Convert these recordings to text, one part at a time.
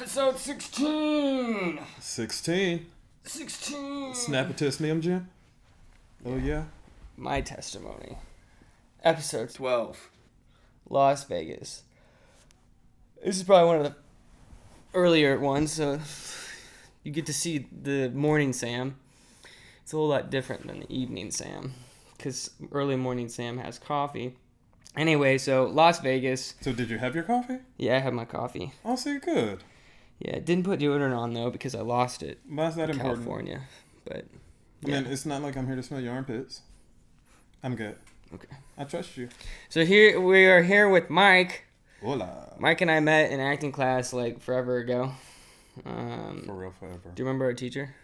Episode 16. 16. 16. Snap it to us, Nim Jim. Oh, yeah. My testimony. Episode 12. Las Vegas. This is probably one of the earlier ones, so you get to see the morning Sam. It's a whole lot different than the evening Sam, because early morning Sam has coffee. Anyway, so Las Vegas. So did you have your coffee? Yeah, I had my coffee. Oh, see, good. Yeah, didn't put deodorant on, though, because I lost it. Why is that in important? California, but... Yeah. I mean, it's not like I'm here to smell your armpits. I'm good. Okay. I trust you. So here we are here with Myke. Hola. Myke and I met in acting class like forever ago. For real, forever. Do you remember our teacher?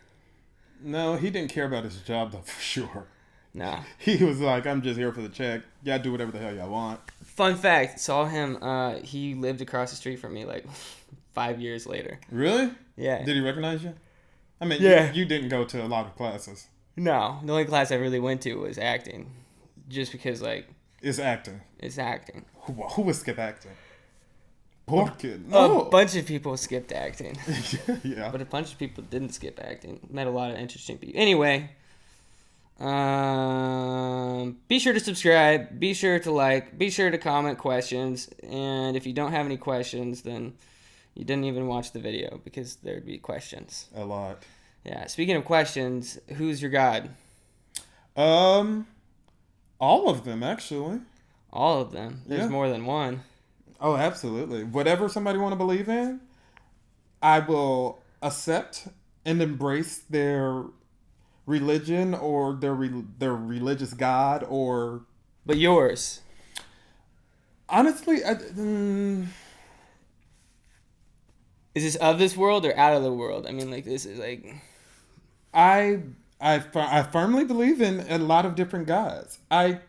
No, he didn't care about his job, though, for sure. Nah. He was like, I'm just here for the check. Y'all do whatever the hell y'all want. Fun fact, saw him, he lived across the street from me like 5 years later. Really? Yeah. Did he recognize you? I mean, yeah. You didn't go to a lot of classes. No, the only class I really went to was acting. Just because, like... It's acting. It's acting. Who would skip acting? Poor kid. No. A bunch of people skipped acting. Yeah. But a bunch of people didn't skip acting. Met a lot of interesting people. Anyway... be sure to subscribe, be sure to like, be sure to comment questions, and if you don't have any questions, then you didn't even watch the video, because there'd be questions. A lot. Yeah, speaking of questions, who's your God? All of them, actually. All of them. There's more than one. Oh, absolutely. Whatever somebody want to believe in, I will accept and embrace their religion or their religious God, or... But yours? Honestly, Is this of this world or out of the world? I mean, like, this is like... I firmly believe in a lot of different gods. I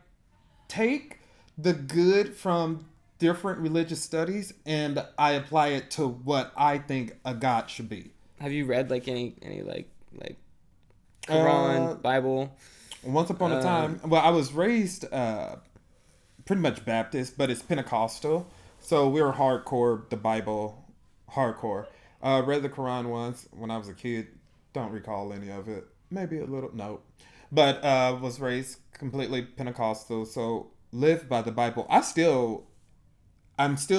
take the good from different religious studies and I apply it to what I think a god should be. Have you read, like, any like Quran, Bible? Once upon a time, well, I was raised pretty much Baptist, but it's Pentecostal, so we were hardcore, the Bible, hardcore. Read the Quran once when I was a kid. Don't recall any of it. Maybe a little, no. But was raised completely Pentecostal, so lived by the Bible. I'm still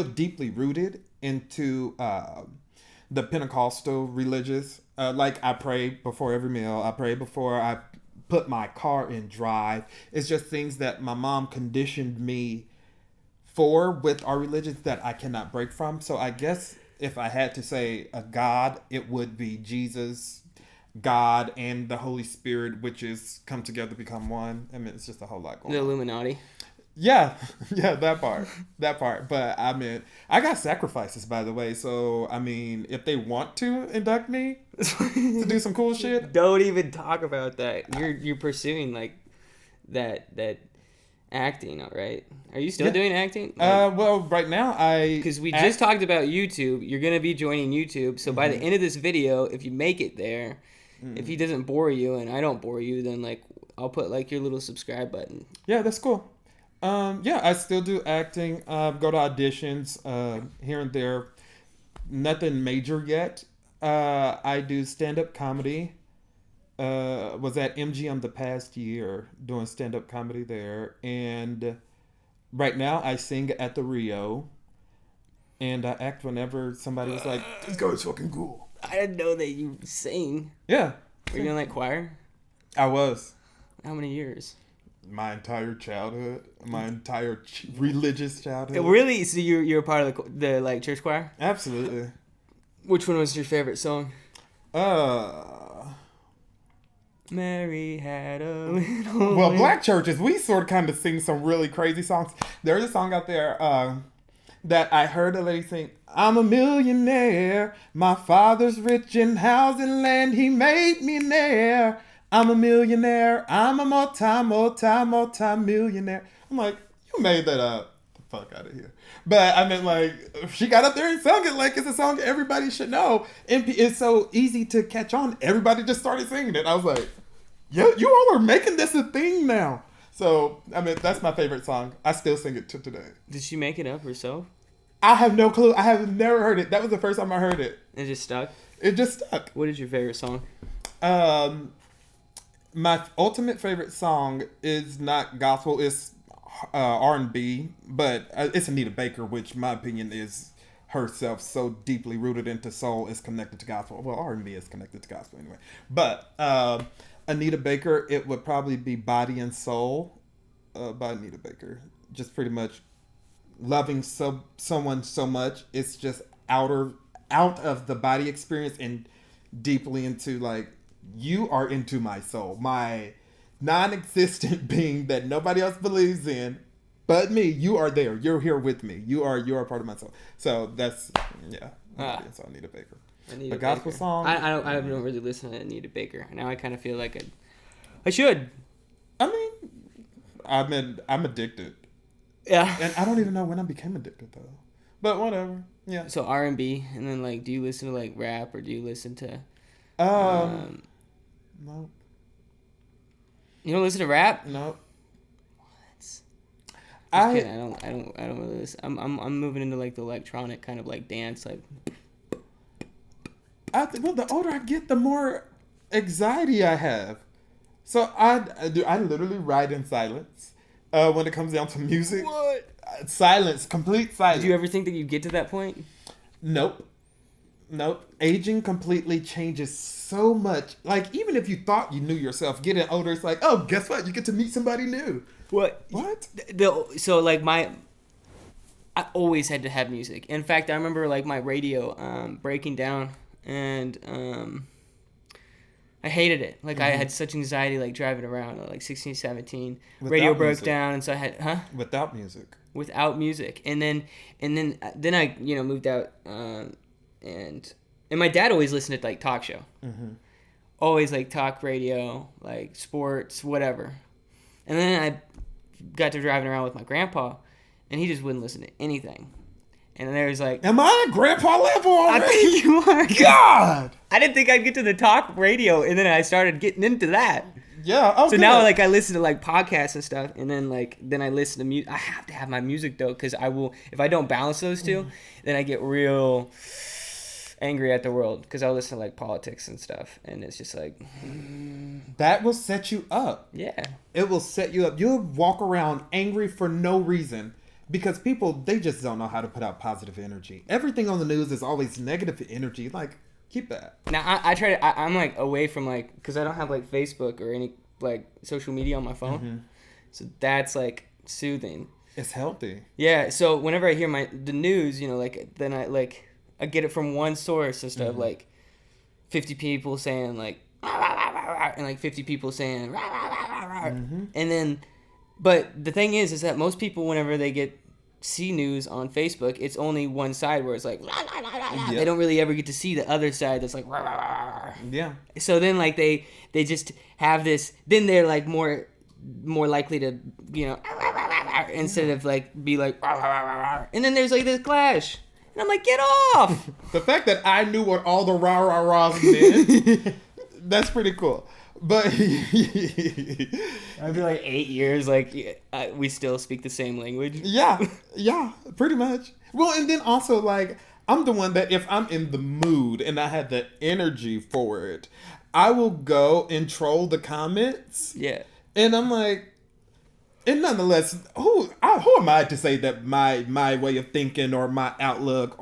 deeply rooted into the Pentecostal religious. Like, I pray before every meal. I pray before I put my car in drive. It's just things that my mom conditioned me for with our religions that I cannot break from. So I guess if I had to say a God, it would be Jesus, God, and the Holy Spirit, which is come together to become one. I mean, it's just a whole lot going on. The Illuminati. Yeah, that part. But I mean, I got sacrifices, by the way. So I mean, if they want to induct me to do some cool shit, don't even talk about that. You're pursuing like that acting, all right? Are you still doing acting? Well, right now because we just talked about YouTube. You're gonna be joining YouTube. So by the end of this video, if you make it there, if he doesn't bore you and I don't bore you, then like I'll put like your little subscribe button. Yeah, that's cool. Yeah, I still do acting. Go to auditions here and there. Nothing major yet. I do stand-up comedy. Was at MGM the past year doing stand-up comedy there. And right now I sing at the Rio. And I act whenever somebody was like, this guy's fucking cool. I didn't know that you sing. Yeah. Were you in like choir? I was. How many years? My entire childhood, my entire religious childhood. Really? So you're a part of the like church choir? Absolutely. Which one was your favorite song? Mary had a little... Well, black churches, we sort of kind of sing some really crazy songs. There's a song out there that I heard a lady sing. I'm a millionaire. My father's rich in housing land. He made me an heir. I'm a millionaire. I'm a multi-millionaire. I'm like, you made that up. The fuck out of here. But I mean, like, she got up there and sung it like it's a song everybody should know. And it's so easy to catch on. Everybody just started singing it. I was like, yeah, you all are making this a thing now. So, I mean, that's my favorite song. I still sing it to today. Did she make it up herself? I have no clue. I have never heard it. That was the first time I heard it. It just stuck? It just stuck. What is your favorite song? My ultimate favorite song is not gospel. It's R&B, but it's Anita Baker, which my opinion is herself so deeply rooted into soul is connected to gospel. Well, R&B is connected to gospel anyway. But Anita Baker, it would probably be Body and Soul by Anita Baker. Just pretty much loving someone so much. It's just out of the body experience and deeply into like, you are into my soul, my non-existent being that nobody else believes in but me. You are there. You're here with me. You are part of my soul. So that's that's Anita Baker. Anita gospel Baker. song. I don't really listen to Anita Baker. Now I kind of feel like I should. I mean, I'm addicted. Yeah. And I don't even know when I became addicted though. But whatever. Yeah. So R&B, and then like, do you listen to like rap or do you listen to? No. You don't listen to rap? No. What? I don't really listen. I'm moving into like the electronic kind of like dance like. Well, the older I get, the more anxiety I have. So I literally write in silence when it comes down to music. What? Silence, complete silence. Did you ever think that you'd get to that point? Nope. Aging completely changes so much. Like, even if you thought you knew yourself, getting older, it's like, oh, guess what? You get to meet somebody new. What? So like I always had to have music. In fact, I remember like my radio breaking down, and I hated it. Like, I had such anxiety like driving around like 16, 17. Radio broke down, and so I had without music. And then I moved out, and my dad always listened to like talk show. Mm-hmm. Always like talk radio, like sports, whatever. And then I got to driving around with my grandpa, and he just wouldn't listen to anything. And there was like, am I at grandpa level already? I think you are. God! I didn't think I'd get to the talk radio, and then I started getting into that. Yeah. Oh, so now like I listen to like podcasts and stuff, and then I listen to music. I have to have my music though, because I will, if I don't balance those two, then I get real angry at the world, because I'll listen to like politics and stuff, and it's just like that will set you up. Yeah, it will set you up. You'll walk around angry for no reason, because people, they just don't know how to put out positive energy. Everything on the news is always negative energy. Like, keep that. Now I try to. I'm like away from like, because I don't have like Facebook or any like social media on my phone, so that's like soothing. It's healthy. Yeah. So whenever I hear the news, like, then I get it from one source instead of like 50 people saying like and like 50 people saying and then, but the thing is that most people, whenever they see news on Facebook, it's only one side where it's like they don't really ever get to see the other side that's like yeah. So then like they just have this, then they're like more likely to instead of like be like and then there's like this clash. And I'm like, get off! The fact that I knew what all the rah-rah-rahs meant, that's pretty cool. But I'd be like 8 years, like, we still speak the same language. Yeah, pretty much. Well, and then also, like, I'm the one that if I'm in the mood and I have the energy for it, I will go and troll the comments. Yeah. And I'm like, and nonetheless, who am I to say that my way of thinking or my outlook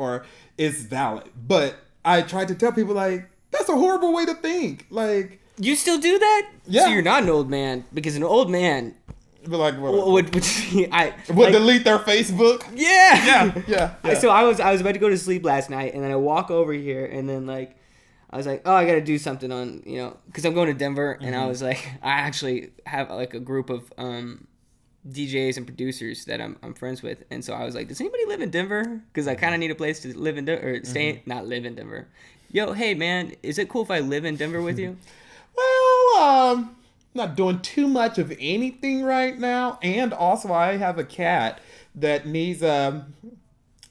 is valid? But I try to tell people, like, that's a horrible way to think. Like, you still do that? Yeah. So you're not an old man, because an old man would delete their Facebook. Yeah. So I was about to go to sleep last night, and then I walk over here, and then like I was like, oh, I got to do something on, because I'm going to Denver, and I was like, I actually have like a group of DJs and producers that I'm friends with, and so I was like, does anybody live in Denver? Because I kind of need a place to live in or stay, not live in Denver. Yo, hey man, is it cool if I live in Denver with you? Well, not doing too much of anything right now, and also I have a cat that needs a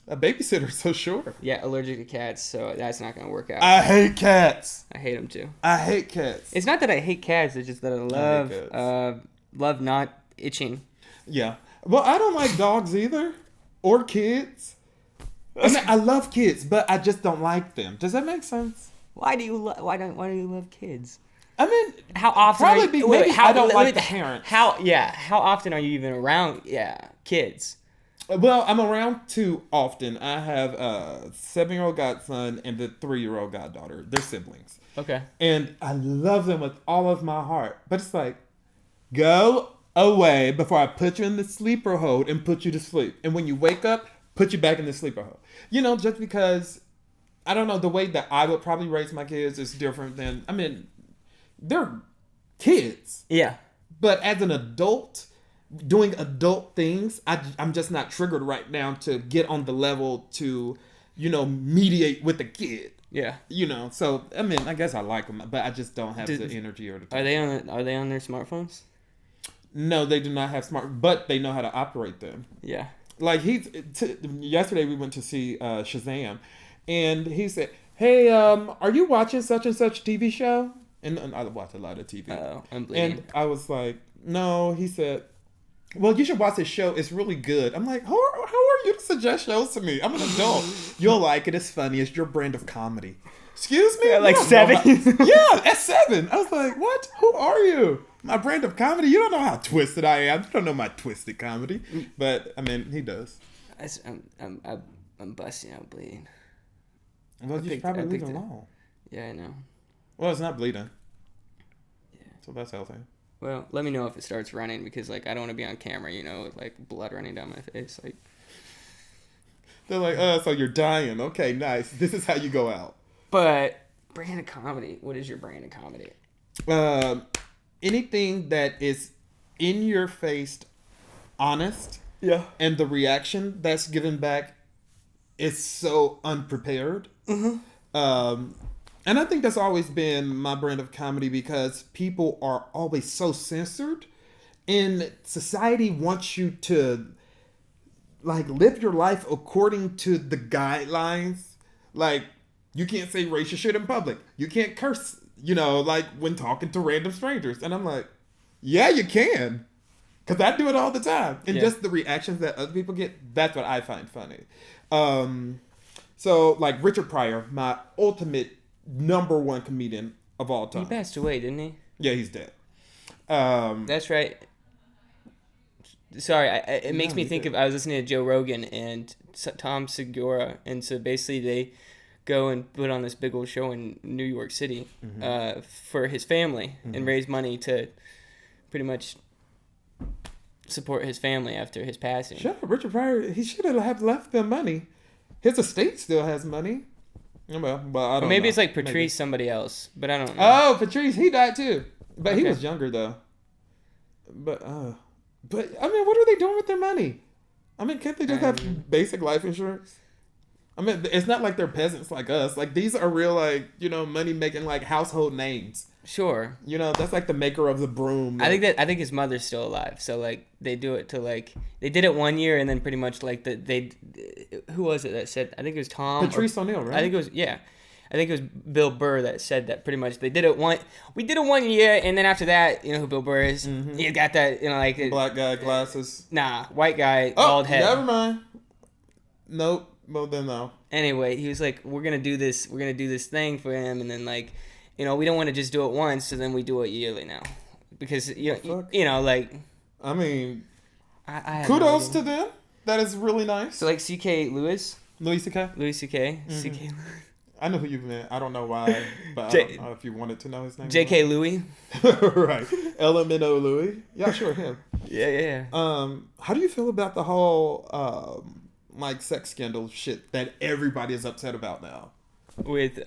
babysitter, so sure. Yeah, allergic to cats, so that's not gonna work out. I hate cats. I hate them too. I hate cats. It's not that I hate cats, it's just that I love not itching. Yeah. Well, I don't like dogs either. Or kids. I mean, I love kids, but I just don't like them. Does that make sense? Why do you love kids? I mean, How often? probably maybe I don't like the parents. How often are you even around? Yeah, kids. Well, I'm around too often. I have a 7-year-old godson and the 3-year-old goddaughter. They're siblings. Okay. And I love them with all of my heart. But it's like, go away before I put you in the sleeper hold and put you to sleep. And when you wake up, put you back in the sleeper hold. You know, just because, I don't know, the way that I would probably raise my kids is different than, I mean, they're kids. Yeah. But as an adult, doing adult things, I'm just not triggered right now to get on the level to, you know, mediate with a kid. Yeah. You know, so I mean, I guess I like them, but I just don't have the energy or the time. Are they on their smartphones? No, they do not have but they know how to operate them. Yeah. Like yesterday we went to see Shazam, and he said, "Hey, are you watching such and such TV show?" And I watch a lot of TV. Oh, I'm bleeding. And I was like, "No." He said, "Well, you should watch this show. It's really good." I'm like, how are you to suggest shows to me? I'm an adult. You'll like it. It's funny. It's your brand of comedy. Excuse me? Like 7? Yeah, at 7. I was like, what? Who are you? My brand of comedy? You don't know how twisted I am. You don't know my twisted comedy. But, I mean, he does. I'm busting out bleeding. Well, you should probably leave it alone. Yeah, I know. Well, it's not bleeding. Yeah. So that's healthy. Well, let me know if it starts running because, like, I don't want to be on camera, you know, with, like, blood running down my face. Like, they're like, so you're dying. Okay, nice. This is how you go out. But brand of comedy. What is your brand of comedy? Anything that is in your face, honest. Yeah. And the reaction that's given back is so unprepared. Mm-hmm. And I think that's always been my brand of comedy because people are always so censored. And society wants you to, like, live your life according to the guidelines. Like, you can't say racist shit in public. You can't curse, you know, like, when talking to random strangers. And I'm like, yeah, you can. Because I do it all the time. And just the reactions that other people get, that's what I find funny. So, like, Richard Pryor, my ultimate #1 comedian of all time. He passed away, didn't he? Yeah, he's dead. That's right. Sorry, it makes me think of, I was listening to Joe Rogan and Tom Segura, and so basically they go and put on this big old show in New York City for his family and raise money to pretty much support his family after his passing. Shut up, Richard Pryor. He should have left them money. His estate still has money. Well, but I don't know. Maybe it's like Patrice somebody else, but I don't know. Oh, Patrice, he died too. But he was younger though. But I mean, what are they doing with their money? I mean, can't they just have basic life insurance? I mean, it's not like they're peasants like us. Like, these are real, like, you know, money making, like, household names. Sure. You know, that's like the maker of the broom. I think his mother's still alive. So, like, they do it to, like, they did it one year and then pretty much, like, who was it that said, I think it was Tom. Patrice O'Neill, right? I think it was, yeah. I think it was Bill Burr that said that pretty much. We did it 1 year, and then after that, you know who Bill Burr is? Mm-hmm. He got that, you know, like... Black guy, glasses. Nah, white guy, bald head. Never mind. Nope. Well, then no. Anyway, he was like, we're going to do this thing for him, and then, like, you know, we don't want to just do it once, so then we do it yearly now. Because, you know, like... I mean, I kudos to them. That is really nice. So, like, C.K. Louis C.K. Mm-hmm. C.K. I know who you meant. I don't know why, but I don't know if you wanted to know his name. J.K. Louis. Right. LMNO Louis. Yeah, sure, him. Yeah. How do you feel about the whole, like, sex scandal shit that everybody is upset about now? With,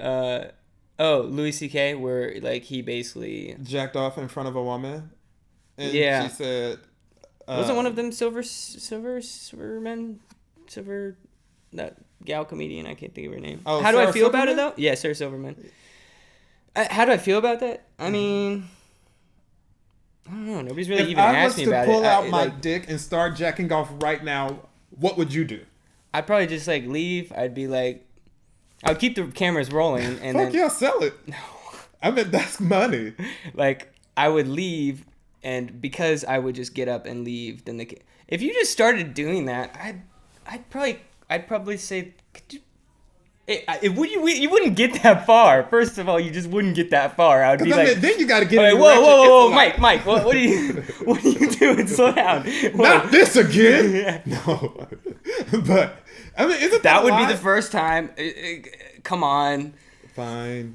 Louis C.K., where, like, he basically... jacked off in front of a woman. And she said... wasn't one of them that gal comedian? I can't think of her name. Oh, how do Sarah I feel Silverman? about it, though? Yeah, Sarah Silverman. How do I feel about that? I mean... I don't know. Nobody's really even asked me about it. If I was to pull out my dick and start jacking off right now, what would you do? I'd probably just, like, leave. I'd be like... I would keep the cameras rolling and Fuck yeah, sell it. No. I mean, that's money. Like, I would leave, and because I would just get up and leave, then if you just started doing that, I'd probably say You wouldn't get that far. First of all, you just wouldn't get that far. I would be like, then you got to get. Okay, whoa, Mike, what are you doing? Slow down. Whoa. Not this again. Yeah. No, but I mean, isn't that would be the first time? Come on. Fine.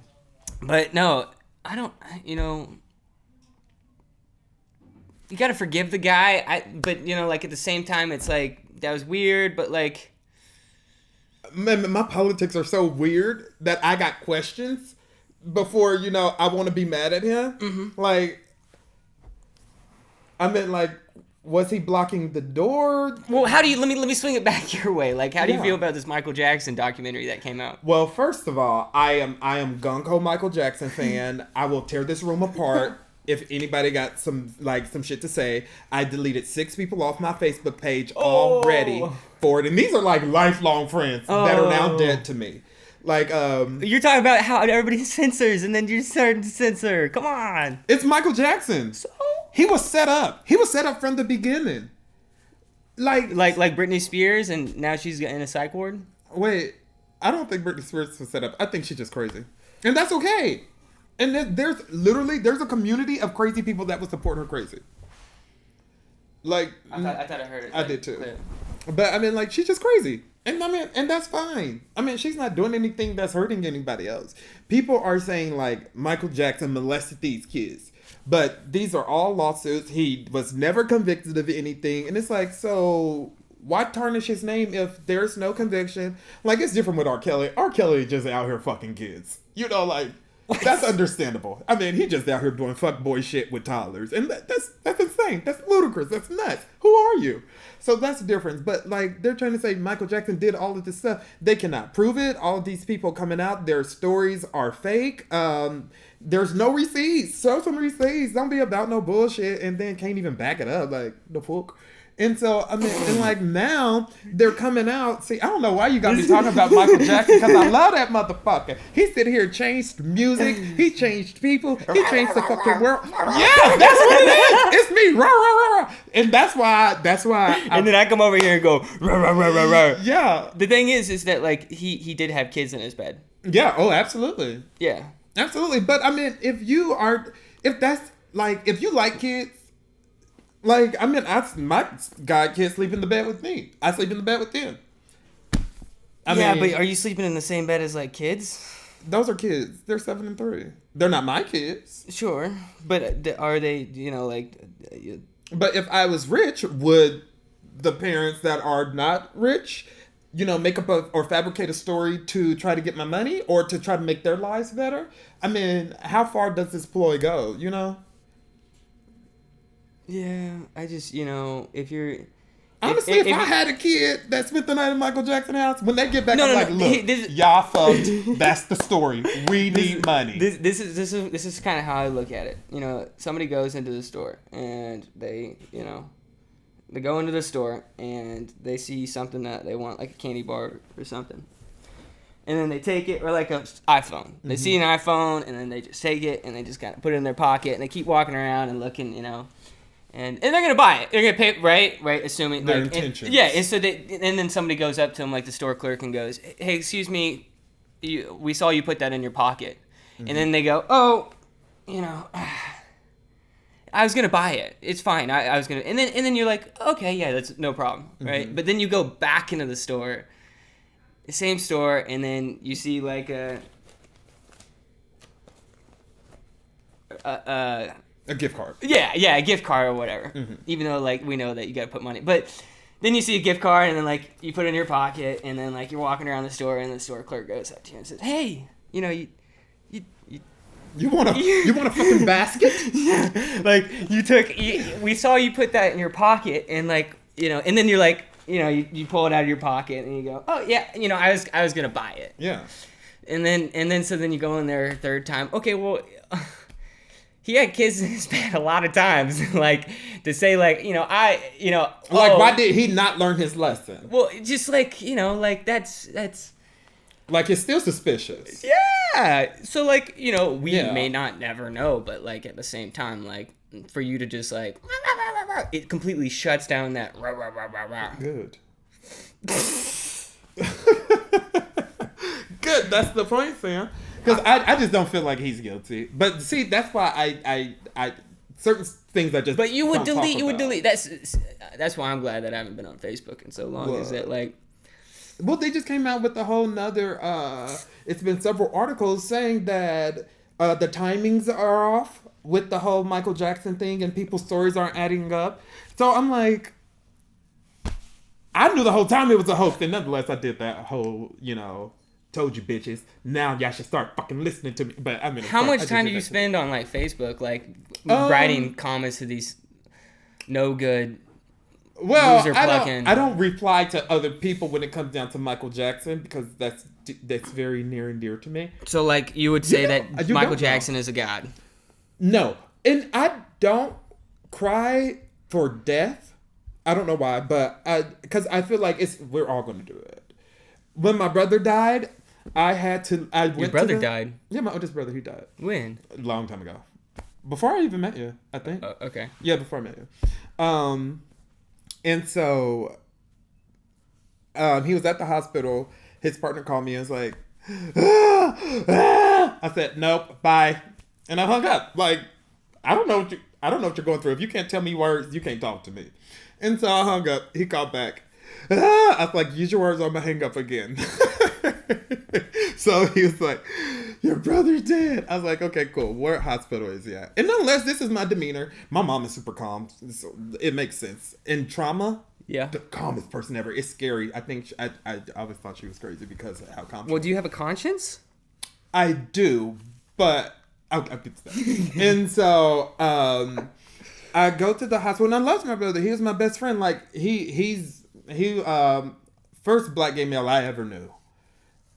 But no, I don't. You got to forgive the guy. But like at the same time, it's like that was weird. But like. Man, my politics are so weird that I got questions before, I want to be mad at him. Mm-hmm. Like, I mean, like, was he blocking the door? Well, how do you, let me swing it back your way. Like, how do you feel about this Michael Jackson documentary that came out? Well, first of all, I am gung-ho Michael Jackson fan. I will tear this room apart. If anybody got some shit to say, I deleted 6 people off my Facebook page already for it. And these are like lifelong friends that are now dead to me. Like, you're talking about how everybody censors and then you're starting to censor. Come on. It's Michael Jackson. So? He was set up. He was set up from the beginning. Like Britney Spears and now she's in a psych ward? Wait, I don't think Britney Spears was set up. I think she's just crazy. And that's okay. And there's a community of crazy people that would support her crazy. Like, I thought I heard it. I did too. Clear. But I mean, like, she's just crazy. And I mean, and that's fine. I mean, she's not doing anything that's hurting anybody else. People are saying like Michael Jackson molested these kids. But these are all lawsuits. He was never convicted of anything. And it's like, so why tarnish his name if there's no conviction? Like, it's different with R. Kelly. R. Kelly just out here fucking kids. Like, that's understandable. I mean, he just out here doing fuckboy shit with toddlers. And that's insane. That's ludicrous. That's nuts. Who are you? So that's the difference. But, like, they're trying to say Michael Jackson did all of this stuff. They cannot prove it. All of these people coming out, their stories are fake. There's no receipts. Show some receipts. Don't be about no bullshit and then can't even back it up. Like, the fuck? And so, I mean, and like now, they're coming out. See, I don't know why you got me talking about Michael Jackson, because I love that motherfucker. He sit here, changed music. He changed people. He changed the fucking world. Yeah, that's what it is. It's me. Rah, rah, rah. And that's why. And then I come over here and go, rah, rah, rah, rah, rah. Yeah. The thing is that, like, he did have kids in his bed. Yeah. Oh, absolutely. Yeah. Absolutely. But, I mean, if you like kids, like, I mean, my god kids sleep in the bed with me. I sleep in the bed with them. I mean, but are you sleeping in the same bed as, like, kids? Those are kids. They're 7 and 3. They're not my kids. Sure. But are they, like... But if I was rich, would the parents that are not rich, make up or fabricate a story to try to get my money or to try to make their lives better? I mean, how far does this ploy go, Yeah, I just, if you're... Honestly, if I had a kid that spent the night in Michael Jackson's house, when they get back, look, y'all fucked. That's the story. We need money. This is kind of how I look at it. Somebody goes into the store and they go into the store and they see something that they want, like a candy bar or something. And then they take it, or like an iPhone. They see an iPhone and then they just take it and they just kind of put it in their pocket and they keep walking around and looking, And they're gonna buy it. They're gonna pay, right? Assuming their intentions. And so and then somebody goes up to them, like the store clerk, and goes, "Hey, excuse me, we saw you put that in your pocket." Mm-hmm. And then they go, "Oh, I was gonna buy it. It's fine. I was gonna." And then you're like, "Okay, yeah, that's no problem, right?" Mm-hmm. But then you go back into the store, the same store, and then you see like a gift card. Yeah, a gift card or whatever. Mm-hmm. Even though, like, we know that you gotta put money. But then you see a gift card and then, like, you put it in your pocket and then, like, you're walking around the store and the store clerk goes up to you and says, "Hey, you want a fucking basket?" Yeah. Like, we saw you put that in your pocket and, like, and then you're like, you pull it out of your pocket and you go, "Oh, yeah, I was gonna buy it." Yeah. And then so then you go in there a third time. Okay, well... He had kids in his bed a lot of times, like, to say, like, why did he not learn his lesson? Well, just, like, like, that's... Like, it's still suspicious. Yeah! So, like, we may not never know, but, like, at the same time, like, for you to just, like, it completely shuts down that... Good. That's the point, Sam. Because I just don't feel like he's guilty. But see, that's why I certain things I just. But you would don't delete. talk You would about. delete. That's why I'm glad that I haven't been on Facebook in so long. What? Is that like? Well, they just came out with a whole nother. It's been several articles saying that the timings are off with the whole Michael Jackson thing, and people's stories aren't adding up. So I'm like, I knew the whole time it was a hoax, and nonetheless, I did that whole, told you bitches. Now y'all should start fucking listening to me. But I mean, How much time do you spend on like Facebook, like writing comments to these no good? Well, I don't reply to other people when it comes down to Michael Jackson because that's very near and dear to me. So, like, you would say that Michael Jackson is a god? No, and I don't cry for death. I don't know why, but because I feel like we're all going to do it. When my brother died, Your brother died? Yeah, my oldest brother. He died. When? A long time ago. Before I even met you, I think. Okay. Yeah, before I met you. And so he was at the hospital. His partner called me and was like, I said, nope, bye. And I hung up. Like, I don't know what you're going through. If you can't tell me words, you can't talk to me. And so I hung up. He called back. I was like, use your words, I'm gonna hang up again. So he was like, your brother's dead. I was like, okay, cool. Where hospital is he at? And nonetheless, this is my demeanor. My mom is super calm. So it makes sense. In trauma, the calmest person ever. It's scary. I think I always thought she was crazy because of how calm. Well, do you have a conscience? I do, but I'll get to that. And so I go to the hospital, and I love my brother. He was my best friend. Like he's first black gay male I ever knew.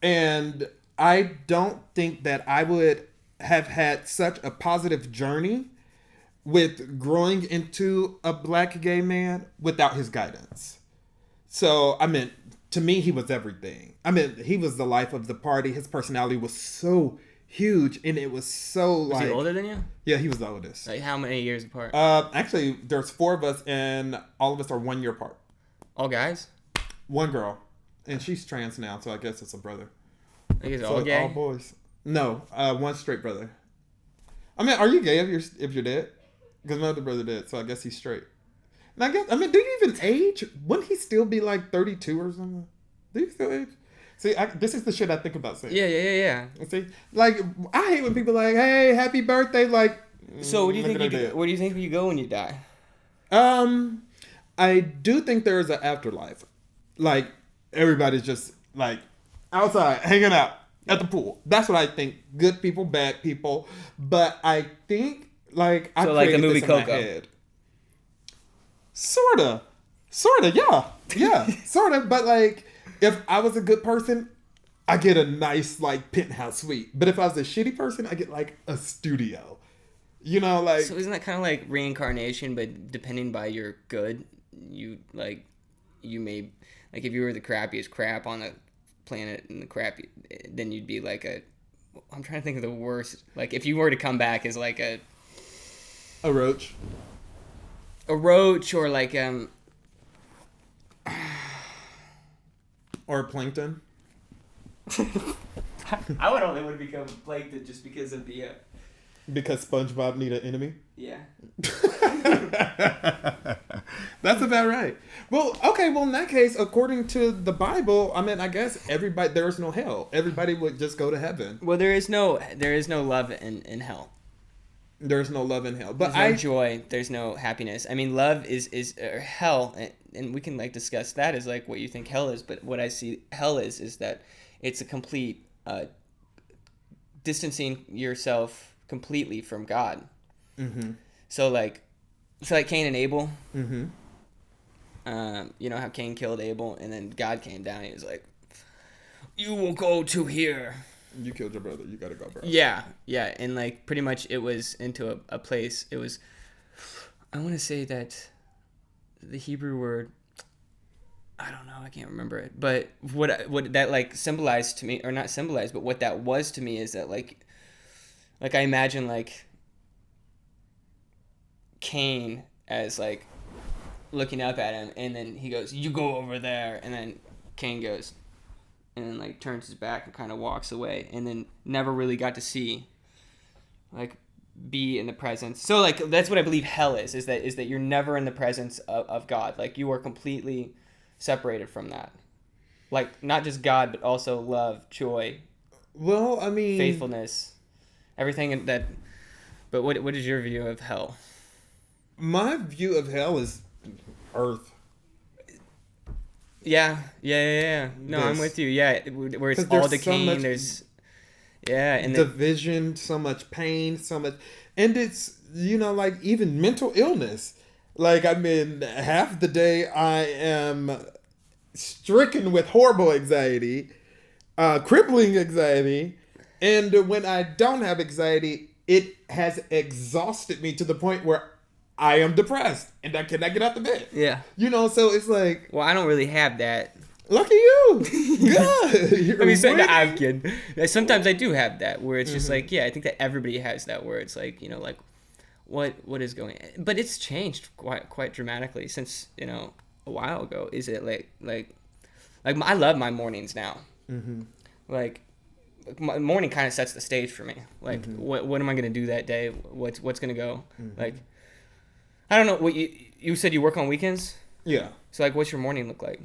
And I don't think that I would have had such a positive journey with growing into a black gay man without his guidance. So, I mean, to me, he was everything. I mean, he was the life of the party. His personality was so huge, and it was so Was he older than you? Yeah, he was the oldest. Like, how many years apart? Actually, there's 4 of us, and all of us are 1 year apart. All guys? 1 girl. And she's trans now, so I guess it's a brother. I guess all gay? All boys. No, 1 straight brother. I mean, are you gay if you're dead? Because my other brother did, so I guess he's straight. And do you even age? Wouldn't he still be like 32 or something? Do you still age? See, this is the shit I think about saying. Yeah. See, like, I hate when people are like, hey, happy birthday, like. So, where do you think you go when you die? I do think there is an afterlife. Like, everybody's just, like, outside, hanging out at the pool. That's what I think. Good people, bad people. But I think, like, I like the movie this in my Coco. head. Sorta, yeah. Yeah, sorta. But, like, if I was a good person, I get a nice, like, penthouse suite. But if I was a shitty person, I get, like, a studio. You know, like... So isn't that kind of like reincarnation, but depending by your good, you may... Like, if you were the crappiest crap on the planet and then you'd be like I'm trying to think of the worst. Like, if you were to come back as like a roach. A roach or like or plankton. I would only want to become plankton just because of the because SpongeBob need an enemy? Yeah. That's about right. Well, okay, in that case, according to the Bible, I mean, I guess there is no hell. Everybody would just go to heaven. Well, there is no love in hell. There's no love in hell. But there's no joy. There's no happiness. I mean, love is hell, and we can like discuss that as like what you think hell is. But what I see hell is that it's a complete distancing yourself completely from God. Mm-hmm. So like Cain and Abel. Mm-hmm. You know how Cain killed Abel, and then God came down. And he was like, "You will go to here." You killed your brother. You gotta go, bro. Yeah, and like pretty much it was into a place. It was, I want to say that the Hebrew word, I don't know, I can't remember it. But what that like symbolized to me, or not symbolized, but what that was to me is that like I imagine like Cain as like looking up at him, and then he goes, "You go over there," and then Cain goes, and then like turns his back and kind of walks away, and then never really got to see, like, be in the presence. So like that's what I believe hell is that you're never in the presence of God. Like you are completely separated from that. Like not just God, but also love, joy. Well, I mean, faithfulness, everything that. But what is your view of hell? My view of hell is earth. Yeah. No, I'm with you. Yeah, where it's all decaying. There's and division, so much pain, so much, and it's like even mental illness. Like I mean, half the day I am stricken with horrible anxiety, crippling anxiety, and when I don't have anxiety, it has exhausted me to the point where I am depressed and I cannot get out the bed. Yeah. So it's like... Well, I don't really have that. Lucky you. Good. I mean, I'm kidding. Sometimes I do have that where it's just like, I think that everybody has that where it's like, like, what is going on? But it's changed quite dramatically since, a while ago. Is it like I love my mornings now. Mm-hmm. Like, my morning kind of sets the stage for me. Like, what am I going to do that day? What's going to go? Mm-hmm. Like, I don't know. What you said you work on weekends? Yeah. So, like, what's your morning look like?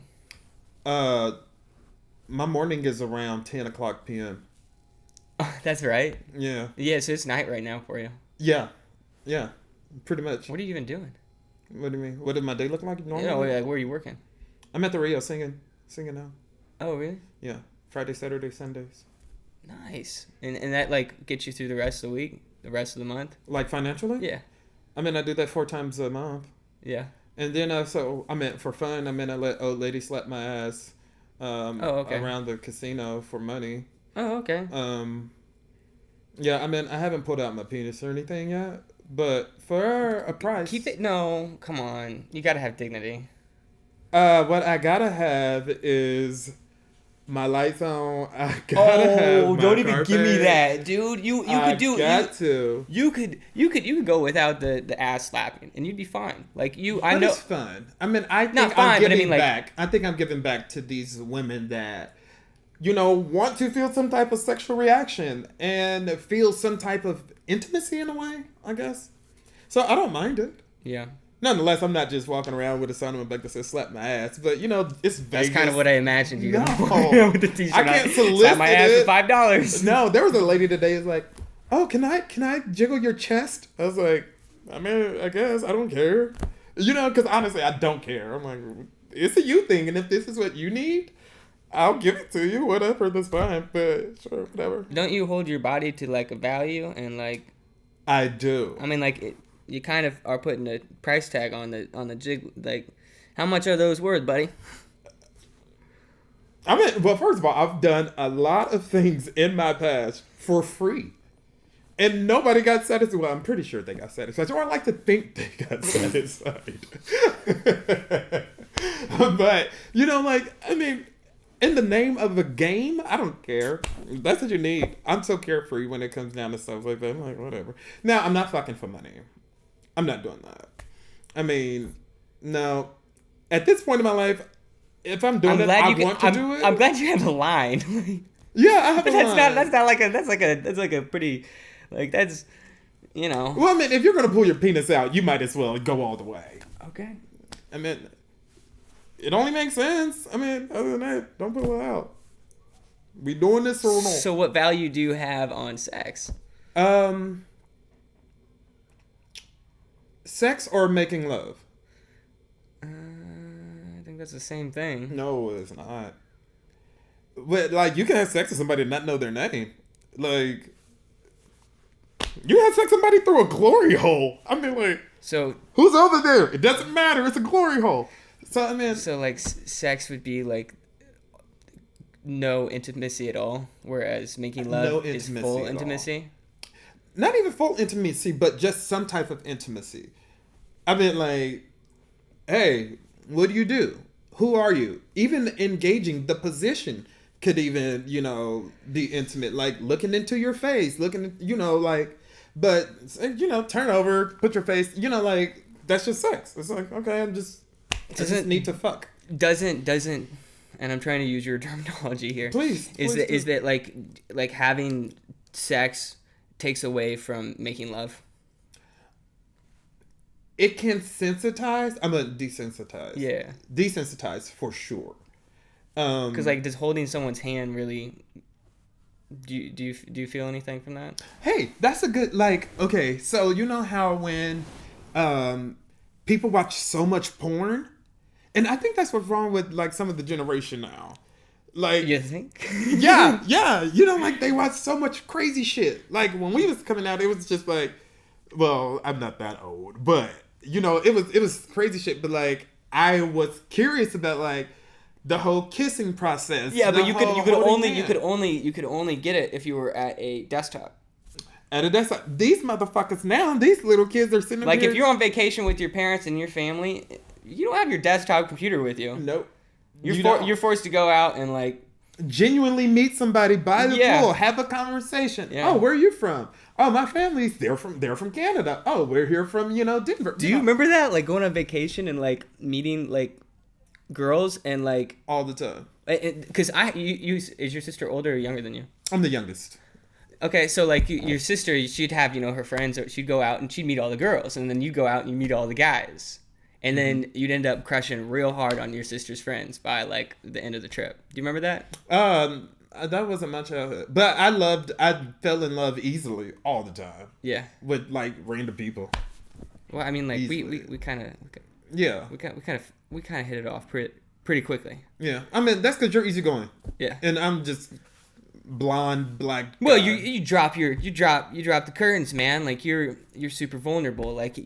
My morning is around 10 o'clock p.m. That's right. Yeah. Yeah, so it's night right now for you. Yeah. Yeah. Pretty much. What are you even doing? What do you mean? What did my day look like normally? Where are you working? I'm at the Rio singing now. Oh, really? Yeah. Friday, Saturday, Sundays. Nice. And that, like, gets you through the rest of the week? The rest of the month? Like, financially? Yeah. I mean, I do that 4 times a month. Yeah. And then, for fun, I let old lady slap my ass around the casino for money. Oh, okay. Yeah, I haven't pulled out my penis or anything yet, but for a price. Keep it. No, come on. You gotta have dignity. What I gotta have is my lights on. I gotta have my don't even carpet. give me that, dude. You could do it. You could go without the ass slapping and you'd be fine. Like I know it's fun. I mean, I think not fine, I'm giving but I mean, like, back. I think I'm giving back to these women that want to feel some type of sexual reaction and feel some type of intimacy in a way, I guess. So I don't mind it. Yeah. Nonetheless, I'm not just walking around with a sign on my back that says "slap my ass," but it's Vegas. That's kind of what I imagined you. No, with the t-shirt. I can't solicit slap my ass it. for $5. No, there was a lady today who's like, "Oh, can I jiggle your chest?" I was like, "I mean, I guess I don't care," because honestly, I don't care. I'm like, it's a you thing, and if this is what you need, I'll give it to you. Whatever, that's fine. But sure, whatever. Don't you hold your body to like a value and like? I do. I mean, like you kind of are putting a price tag on the jig. Like, how much are those worth, buddy? I mean, well, first of all, I've done a lot of things in my past for free. And nobody got satisfied. Well, I'm pretty sure they got satisfied. Or I like to think they got satisfied. But, I mean, in the name of a game, I don't care. That's what you need. I'm so carefree when it comes down to stuff like that. I'm like, whatever. Now, I'm not fucking for money. I'm not doing that. I mean, no. At this point in my life, if I'm doing it, I want to do it. I'm glad you have a line. Yeah, I have a line. That's like a pretty, like, that's, Well, I mean, if you're going to pull your penis out, you might as well go all the way. Okay. I mean, it only makes sense. I mean, other than that, don't pull it out. We doing this or not? So what value do you have on sex? Sex or making love? I think that's the same thing. No, it's not. But, like, you can have sex with somebody and not know their name. Like, you have sex with somebody through a glory hole. I mean, like, so who's over there? It doesn't matter. It's a glory hole. So, I mean, like, sex would be like no intimacy at all, whereas making love is full intimacy. Not even full intimacy, but just some type of intimacy. I mean, like, hey, what do you do? Who are you? Even engaging the position could even, be intimate. Like, looking into your face, but, turn over, put your face, like, that's just sex. It's like, okay, I just need to fuck. Doesn't, and I'm trying to use your terminology here. Please. Is that like having sex takes away from making love? It can sensitize. I'm gonna desensitize. Yeah. Desensitize for sure. Because like, does holding someone's hand really? Do you feel anything from that? Hey, that's a good okay. So you know how when people watch so much porn, and I think that's what's wrong with like some of the generation now. Like, you think? yeah. You know, like they watch so much crazy shit. Like when we was coming out, it was just like, well, I'm not that old, but you know, it was crazy shit. But like, I was curious about like the whole kissing process. Yeah, but you could only get it if you were at a desktop. At a desktop. These motherfuckers now, these little kids are sitting like here. If you're on vacation with your parents and your family, you don't have your desktop computer with you. Nope. You're forced to go out and like genuinely meet somebody by the pool, have a conversation. Yeah. Oh, where are you from? Oh, my family's they're from Canada. Oh, we're here from Denver. Do you remember that, like going on vacation and like meeting like girls and like all the time? Because is your sister older or younger than you? I'm the youngest. Okay, so like your sister, she'd have her friends, or she'd go out and she'd meet all the girls, and then you'd go out and you meet all the guys. And then you'd end up crushing real hard on your sister's friends by like the end of the trip. Do you remember that? That wasn't my childhood, but I fell in love easily all the time. Yeah. With like random people. Well, I mean, like we kind of we kind of hit it off pretty quickly. Yeah, I mean that's because you're easygoing. Yeah. And I'm just blonde black guy. Well, you drop the curtains, man. Like you're super vulnerable. Like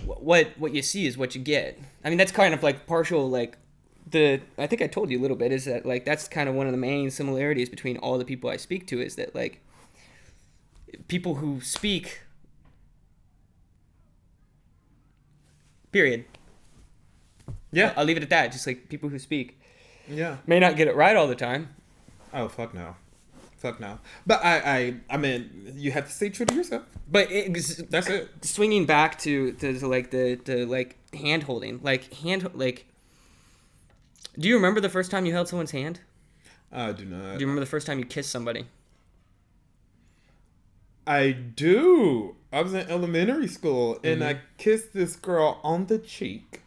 what you see is what you get. I mean, that's kind of like partial like I think I told you a little bit is that like that's kind of one of the main similarities between all the people I speak to is that like people who speak period. Yeah. I'll leave it at that. Just like people who speak may not get it right all the time. Oh, fuck no. But I mean, you have to stay true to yourself. But that's it. Swinging back to like the like hand holding, like do you remember the first time you held someone's hand? I do not. Do you remember the first time you kissed somebody? I do. I was in elementary school and I kissed this girl on the cheek.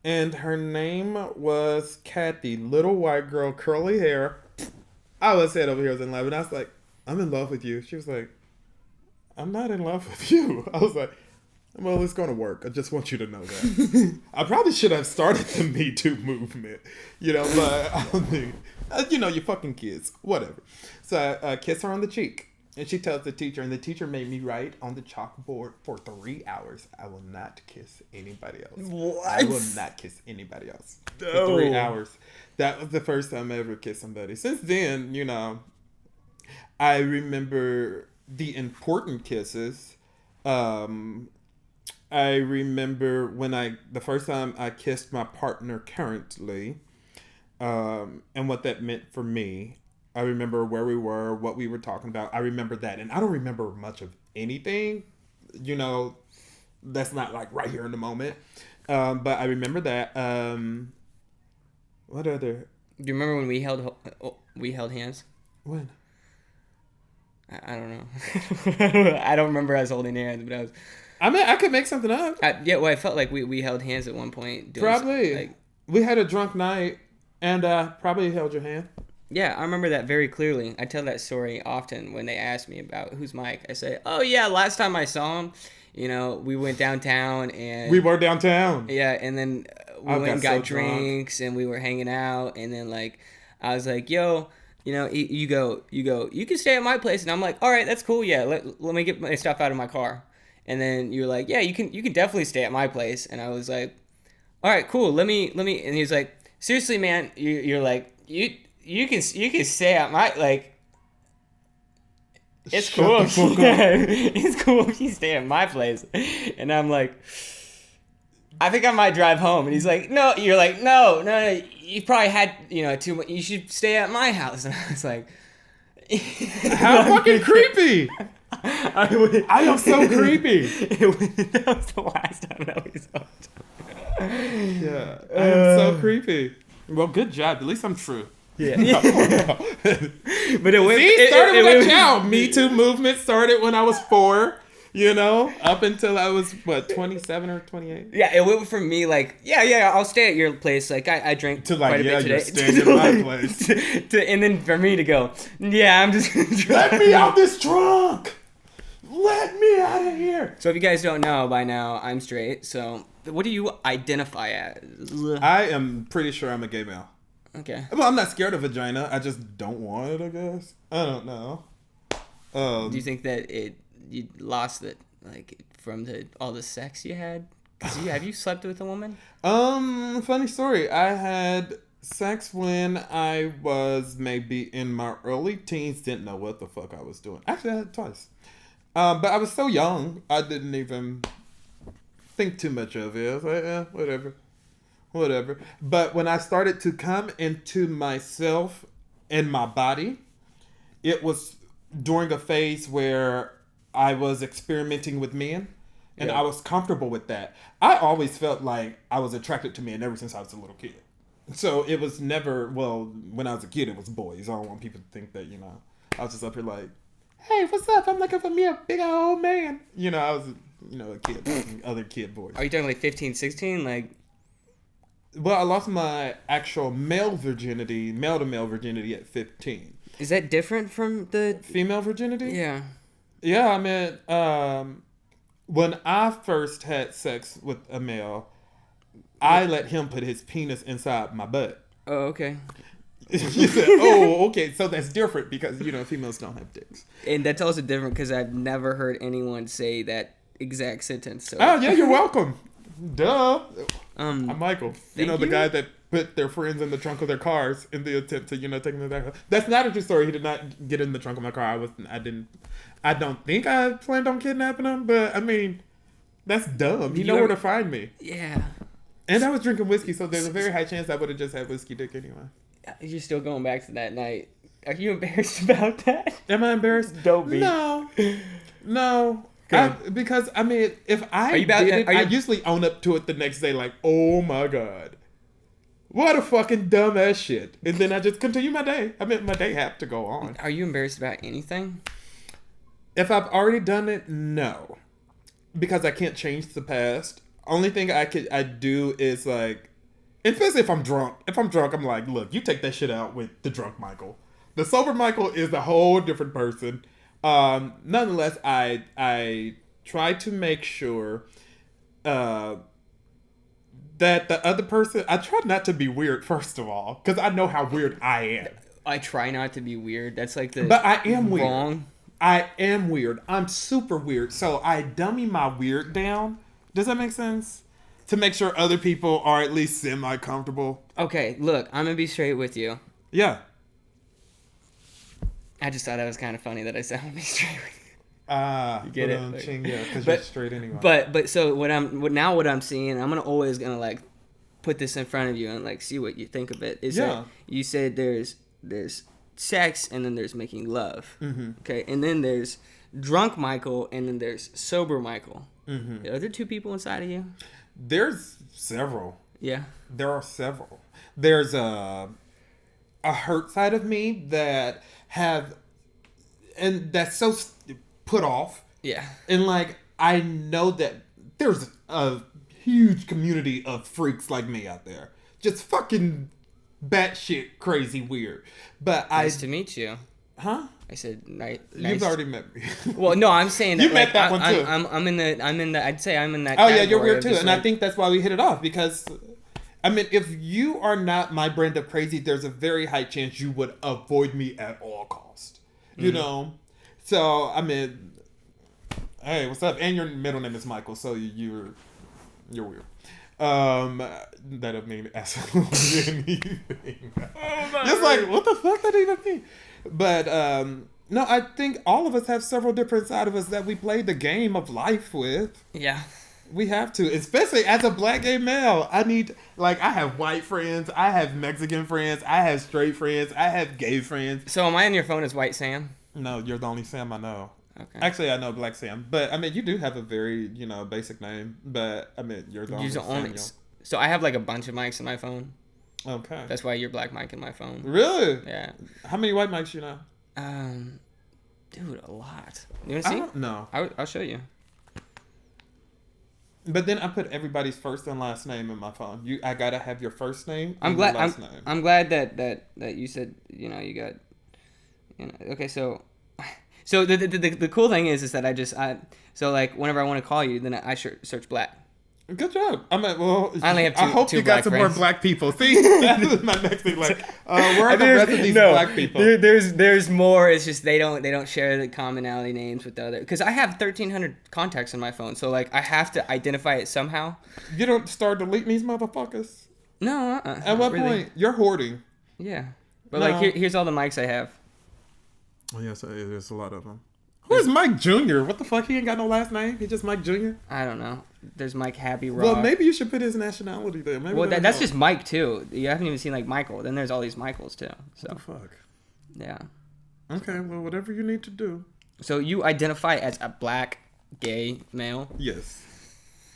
And her name was Kathy, little white girl, curly hair. I was head over here, I was in love, and I was like, I'm in love with you. She was like, I'm not in love with you. I was like, well, it's going to work. I just want you to know that. I probably should have started the Me Too movement, but I mean, you fucking kids, whatever. So I kissed her on the cheek, and she tells the teacher, and the teacher made me write on the chalkboard for 3 hours, I will not kiss anybody else. What? I will not kiss anybody else. No. For 3 hours. That was the first time I ever kissed somebody. Since then, I remember the important kisses. I remember the first time I kissed my partner currently, and what that meant for me. I remember where we were, what we were talking about. I remember that. And I don't remember much of anything, that's not like right here in the moment. But I remember that. What other? Do you remember when we held hands? When? I don't know. I don't remember us holding hands, but I mean, I could make something up. I felt like we held hands at one point. Probably. We had a drunk night, and probably held your hand. Yeah, I remember that very clearly. I tell that story often when they ask me about who's Myke. I say, oh yeah, last time I saw him, we went downtown and... We were downtown. Yeah, and then we went and got drinks and we were hanging out, and then like I was like, yo, you can stay at my place, and I'm like, all right, that's cool, yeah, let me get my stuff out of my car. And then you were like, yeah, you can definitely stay at my place. And I was like, all right, cool, let me and he was like, seriously, man, you're like, you can stay at my, like, it's cool. It's cool if you stay at my place. And I'm like, I think I might drive home. And he's like, no. You're like, no. You probably had, too much. You should stay at my house. And I was like, how fucking creepy. I am so creepy. That was the last time that we saw. Yeah, I am so creepy. Well, good job. At least I'm true. Yeah. No. But it started with a child. Me Too movement started when I was 4. Up until I was 27 or 28. Yeah, it went from me like, yeah, I'll stay at your place. Like I drank To like, quite a bit you're today. staying in my place. And then for me to go, yeah, I'm just Let me out this trunk. Let me out of here. So if you guys don't know by now, I'm straight. So what do you identify as? I am pretty sure I'm a gay male. Okay. Well, I'm not scared of vagina. I just don't want it, I guess. I don't know. Do you think that you lost it, like, from all the sex you had? Have you slept with a woman? Funny story. I had sex when I was maybe in my early teens. Didn't know what the fuck I was doing. Actually, I had it twice. But I was so young, I didn't even think too much of it. I was like, whatever. But when I started to come into myself and my body, it was during a phase where I was experimenting with men, and I was comfortable with that. I always felt like I was attracted to men ever since I was a little kid. So it was never, when I was a kid, it was boys. I don't want people to think that, I was just up here like, hey, what's up? I'm looking for me a big old man. I was, a kid, other kid boys. Are you talking like 15, 16? Like, well, I lost my actual male to male virginity at 15. Is that different from the female virginity? Yeah. Yeah, I mean, when I first had sex with a male, I let him put his penis inside my butt. Oh, okay. You said, oh, okay, so that's different because, females don't have dicks. And that's also different because I've never heard anyone say that exact sentence. So. Oh, yeah, you're welcome. Duh. I'm Mykoll. The guy that put their friends in the trunk of their cars in the attempt to, take them back. That's not a true story. He did not get in the trunk of my car. I don't think I planned on kidnapping him, but I mean, that's dumb. You know where to find me. Yeah. And I was drinking whiskey, so there's a very high chance I would have just had whiskey dick anyway. You're still going back to that night. Are you embarrassed about that? Am I embarrassed? Don't be. No. Because, I mean, if I I usually own up to it the next day like, oh my God. What a fucking dumbass shit. And then I just continue my day. I mean, my day had to go on. Are you embarrassed about anything? If I've already done it, no. Because I can't change the past. Only thing I do is like, especially if I'm drunk. If I'm drunk, I'm like, look, you take that shit out with the drunk Mykoll. The sober Mykoll is a whole different person. Nonetheless, I try to make sure that the other person, I try not to be weird, first of all, because I know how weird I am. I try not to be weird. That's like But I am weird. Wrong. I am weird. I'm super weird. So I dummy my weird down. Does that make sense? To make sure other people are at least semi-comfortable. Okay, look, I'm going to be straight with you. Yeah. I just thought that was kind of funny that I said I'm going to be straight with you. You get it? Yeah, because you're straight anyway. But so what I'm seeing, I'm always gonna like put this in front of you and like see what you think of it. Is that you said there's sex and then there's making love. Mm-hmm. Okay, and then there's drunk Mykoll and then there's sober Mykoll. Mm-hmm. Are there two people inside of you? There's several. Yeah. There are several. There's a hurt side of me that that's so put off. Yeah. And like, I know that there's a huge community of freaks like me out there. Just fucking batshit crazy weird. But nice to meet you. Huh? I said nice. You've already met me. Well, no, I'm saying that you met that one too. I'm in the. I'd say I'm in that. Oh yeah, you're weird too, and like, I think that's why we hit it off because, I mean, if you are not my brand of crazy, there's a very high chance you would avoid me at all cost. You know, so I mean, hey, what's up? And your middle name is Mykoll, so you're weird. That don't mean absolutely anything. Just like, what the fuck that even mean? But no, I think all of us have several different sides of us that we play the game of life with. Yeah. We have to, especially as a black gay male. I have white friends, I have Mexican friends, I have straight friends, I have gay friends. So am I on your phone as White Sam? No, you're the only Sam I know. Okay. Actually, I know Black Sam, but I mean, you do have a very, basic name. But I mean, you're the only Samuel. So I have like a bunch of mics on my phone. Okay. That's why you're Black Myke in my phone. Really? Yeah. How many white mics you know? Dude, a lot. You want to see? I don't know. I'll show you. But then I put everybody's first and last name in my phone. I gotta have your first name and I'm glad. your last name. I'm glad that you said you got okay. So the cool thing is that so like whenever I want to call you, then I search Black. Good job. I only have I hope two you got black some friends. more black people. See, that's my next thing. Like, where are the rest of these black people? There's more. It's just they don't share the commonality names with the other. Because I have 1,300 contacts on my phone, so like I have to identify it somehow. You don't start deleting these motherfuckers. No. At what point? You're hoarding. Yeah, but No. like here's all the mics I have. Oh yes, there's a lot of them. Who is Myke Jr.? What the fuck? He ain't got no last name. He just Myke Jr. I don't know. There's Myke Happy Rock. Well, maybe you should put his nationality there. Maybe Well, that's just Myke too. You haven't even seen like Mykoll. Then there's all these Mykolls too. So what the fuck? yeah. Okay, well, whatever you need to do. So you identify as a black gay male? Yes,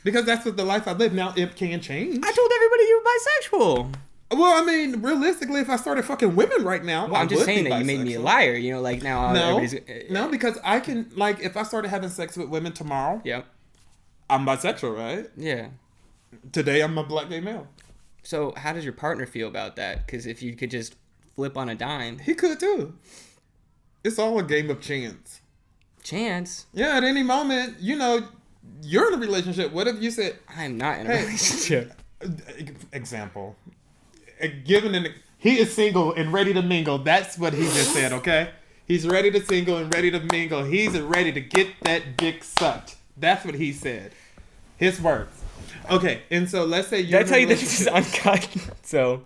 because that's what the life I live. Now it can change. I told everybody you were bisexual. Well, I mean, realistically, if I started fucking women right now, Well, I'm just saying that you made me a liar. Like now No, everybody's... no, because I can, like, if I started having sex with women tomorrow, Yep. I'm bisexual, right? Yeah. Today, I'm a black gay male. So how does your partner feel about that? Because if you could just flip on a dime... He could, too. It's all a game of chance. Chance? Yeah, at any moment, you're in a relationship. What if you said... I'm not in a relationship. Example. He is single and ready to mingle. That's what he just said, okay? He's ready to single and ready to mingle. He's ready to get that dick sucked. That's what he said. His words. Okay, and so let's say you're... Did I tell you this is uncut? So...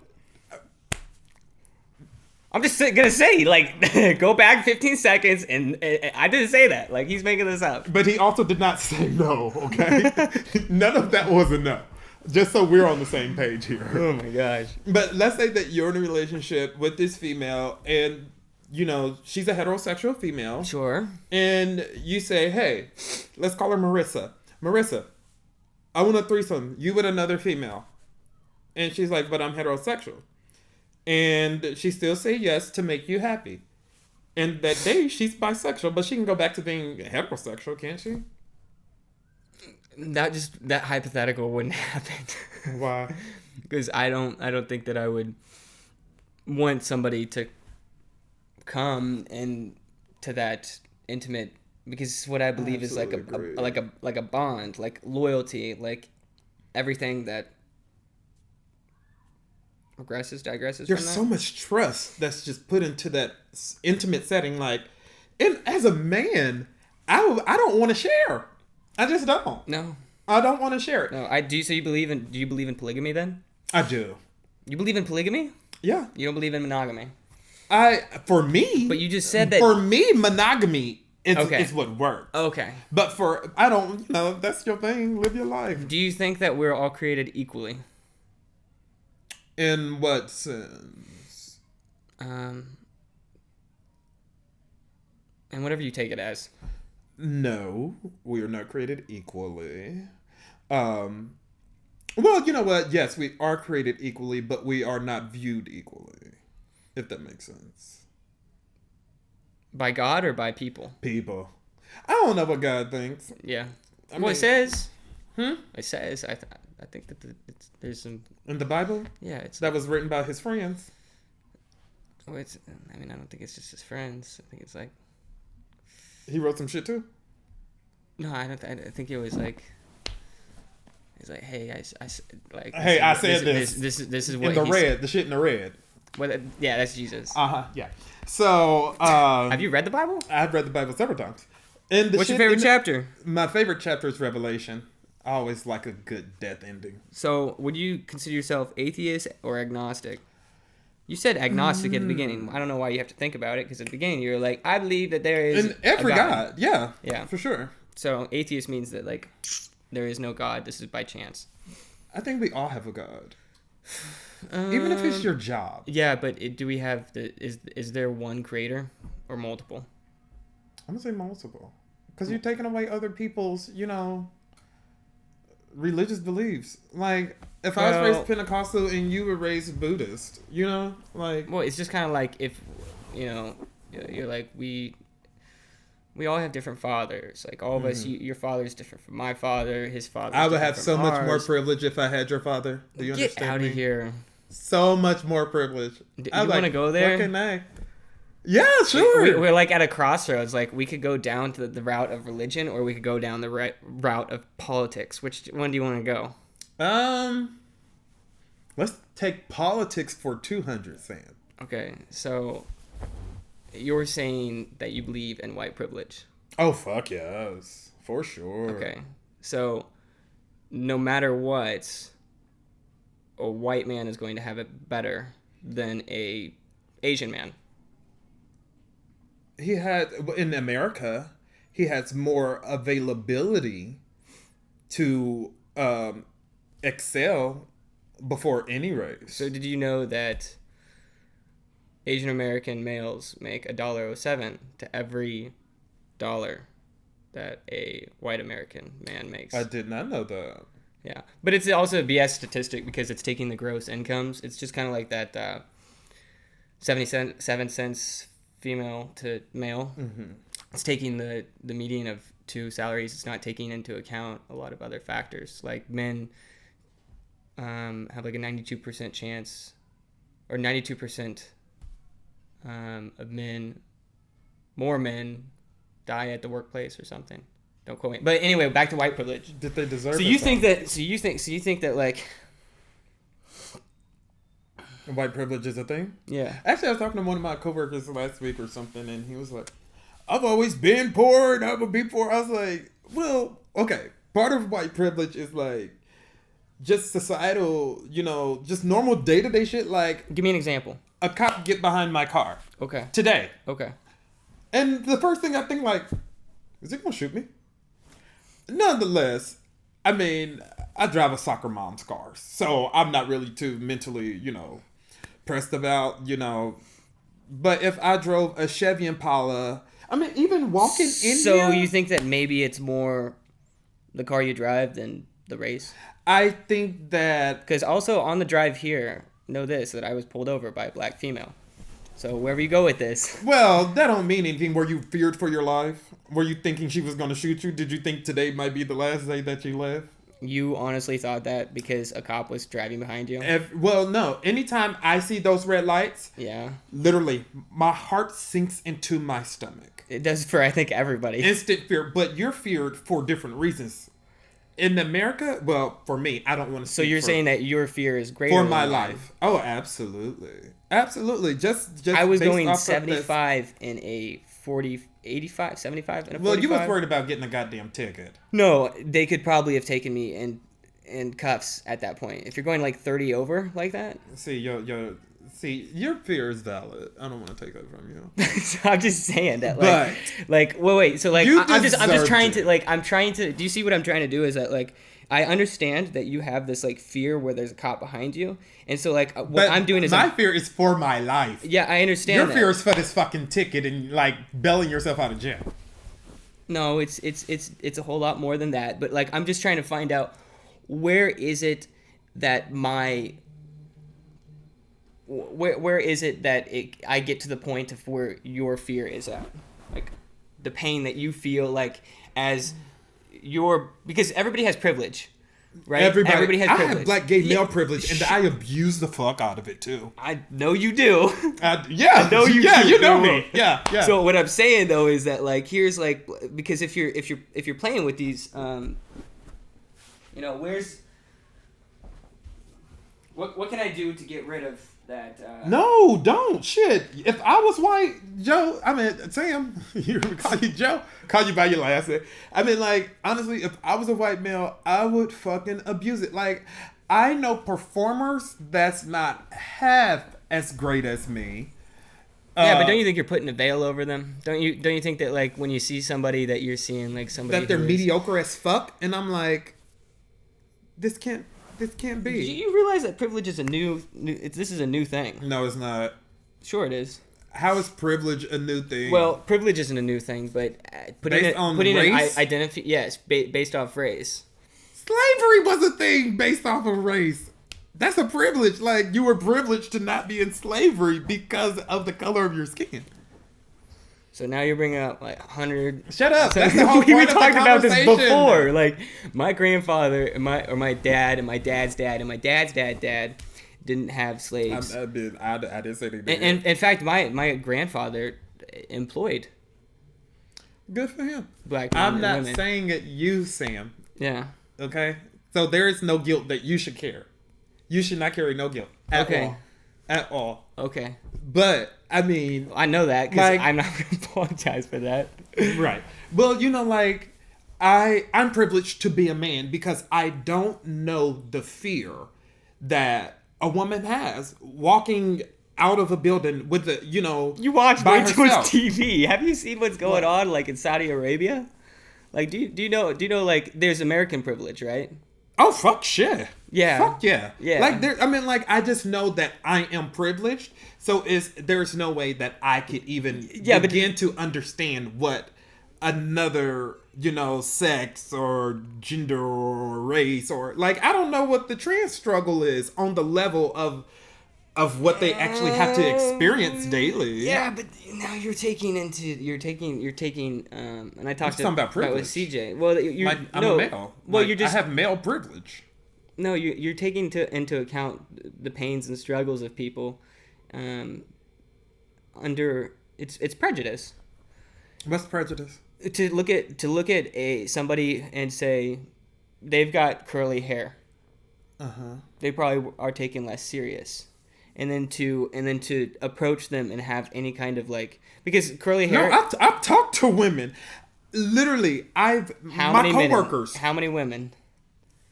I'm just gonna say, like, go back 15 seconds, and I didn't say that. Like, he's making this up. But he also did not say no, okay? None of that was a no. Just so we're on the same page here. Oh my gosh. But let's say that you're in a relationship with this female and, she's a heterosexual female. Sure. And you say, hey, let's call her Marissa. Marissa, I want a threesome. You with another female. And she's like, but I'm heterosexual. And she still say yes to make you happy. And that day she's bisexual, but she can go back to being heterosexual, can't she? That hypothetical wouldn't happen. Why? Because I don't think that I would want somebody to come and to that intimate, because what I believe is like a bond, like loyalty, like everything that digresses. There's from that. so much trust that's just put into that intimate setting. Like, and as a man, I don't want to share. I just don't. No. I don't want to share it. No, do you believe in polygamy then? I do. You believe in polygamy? Yeah. You don't believe in monogamy? For me. But you just said that. For me, monogamy is what works. Okay. But that's your thing. Live your life. Do you think that we're all created equally? In what sense? And whatever you take it as. No, we are not created equally. Well, you know what? Yes, we are created equally, but we are not viewed equally. If that makes sense. By God or by people? People. I don't know what God thinks. Yeah. It says. It says. I think that there's some... In the Bible? Yeah. That was written by his friends. I don't think it's just his friends. I think it's like... He wrote some shit too? No, I don't. I think it was like... He's like, hey, I said this. This is what... In the red. The shit in the red. Well, yeah, that's Jesus. Uh-huh, yeah. So... have you read the Bible? I've read the Bible several times. What's your favorite chapter? My favorite chapter is Revelation. I always like a good death ending. So, would you consider yourself atheist or agnostic? You said agnostic at the beginning. I don't know why you have to think about it, because at the beginning you were like, I believe that there is in every God. Yeah. Yeah. For sure. So, atheist means that, like, there is no God. This is by chance. I think we all have a God. Even if it's your job. Yeah, but do we have is there one creator or multiple? I'm going to say multiple. Because you're taking away other people's, religious beliefs. Like, if I was raised Pentecostal and you were raised Buddhist, you know, like. Well, it's just kind of like if, you're like we all have different fathers. Like all of us, your father is different from my father. His father. I would have so much more privilege if I had your father. Do you understand? Get out of here. So much more privilege. You want to go there? Fucking A. Yeah, sure. We're like at a crossroads. Like we could go down to the route of religion, or we could go down the route of politics. Which one do you want to go? Let's take politics for 200, Sam. Okay, so you're saying that you believe in white privilege. Oh, fuck yes. For sure. Okay, so no matter what, a white man is going to have it better than a Asian man. In America, he has more availability to excel before any race. So did you know that Asian American males make $1.07 to every dollar that a white American man makes? I did not know that. Yeah, but it's also a BS statistic because it's taking the gross incomes. It's just kind of like that 77 cents female to male. Mm-hmm. It's taking the median of two salaries. It's not taking into account a lot of other factors. Like men have like a 92% chance, or 92% of more men die at the workplace or something. Don't quote me. But anyway, back to white privilege. Did they deserve it? So you think that like white privilege is a thing? Yeah. Actually, I was talking to one of my coworkers last week or something, and he was like, I've always been poor and I will be poor. I was like, well, okay. Part of white privilege is like just societal, just normal day-to-day shit. Like, give me an example. A cop get behind my car. Okay. Today. Okay. And the first thing I think, like, is he gonna shoot me? Nonetheless, I mean, I drive a soccer mom's car, so I'm not really too mentally, pressed about, But if I drove a Chevy Impala, I mean, even walking in So you think that maybe it's more the car you drive than the race? I think that... Because also on the drive here, know this, that I was pulled over by a black female. So wherever you go with this... Well, that don't mean anything. Were you feared for your life? Were you thinking she was going to shoot you? Did you think today might be the last day that you live? You honestly thought that because a cop was driving behind you? Well, no. Anytime I see those red lights, yeah, literally, my heart sinks into my stomach. It does for, I think, everybody. Instant fear. But you're feared for different reasons. In America, well, for me, I don't want to. So you're saying that your fear is greater for my life? Oh, absolutely, absolutely. Just I was going 75 in a 40, 85, 75 in a 45. Well, you was worried about getting a goddamn ticket. No, they could probably have taken me in cuffs at that point. If you're going like 30 over like that. See, your fear is valid. I don't want to take that from you. So I'm just saying that, wait. So like, I'm just trying to. Do you see what I'm trying to do? Is that like, I understand that you have this like fear where there's a cop behind you, and so like what I'm doing is my fear is for my life. Yeah, I understand. Your fear is for this fucking ticket and like bailing yourself out of jail. No, it's a whole lot more than that. But like, I'm just trying to find out where is it that where is it that I get to the point of where your fear is at, like the pain that you feel like as because everybody has privilege, right? Everybody has privilege. I have black gay male privilege, and I abuse the fuck out of it too. I know you do. Yeah, I know you. Yeah, you know me. Yeah. So what I'm saying though is that like here's like, because if you're playing with these, where's what can I do to get rid of that? No, don't. Shit. If I was white, Sam, you call you Joe, call you by your last name. I mean, like, honestly, if I was a white male, I would fucking abuse it. Like, I know performers that's not half as great as me. Yeah, but don't you think you're putting a veil over them? Don't you think that like when you see somebody that you're seeing like somebody that they're mediocre as fuck, and I'm like, this can't be. Do you realize that privilege is this is a new thing? No, it's not. Sure, it is. How is privilege a new thing? Well, privilege isn't a new thing, but putting an identity, yes, based off race. Slavery was a thing based off of race. That's a privilege. Like, you were privileged to not be in slavery because of the color of your skin. So now you're bringing up like 100. Shut up. That's the whole we point of the talked about this conversation. before. Like my grandfather and my dad and my dad's dad and my dad's dad didn't have slaves. I didn't say anything. And in fact, my grandfather employed good for him. black men I'm and not women. saying it, you, Sam. Yeah. Okay? So there is no guilt that you should carry. You should not carry no guilt at all. At all. Okay. But, I mean... I know that because Like- I'm not going to apologize for that. Right. Well, you know, like, I'm privileged to be a man because I don't know the fear that a woman has walking out of a building with the, you know, You watch by way too much herself. TV. Have you seen what's going on like in Saudi Arabia? Like, do you know like there's American privilege, right? Oh, fuck shit. Yeah. Fuck yeah. Yeah. Like, I just know that I am privileged. So there's no way that I could even begin to understand what another, you know, sex or gender or race or, like, I don't know what the trans struggle is on the level of what they actually have to experience daily. Yeah, but now you're taking and I talked talking about privilege. with CJ. Well, I'm a male. Well, Like, I have male privilege. No, you're taking into account the pains and struggles of people under it's prejudice. What's prejudice? To look at somebody and say they've got curly hair. They probably are taken less serious. And then to approach them and have any kind of like, because curly hair. No, I've talked to women. Literally, my coworkers. How many women?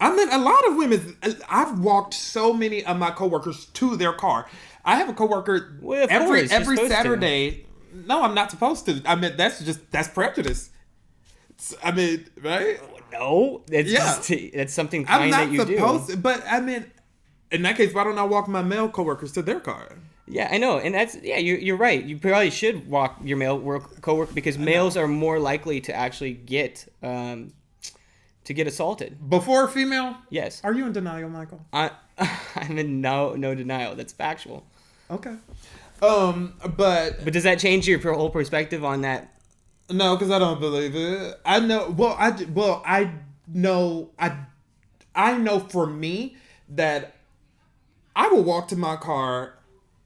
I mean, a lot of women. I've walked so many of my coworkers to their car. I have a coworker Well, of every course, you're supposed Saturday. No, I'm not supposed to. I mean, that's prejudice. I mean, right? No, that's something I'm kind not that you supposed do. to, but I mean, in that case, why don't I walk my male coworkers to their car? Yeah, I know, and you're right. You probably should walk your male coworker because males are more likely to actually get assaulted. Before a female? Yes. Are you in denial, Michael? I'm in no denial. That's factual. Okay. But does that change your whole perspective on that? No, because I don't believe it. I know. I know. I know for me that I will walk to my car,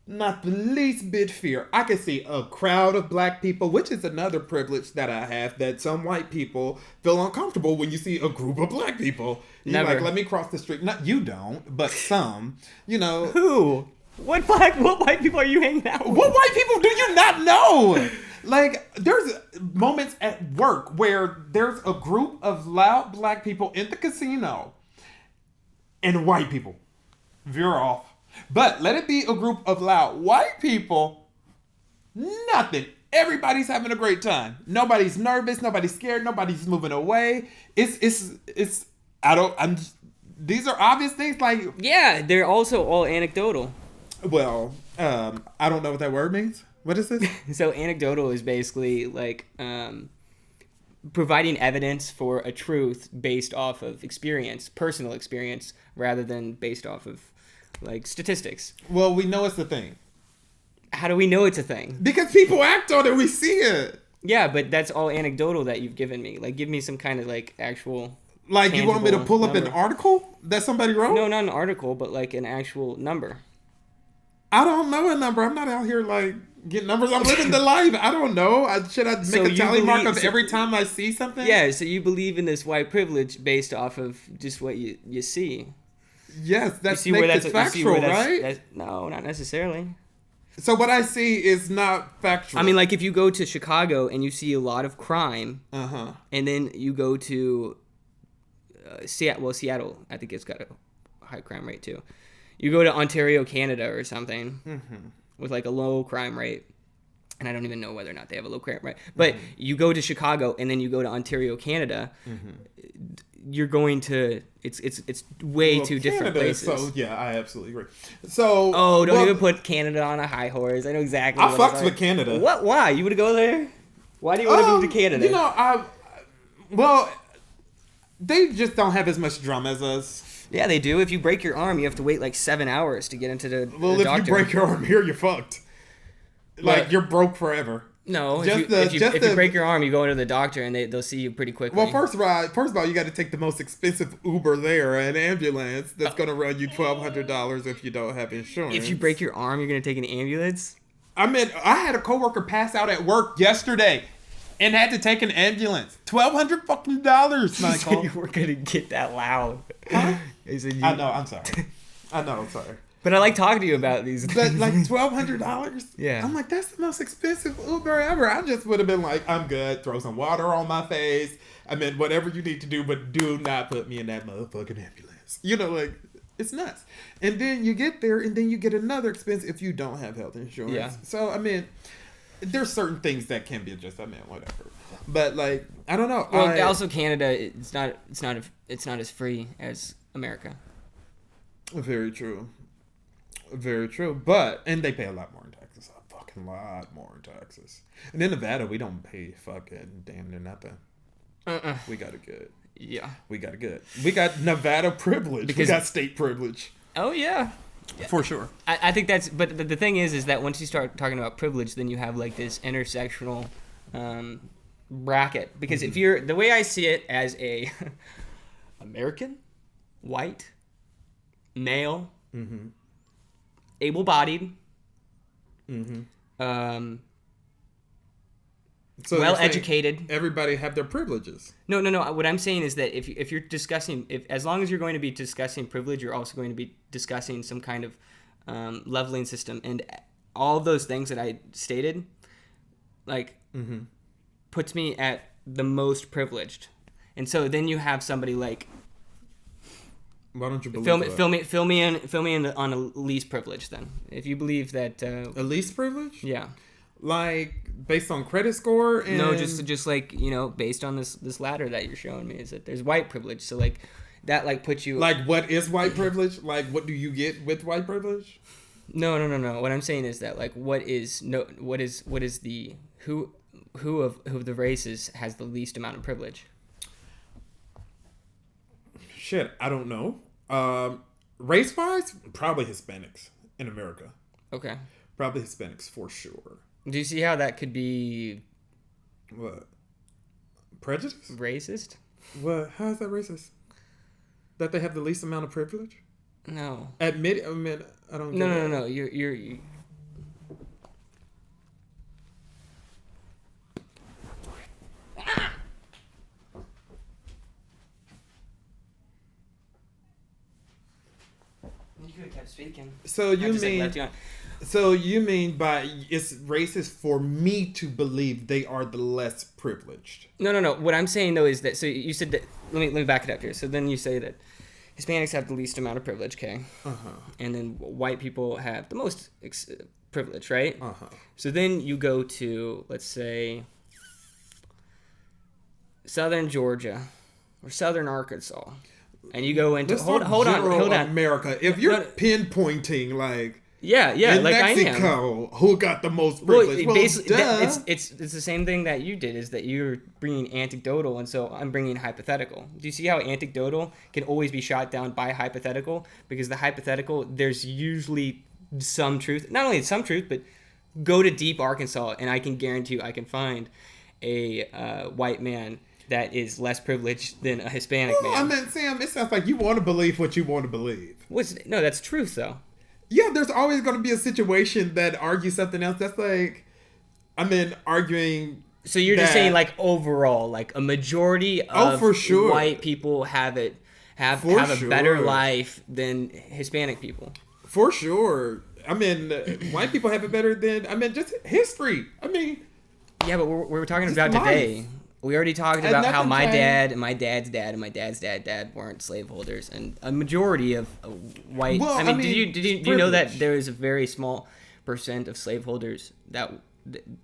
not the least bit fear. I can see a crowd of black people, which is another privilege that I have, that some white people feel uncomfortable when you see a group of black people. You're Never. like, let me cross the street. Not you don't, but some. You know. Who? What white people are you hanging out with? What white people do you not know? Like, there's moments at work where there's a group of loud black people in the casino and white people veer off. But let it be a group of loud white people, nothing. Everybody's having a great time. Nobody's nervous. Nobody's scared. Nobody's moving away. These are obvious things like... Yeah, they're also all anecdotal. Well, I don't know what that word means. What is this? So anecdotal is basically like providing evidence for a truth based off of experience, personal experience, rather than based off of like statistics. Well, we know it's a thing. How do we know it's a thing? Because people act on it, we see it. Yeah, but that's all anecdotal that you've given me. Like, give me some kind of like actual. Like, you want me to tangible pull up an number. article that somebody wrote? No, not an article, but like an actual number. I don't know a number. I'm not out here like getting numbers. I'm living the life. I don't know. Should I make So a you tally mark believe- of every time I see something? Yeah, so you believe in this white privilege based off of just what you see. Yes, that's You see where makes it factual, right? No, not necessarily. So what I see is not factual. I mean, like if you go to Chicago and you see a lot of crime, uh-huh. and then you go to Seattle, I think it's got a high crime rate too. You go to Ontario, Canada, or something with like a low crime rate, and I don't even know whether or not they have a low crime rate. But you go to Chicago and then you go to Ontario, Canada. You're going to it's way too different Canada, places. So yeah, I absolutely agree. So Don't even put Canada on a high horse. I know exactly. I what fucks it's with like. Canada. What? Why? You would go there? Why do you want to move to Canada? You know, They just don't have as much drama as us. Yeah, they do. If you break your arm, you have to wait like 7 hours to get into the Well, doctor. if you break your arm here, you're fucked. Like, you're broke forever. No, if you break your arm, you go into the doctor and they'll see you pretty quickly. Well, first of all, you got to take the most expensive Uber there, an ambulance that's going to run you $1,200 if you don't have insurance. If you break your arm, you're going to take an ambulance? I mean, I had a coworker pass out at work yesterday and had to take an ambulance. $1,200 fucking dollars, Mykoll. You were going to get that loud. Huh? I know, I'm sorry. I'm sorry. But I like talking to you about these. But like $1,200? Yeah. I'm like, that's the most expensive Uber ever. I just would have been like, I'm good. Throw some water on my face. I mean, whatever you need to do, but do not put me in that motherfucking ambulance. You know, like, it's nuts. And then you get there, and then you get another expense if you don't have health insurance. Yeah. So, I mean, there's certain things that can be adjusted. I mean, whatever. But like, I don't know. Well, also Canada, it's not as free as America. Very true. Very true. And they pay a lot more in taxes. A fucking lot more in taxes. And in Nevada, we don't pay fucking damn near nothing. We got it good. Yeah. We got it good. We got Nevada privilege. We got state privilege. Oh, yeah. For sure. I think that's... But the thing is that once you start talking about privilege, then you have like this intersectional bracket. Because if you're... The way I see it as a American, white, male... Mm-hmm. Able-bodied, so well-educated. Everybody have their privileges. No. What I'm saying is that if you're discussing, as long as you're going to be discussing privilege, you're also going to be discussing some kind of leveling system, and all of those things that I stated, like, puts me at the most privileged, and so then you have somebody like. Why don't you believe fill me in on a least privilege then. If you believe that a least privilege? Yeah. Like based on credit score and no, just like, you know, based on this ladder that you're showing me is that there's white privilege. So like that like puts you like what is white privilege? Like what do you get with white privilege? No. What I'm saying is that like what is the who of the races has the least amount of privilege? Shit, I don't know. Race-wise, probably Hispanics in America. Okay. Probably Hispanics for sure. Do you see how that could be... What? Prejudice? Racist? What? How is that racist? That they have the least amount of privilege? No. I don't get No. You're... You could have kept speaking. So you mean by it's racist for me to believe they are the less privileged? No. What I'm saying though is that you said that. Let me back it up here. So then you say that Hispanics have the least amount of privilege, okay? And then white people have the most privilege, right? So then you go to, let's say, southern Georgia or southern Arkansas. And you go into hold on. America. If you're pinpointing like in like Mexico, who got the most privilege? Well, basically, it's the same thing that you did. Is that you're bringing anecdotal, and so I'm bringing hypothetical. Do you see how anecdotal can always be shot down by hypothetical? Because the hypothetical, there's usually some truth. Not only some truth, but go to deep Arkansas, and I can guarantee you, I can find a white man that is less privileged than a Hispanic man. I mean, Sam, it sounds like you want to believe what you want to believe. No, that's truth, though. Yeah, there's always going to be a situation that argues something else. That's like, arguing. So you're just saying, like, overall, like a majority of for sure. white people have a better life than Hispanic people. For sure. White people have it better than, just history. Yeah, but we're talking about today. We already talked about how my dad and my dad's dad and my dad's dad weren't slaveholders, and a majority of white. Well, did you know that there is a very small percent of slaveholders that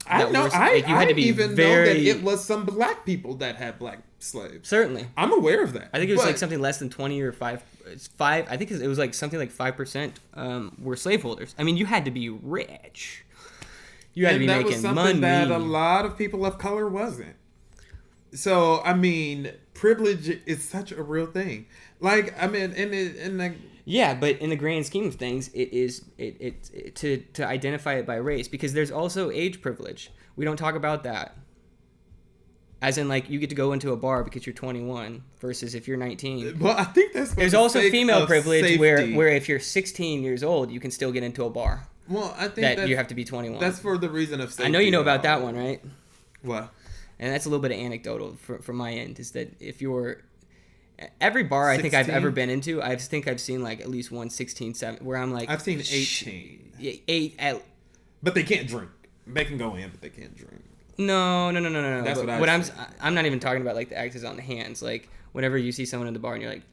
I know. I even know that it was some black people that had black slaves. Certainly, I'm aware of that. I think it was like something less than 20 or 5. It's 5. I think it was like something like 5% were slaveholders. You had to be rich. You had to be making money. That a lot of people of color wasn't. So I mean, privilege is such a real thing. Like I mean, in like Yeah, but in the grand scheme of things, it is to identify it by race, because there's also age privilege. We don't talk about that. As in, like, you get to go into a bar because you're 21 versus if you're 19. well, I think that's There's also female privilege where if you're 16 years old, you can still get into a bar. Well, I think that you have to be 21. That's for the reason of safety. I know you know about that one, right? What? And that's a little bit of anecdotal from my end, is that if you're... Every bar 16? I think I've ever been into, I think I've seen like at least one 16, 17, where I'm like... I've seen 18. 8 But they can't drink. They can go in, but they can't drink. No. That's but what I'm not even talking about like the X's on the hands. Like whenever you see someone in the bar and you're like,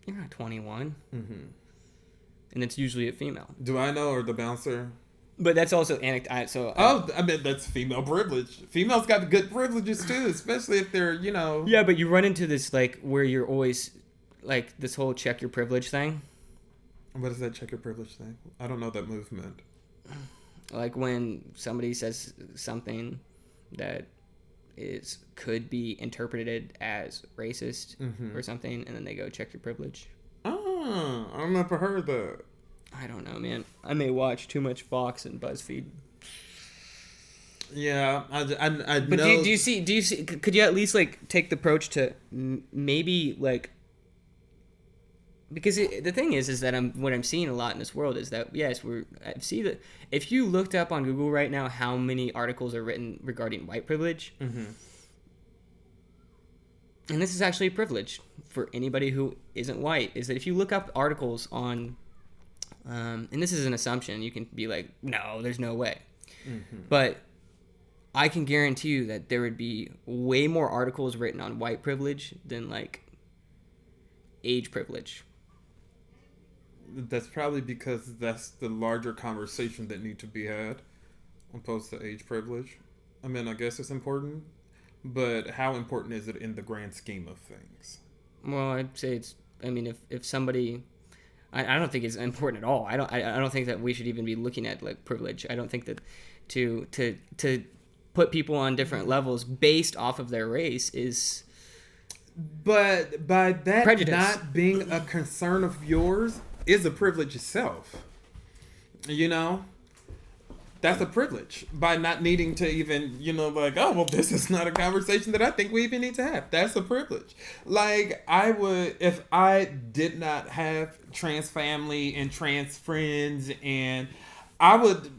you're not 21. Mm-hmm. And it's usually a female. Do I know, or the bouncer? But that's also anecdotal. So I mean, that's female privilege. Females got good privileges too, especially if they're, you know. Yeah, but you run into this like where you're always like this whole check your privilege thing. What is that check your privilege thing? I don't know that movement. Like when somebody says something that could be interpreted as racist or something, and then they go check your privilege. Oh, I don't know if I heard that. I don't know, man. I may watch too much Fox and BuzzFeed. Yeah, I but know. Do you see? Could you at least like take the approach to maybe like? Because the thing is that what I'm seeing a lot in this world is that yes, I see that if you looked up on Google right now how many articles are written regarding white privilege, and this is actually a privilege for anybody who isn't white, is that if you look up articles on, and this is an assumption, you can be like, no, there's no way, but I can guarantee you that there would be way more articles written on white privilege than like age privilege. That's probably because that's the larger conversation that need to be had, opposed to age privilege. I mean, I guess it's important, but how important is it in the grand scheme of things? Well, I'd say it's. I mean, if somebody, I don't think it's important at all. I don't think that we should even be looking at like privilege. I don't think that to put people on different levels based off of their race is. But by that prejudice. Not being a concern of yours is a privilege itself. You know? That's a privilege. By not needing to even, you know, like, oh, well, this is not a conversation that I think we even need to have. That's a privilege. Like, I would, if I did not have trans family and trans friends, and I would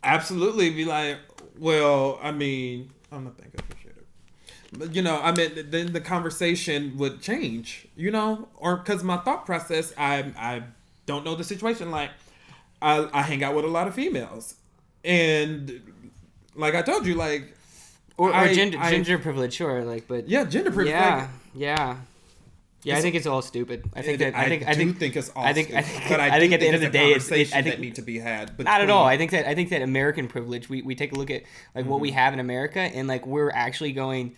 absolutely be like, well, I mean, I'm not thinking of shit. But, you know, I mean, then the conversation would change, you know? Or because my thought process, I don't know the situation. Like, I hang out with a lot of females. And, like I told you, like... Or gender privilege, sure. Like, but yeah, gender privilege. Yeah, I think it's all stupid. I think it's all stupid. But I think at the end of the day, I think that need to be had. Not at all. I think that American privilege. We take a look at like what we have in America, and like we're actually going,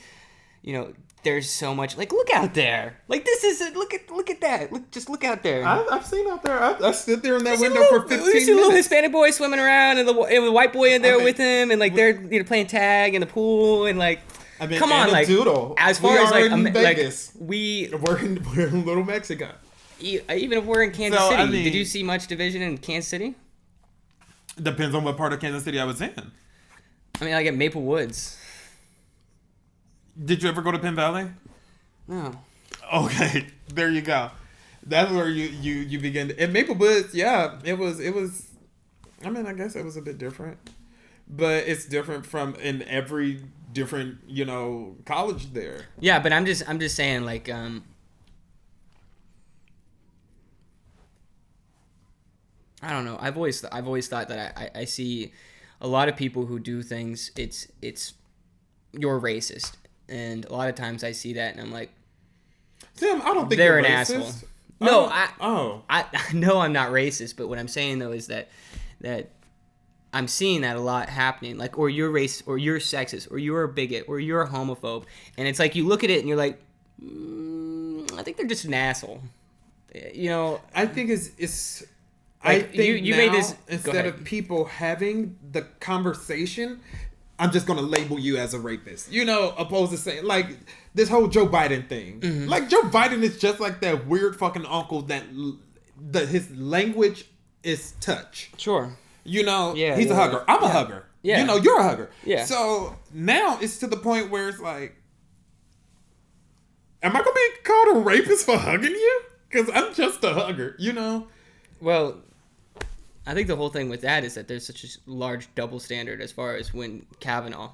you know, there's so much. Like, look out there. Like, this is look at that. Look out there. I've seen out there. I stood there in that window for 15 minutes. You see a little Hispanic boy swimming around, and the white boy in there with him, and like they're playing tag in the pool, and like. I mean, come on, like doodle. As far as like Vegas. Like we're in Little Mexico. Even if we're in Kansas City, I mean, did you see much division in Kansas City? Depends on what part of Kansas City I was in. I mean, like at Maple Woods. Did you ever go to Penn Valley? No. Okay, there you go. That's where you begin. In Maple Woods, yeah, it was. I mean, I guess it was a bit different, but it's different from in every different, you know, college there. Yeah, but I'm just saying, like, I don't know. I've always thought that I see a lot of people who do things. It's you're racist. And a lot of times I see that, and I'm like, Tim, I don't think they're you're an racist. asshole. No, I know I'm not racist, but what I'm saying though is that I'm seeing that a lot happening. Like, or you're racist, or you're sexist, or you're a bigot, or you're a homophobe, and it's like you look at it and you're like, I think they're just an asshole. You know, I think it's. Like, I think you now, made this instead of people having the conversation. I'm just gonna label you as a rapist. Opposed to saying like this whole Joe Biden thing. Mm-hmm. Like Joe Biden is just like that weird fucking uncle that his language is touch. Sure. He's a hugger. I'm a hugger. Yeah. You're a hugger. Yeah. So now it's to the point where it's like, am I gonna be called a rapist for hugging you? Because I'm just a hugger. Well, I think the whole thing with that is that there's such a large double standard as far as when Kavanaugh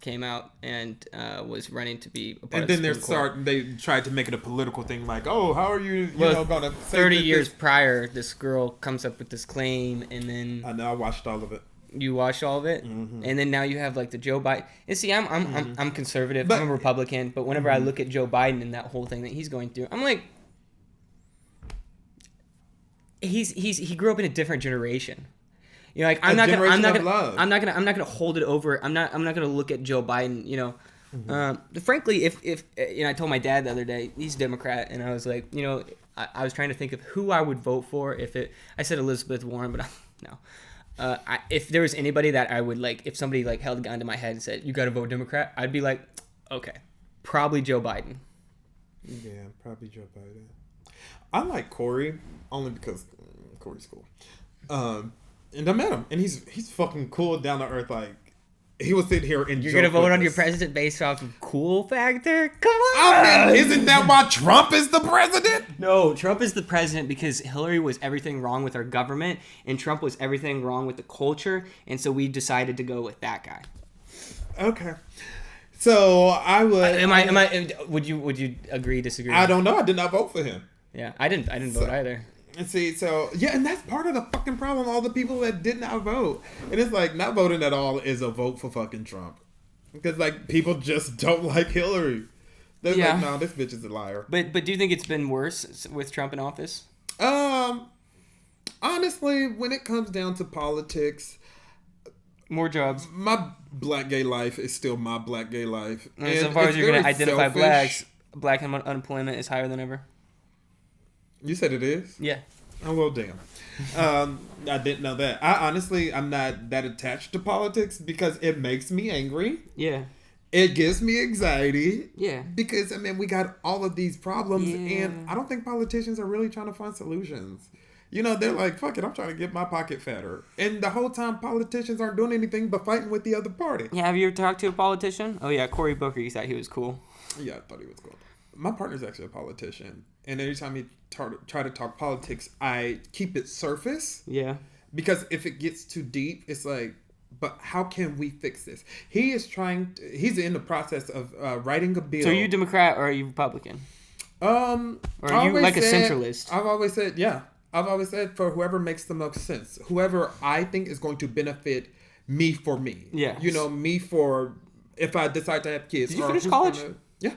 came out and was running to be a part of the Supreme Court. They tried to make it a political thing, like, oh, how are you, gonna say 30 years prior, this girl comes up with this claim, and then I know I watched all of it. You watched all of it, mm-hmm. and then now you have like the Joe Biden. And see, I'm conservative. I'm a Republican, but whenever I look at Joe Biden and that whole thing that he's going through, I'm like, he grew up in a different generation. Like I'm not gonna hold it over. I'm not gonna look at Joe Biden. Mm-hmm. Frankly, if I told my dad the other day, he's a Democrat, and I was like, I was trying to think of who I would vote for I said Elizabeth Warren, but no. If there was anybody that I would like, if somebody like held a gun to my head and said, you got to vote Democrat, I'd be like, okay, probably Joe Biden. Yeah, probably Joe Biden. I like Corey only because Corey's cool. And I met him, and he's fucking cool, down to earth. Like, he was sitting here and you're gonna vote on your president based off of cool factor? Come on! I mean, isn't that why Trump is the president? No, Trump is the president because Hillary was everything wrong with our government, and Trump was everything wrong with the culture, and so we decided to go with that guy. Okay. So I would. Would you agree, disagree? I don't know. I did not vote for him. Yeah, I didn't vote either. And see, and that's part of the fucking problem. All the people that did not vote, and it's like not voting at all is a vote for fucking Trump, because like people just don't like Hillary. They're like, no, this bitch is a liar. But do you think it's been worse with Trump in office? Honestly, when it comes down to politics, more jobs. My black gay life is still my black gay life. And so far as you're going to identify blacks, black unemployment is higher than ever. You said it is? Yeah. Oh, well, damn. I didn't know that. I'm not that attached to politics because it makes me angry. Yeah. It gives me anxiety. Yeah. Because, we got all of these problems, and I don't think politicians are really trying to find solutions. They're like, fuck it, I'm trying to get my pocket fatter. And the whole time, politicians aren't doing anything but fighting with the other party. Yeah, have you ever talked to a politician? Oh, yeah, Cory Booker, you thought he was cool. Yeah, I thought he was cool. My partner's actually a politician. And anytime he try to talk politics, I keep it surface. Yeah. Because if it gets too deep, it's like, but how can we fix this? He's in the process of writing a bill. So are you Democrat or are you Republican? Or are you like a centralist? I've always said, yeah. I've always said for whoever makes the most sense. Whoever I think is going to benefit me for me. Yeah. Me for if I decide to have kids. Did you finish college? Yeah.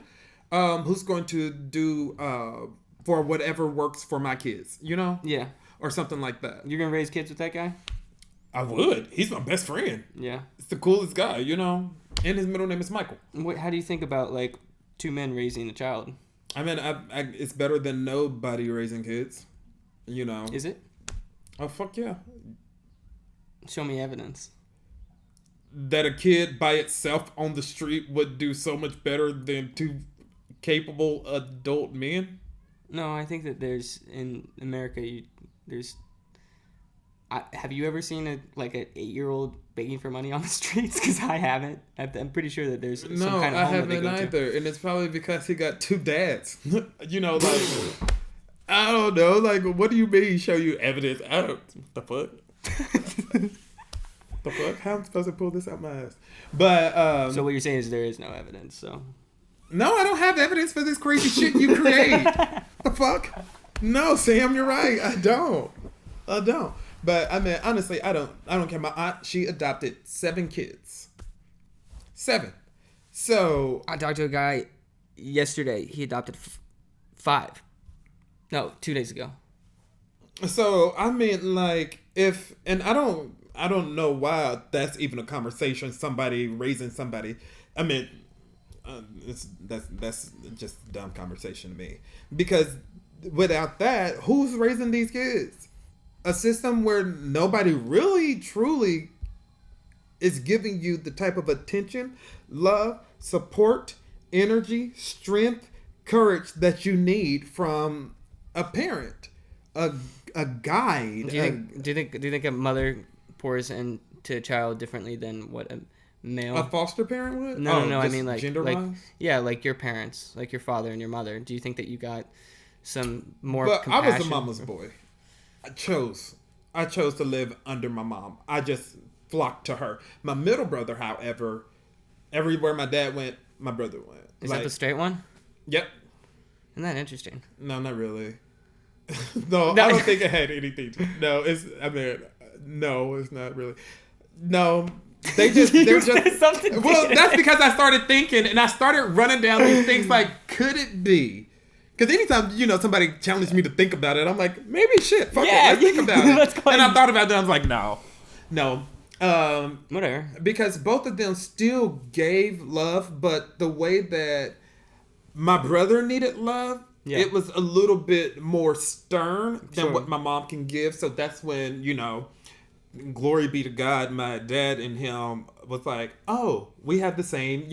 Who's going to do for whatever works for my kids, Yeah. Or something like that. You're going to raise kids with that guy? I would. He's my best friend. Yeah. It's the coolest guy, And his middle name is Mykoll. How do you think about, like, two men raising a child? It's better than nobody raising kids, Is it? Oh, fuck yeah. Show me evidence. That a kid by itself on the street would do so much better than two capable adult men? No, I think that in America, have you ever seen an 8-year-old begging for money on the streets? Because I haven't. I'm pretty sure that there's some kind of home that they go to. No, I haven't either. And it's probably because he got two dads. I don't know. Like, what do you mean show you evidence? The fuck? The fuck? How am I supposed to pull this out my ass? But, so what you're saying is there is no evidence, so... No, I don't have evidence for this crazy shit you create. The fuck? No, Sam, you're right. I don't. But honestly, I don't care. My aunt, she adopted 7 kids. 7. So I talked to a guy yesterday. He adopted 5. No, 2 days ago. So I don't know why that's even a conversation. Somebody raising somebody. That's just a dumb conversation to me. Because without that, who's raising these kids? A system where nobody really truly is giving you the type of attention, love, support, energy, strength, courage that you need from a parent, a guide. Do you think a mother pours into a child differently than what a male? A foster parent would? No. I mean, like, gender-wise? like your parents, like your father and your mother. Do you think that you got some more But compassion? I was a mama's boy. I chose to live under my mom. I just flocked to her. My middle brother, however, everywhere my dad went, my brother went. Is that the straight one? Yep. Isn't that interesting? No, not really. No, I don't think it had anything to... No, it's not really. No, they're just... something. Well, that's because I started thinking, and I started running down these things like, could it be? Because anytime, somebody challenged me to think about it, I'm like, maybe shit, fuck it, let's think about it. Let's go and I thought about it, and I was like, no. Whatever. Because both of them still gave love, but the way that my brother needed love, it was a little bit more stern than what my mom can give. So that's when, glory be to God, my dad and him was like, oh, we have the same,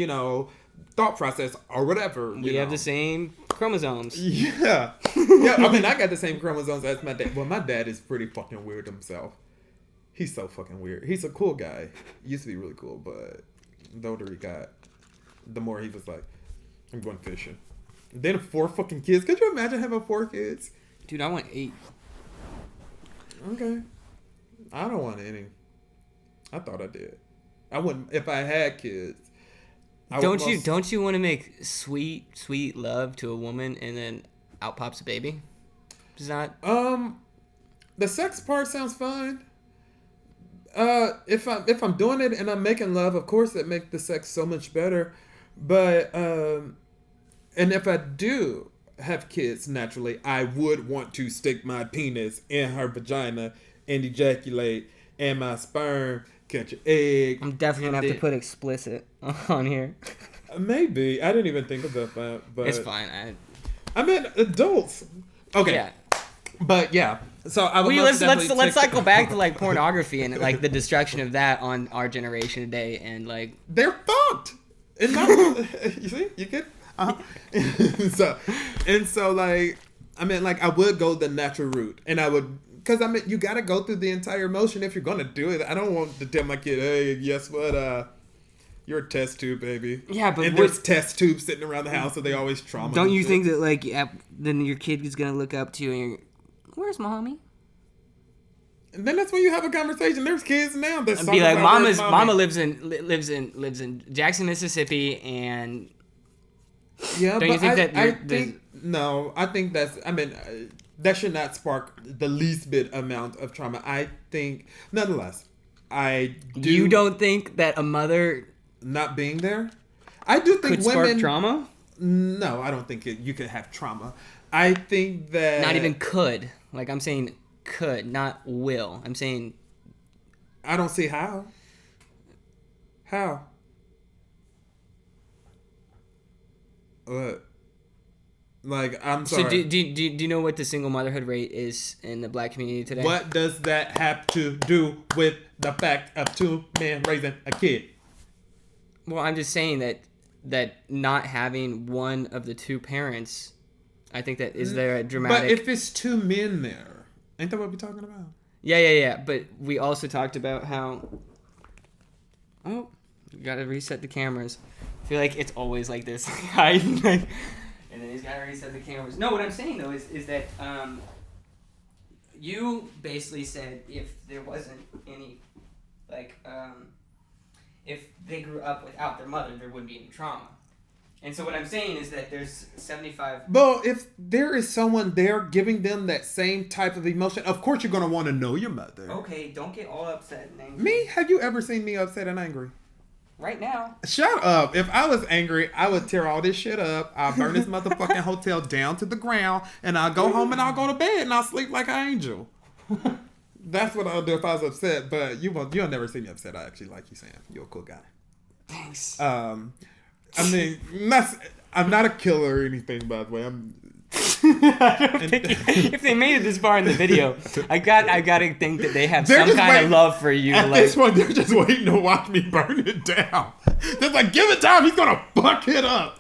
thought process or whatever. We have the same chromosomes. Yeah. Yeah, I mean, I got the same chromosomes as my dad. Well, my dad is pretty fucking weird himself. He's so fucking weird. He's a cool guy. He used to be really cool, but the older he got, the more he was like, I'm going fishing. And then 4 fucking kids. Could you imagine having 4 kids? Dude, I want 8. Okay. I don't want any. I thought I did. I wouldn't, if I had kids. Don't you want to make sweet love to a woman and then out pops a baby? Does not... The sex part sounds fine. If I'm doing it and I'm making love, of course that makes the sex so much better. But and if I do have kids naturally, I would want to stick my penis in her vagina and ejaculate, and my sperm catch an egg. I'm definitely gonna have to put explicit on here. Maybe I didn't even think about that, but it's fine. I mean adults. Okay. Yeah. But yeah, so I would let's cycle back to like pornography and like the destruction of that on our generation today, and like they're fucked. And not, you see, you get so like I mean like I would go the natural route, and I would because I mean you got to go through the entire motion if you're gonna do it. I don't want to tell my kid, hey, guess what? You're a test tube, baby. Yeah, but and there's test tubes sitting around the house, so they always trauma. Don't you think that like then your kid is gonna look up to you and you're, where's mommy? And then that's when you have a conversation. There's kids now that be like, mama lives in Jackson, Mississippi, and yeah. Don't you think that I think that's. I mean, that should not spark the least bit amount of trauma. I think, nonetheless, I do. You don't think that a mother not being there? I do think could women spark trauma. No, I don't think you could have trauma. I think that not even could. Like I'm saying. Could, not will. I'm saying... I don't see how. How? What? Like, I'm sorry. So do you know what the single motherhood rate is in the black community today? What does that have to do with the fact of 2 men raising a kid? Well, I'm just saying that not having one of the 2 parents, I think that is there a dramatic... But if it's 2 men there... Ain't that what we're talking about? Yeah. But we also talked about how... Oh, you gotta reset the cameras. I feel like it's always like this. And then he's gotta reset the cameras. No, what I'm saying, though, is that you basically said if there wasn't any... if they grew up without their mother, there wouldn't be any trauma. And so what I'm saying is that there's 75... Well, if there is someone there giving them that same type of emotion, of course you're going to want to know your mother. Okay, don't get all upset and angry. Me? Have you ever seen me upset and angry? Right now. Shut up. If I was angry, I would tear all this shit up. I'll burn this motherfucking hotel down to the ground, and I'll go home and I'll go to bed and I'll sleep like an angel. That's what I'll do if I was upset, but you'll never see me upset. I actually like you, Sam. You're a cool guy. Thanks. I mean, I'm not a killer or anything, by the way. I don't think if they made it this far in the video, I gotta think that they have some kind of love for you. At this point, they're just waiting to watch me burn it down. They're like, give it time. He's gonna fuck it up.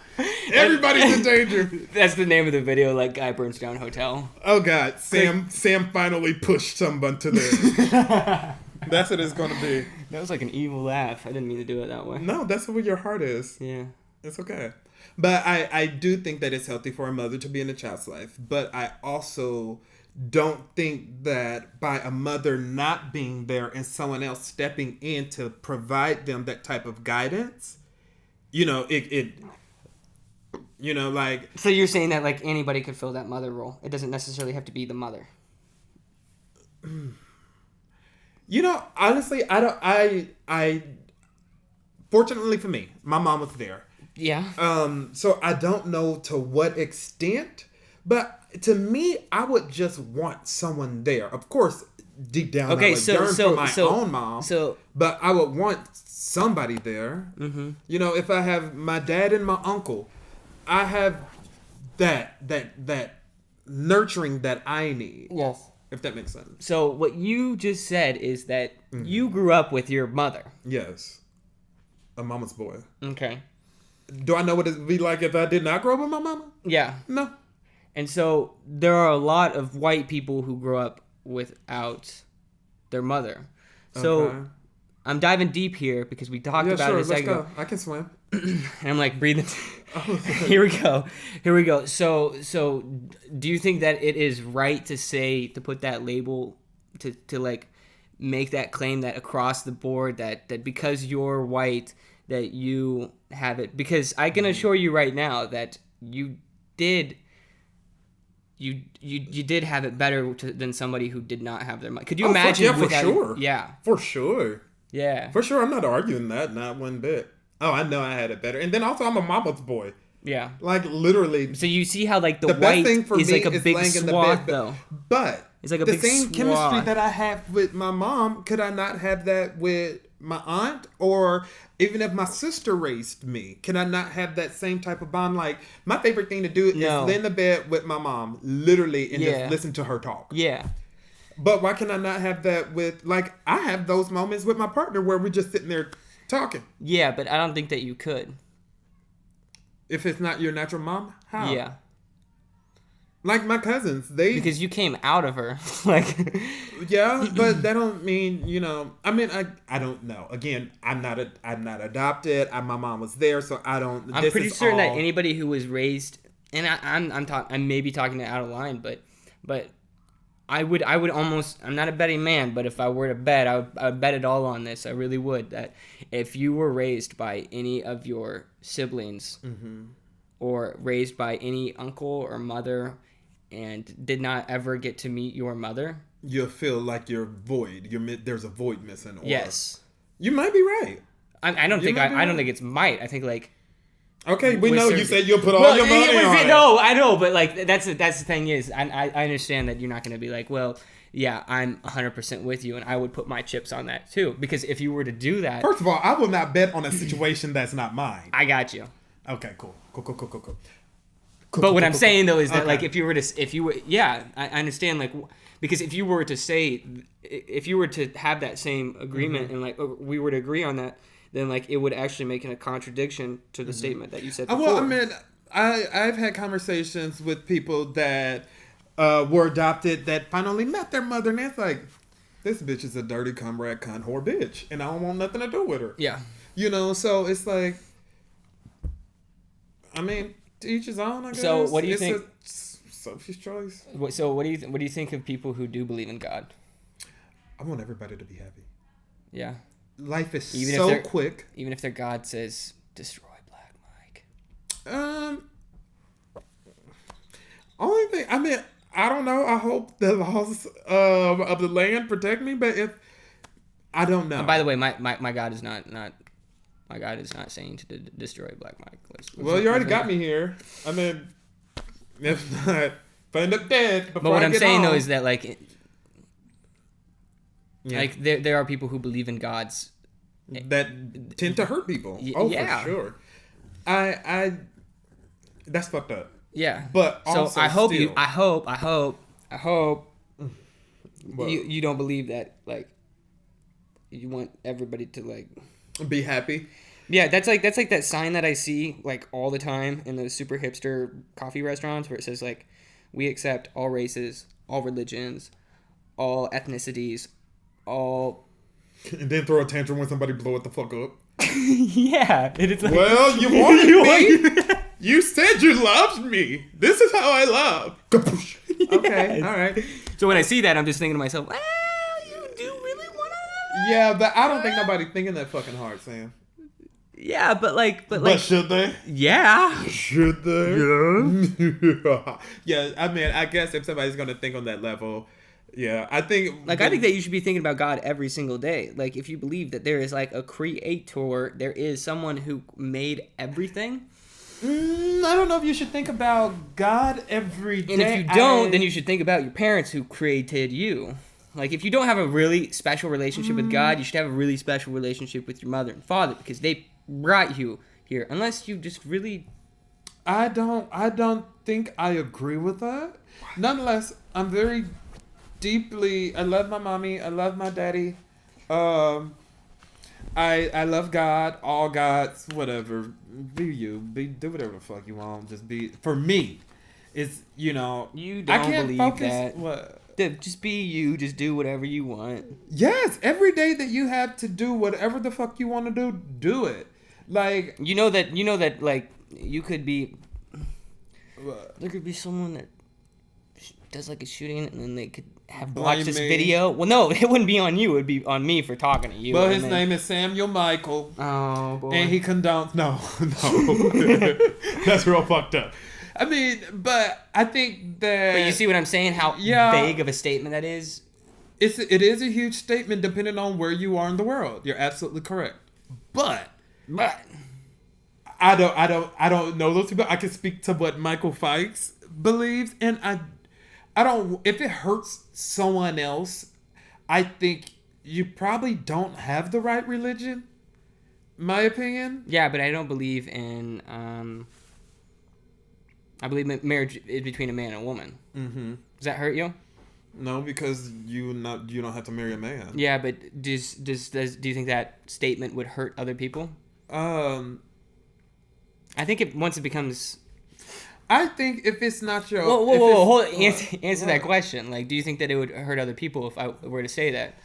Everybody's in danger. That's the name of the video. Like, guy burns down hotel. Oh God, Sam finally pushed someone to the. That's what it's gonna be. That was like an evil laugh. I didn't mean to do it that way. No, that's where your heart is. Yeah. It's okay. But I do think that it's healthy for a mother to be in a child's life. But I also don't think that by a mother not being there and someone else stepping in to provide them that type of guidance, it like... So you're saying that, like, anybody could fill that mother role. It doesn't necessarily have to be the mother. Honestly, I fortunately for me, my mom was there. Yeah. So I don't know to what extent, but to me, I would just want someone there. Of course, deep down, I would yearn for my own mom. But I would want somebody there. Mm-hmm. If I have my dad and my uncle, I have that nurturing that I need. Yes. If that makes sense. So what you just said is that you grew up with your mother. Yes. A mama's boy. Okay. Do I know what it'd be like if I did not grow up with my mama? Yeah. No. And so there are a lot of white people who grow up without their mother. So okay. I'm diving deep here because we talked about it a second ago. I can swim. And I'm like breathing. Here we go. So do you think that it is right to put that label to like make that claim that across the board that because you're white that you have it? Because I can assure you right now that you did have it better than somebody who did not have their money. Could you imagine? For sure. Yeah. For sure. Yeah. For sure. I'm not arguing that. Not one bit. Oh, I know I had it better. And then also I'm a mama's boy. Yeah. Like literally. So you see how like the white thing for is like a big swath though. But it's like a the big same swath. chemistry that I have with my mom, could I not have that with my aunt? Or even if my sister raised me, can I not have that same type of bond? Like, my favorite thing to do is lay in the bed with my mom, literally, and just listen to her talk. Yeah. But why can I not have that with, like, I have those moments with my partner where we're just sitting there talking. Yeah, but I don't think that you could. If it's not your natural mom? How? Yeah. Like my cousins, because you came out of her, like. Yeah, but that don't mean I mean, I don't know. Again, I'm not adopted. My mom was there, so I don't. I'm pretty certain that anybody who was raised, and I'm maybe talking it out of line, but I would almost. I'm not a betting man, but if I were to bet, I would bet it all on this. I really would. That if you were raised by any of your siblings, or raised by any uncle or mother, and did not ever get to meet your mother, you'll feel like you're void. There's a void missing. Yes, you might be right. I don't think I don't think it's might. I think like. Okay, we know you said you'll put all your money on it. No, I know, but like that's the thing is, I understand that you're not going to be like, well, yeah, I'm 100% with you, and I would put my chips on that too, because if you were to do that, first of all, I will not bet on a situation that's not mine. I got you. Okay, cool. But what I'm saying though is that like if you were I understand, like, because if you were to have that same agreement and like we were to agree on that, then like it would actually make a contradiction to the statement that you said before. Well, I mean, I've had conversations with people that were adopted that finally met their mother, and it's like, this bitch is a dirty rat cunt whore bitch, and I don't want nothing to do with her. Yeah. So it's like, I mean, to each his own, I guess. So what do you think? Sophie's choice. So what do you think of people who do believe in God? I want everybody to be happy. Yeah. Life is quick. Even if their God says, destroy Black Myke. Only thing, I mean, I don't know. I hope the laws of the land protect me, but if I don't know. And by the way, my God is not my God is not saying to destroy Black Myke. Well, you already got me here. I mean, if not, if I end up dead. But what I'm saying though is that like. Yeah. Like there are people who believe in gods that tend to hurt people. For sure. I that's fucked up. Yeah. But so also I hope still, you. I hope Well, you don't believe that like you want everybody to like be happy. Yeah, that's like that sign that I see like all the time in those super hipster coffee restaurants where it says like we accept all races, all religions, all ethnicities, all And then throw a tantrum when somebody blow it the fuck up. yeah, and it's like, Well, you wanted me. You said you loved me. This is how I love. Okay, all right. So when I see that, I'm just thinking to myself, well, you do really want to. Yeah, but I don't think nobody thinking that fucking hard, Sam. Yeah, but Should they? Yeah. Should they? Yeah. Yeah, I mean, I guess if somebody's gonna think on that level, yeah, I think I think that you should be thinking about God every single day. Like, if you believe that there is like a creator, there is someone who made everything. I don't know if you should think about God every day. And if you don't, then you should think about your parents who created you. Like, if you don't have a really special relationship with God, you should have a really special relationship with your mother and father because they brought you here. Unless you just really... I don't think I agree with that. Nonetheless, I'm very deeply... I love my mommy. I love my daddy. I love God, all gods, whatever. Be you. Do whatever the fuck you want. Just be... For me, it's, you know... You don't I can't believe focus, that. What? Just be you. Just do whatever you want. Yes, every day that you have to do whatever the fuck you want to do it. Like... You know that, like, you could be... What? There could be someone that does, like, a shooting and then they could have Blame watched this me. video. Well, no, it wouldn't be on you. It would be on me for talking to you. But and his then- name is Samuel Mykoll. Oh, boy. And he condones... No. That's real fucked up. I mean, but I think that... But you see what I'm saying? How vague of a statement that is? It is a huge statement depending on where you are in the world. You're absolutely correct. But I don't know those people. I can speak to what Michael Fikes believes, and I don't... If it hurts someone else, I think you probably don't have the right religion. My opinion. Yeah, but I don't believe in... I believe marriage is between a man and a woman. Mm-hmm. Does that hurt you? No, because you don't have to marry a man. Yeah, but do you think that statement would hurt other people? I think once it becomes... I think if it's not your... Whoa, hold on. Answer that question. Like, do you think that it would hurt other people if I were to say that?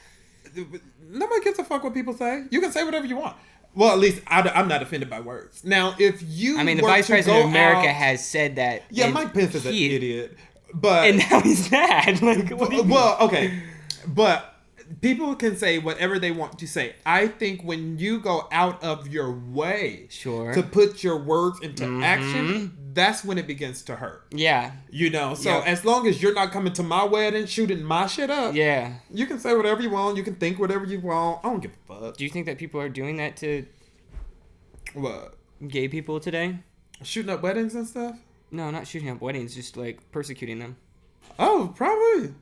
Nobody gives a fuck what people say. You can say whatever you want. Well, at least I'm not offended by words. Now, if you... I mean, the Vice President of America has said that... Yeah, Mike Pence is an idiot. But... And now he's mad. Like, what do you mean? Well, okay. But people can say whatever they want to say. I think when you go out of your way to put your words into action, that's when it begins to hurt. Yeah. You know, so as long as you're not coming to my wedding shooting my shit up, you can say whatever you want. You can think whatever you want. I don't give a fuck. Do you think that people are doing that to what? Gay people today? Shooting up weddings and stuff? No, not shooting up weddings, just like persecuting them. Oh, probably.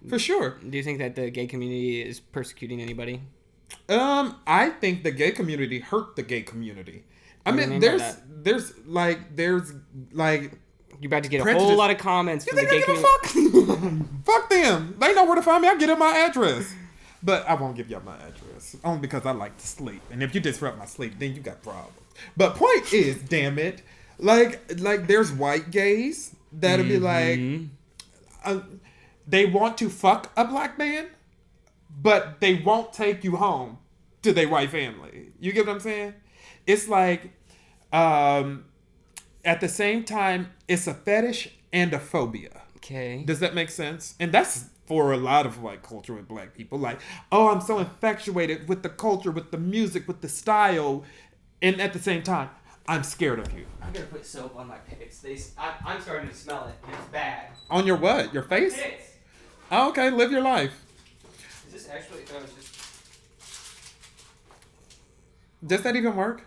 For sure. Do you think that the gay community is persecuting anybody? I think the gay community hurt the gay community. I mean, there's like you're about to get prejudice. A whole lot of comments from the gay community. Fuck them. They know where to find me. I'll get them my address. But I won't give y'all my address. Only because I like to sleep. And if you disrupt my sleep, then you got problems. But point is, damn it, like there's white gays that'll be like, they want to fuck a black man, but they won't take you home to their white family. You get what I'm saying? It's like, at the same time, it's a fetish and a phobia. Okay. Does that make sense? And that's for a lot of white culture with black people. Like, oh, I'm so infatuated with the culture, with the music, with the style. And at the same time, I'm scared of you. I'm going to put soap on my pits. I'm starting to smell it. And it's bad. On your what? Your face? Pits. Oh, okay. Live your life. Is this actually... Oh, it's just... Does that even work?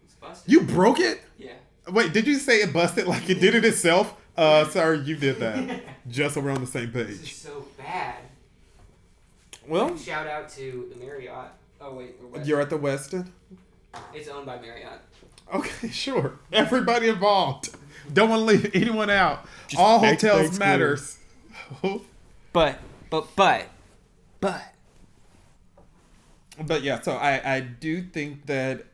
It's busted. You broke it? Yeah. Wait, did you say it busted like it did it itself? Sorry, you did that. Just so we're on the same This is page. so bad. Well, Shout out to the Marriott. Oh, wait. you're at the Westin? It's owned by Marriott. Okay, sure. Everybody involved. Don't want to leave anyone out. Just All make hotels things matters. But Yeah, so I do think that,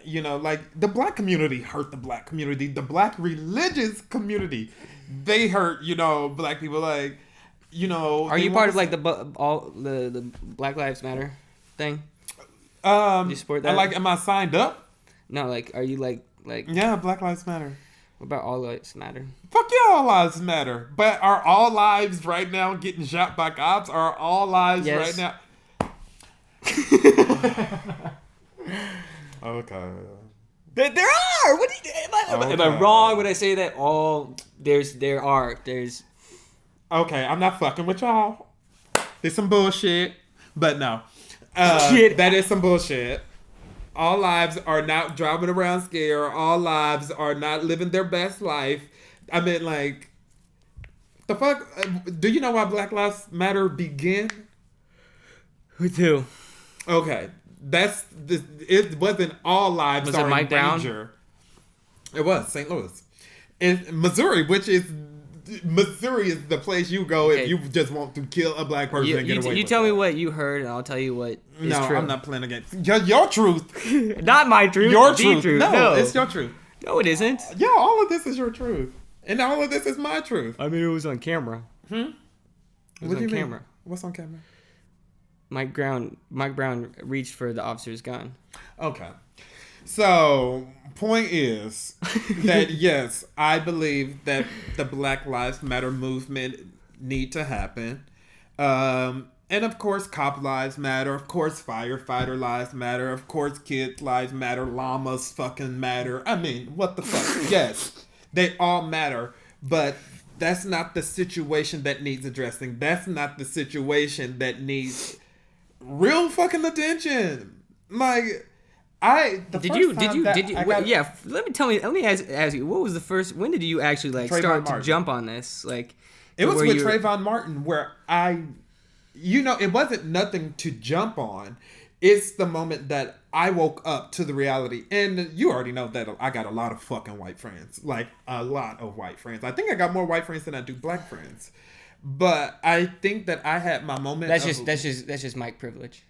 you know, like, the black community hurt the black community. The black religious community, they hurt, you know, black people. Like, you know. Are you part of like the Black Lives Matter thing? Do you support that? Like, am I signed up? No, like, are you like? Yeah, Black Lives Matter. What about All Lives Matter? Fuck yeah, all lives matter. But are all lives right now getting shot by cops? Are all lives right now? Okay. There are. What do you, am I wrong when I say that? There are. Okay, I'm not fucking with y'all. There's some bullshit, but no. That is some bullshit. All lives are not driving around scared. All lives are not living their best life. I mean, like, the fuck? Do you know why Black Lives Matter began? With who? Okay, it wasn't all lives are in danger. It was St. Louis, Missouri, Missouri is the place you go if you just want to kill a black person and get away with it. You tell me what you heard, and I'll tell you what is true. No, I'm not playing against your truth. Not my truth. Your truth. No, it's your truth. No, it isn't. Yeah, all of this is your truth. And all of this is my truth. I mean, it was on camera. It was on camera. What's on camera? Mike Brown reached for the officer's gun. Okay. So, point is that, yes, I believe that the Black Lives Matter movement need to happen. And, of course, cop lives matter. Of course, firefighter lives matter. Of course, kids lives matter. Llamas fucking matter. I mean, what the fuck? Yes, they all matter. But that's not the situation that needs addressing. That's not the situation that needs real fucking attention. Like... Let me ask you, what was the first, when did you actually start to jump on this? Like, it was with Trayvon Martin where it wasn't nothing to jump on. It's the moment that I woke up to the reality. And you already know that I got a lot of fucking white friends. Like, a lot of white friends. I think I got more white friends than I do black friends. But I think that I had my moment. That's just Myke privilege.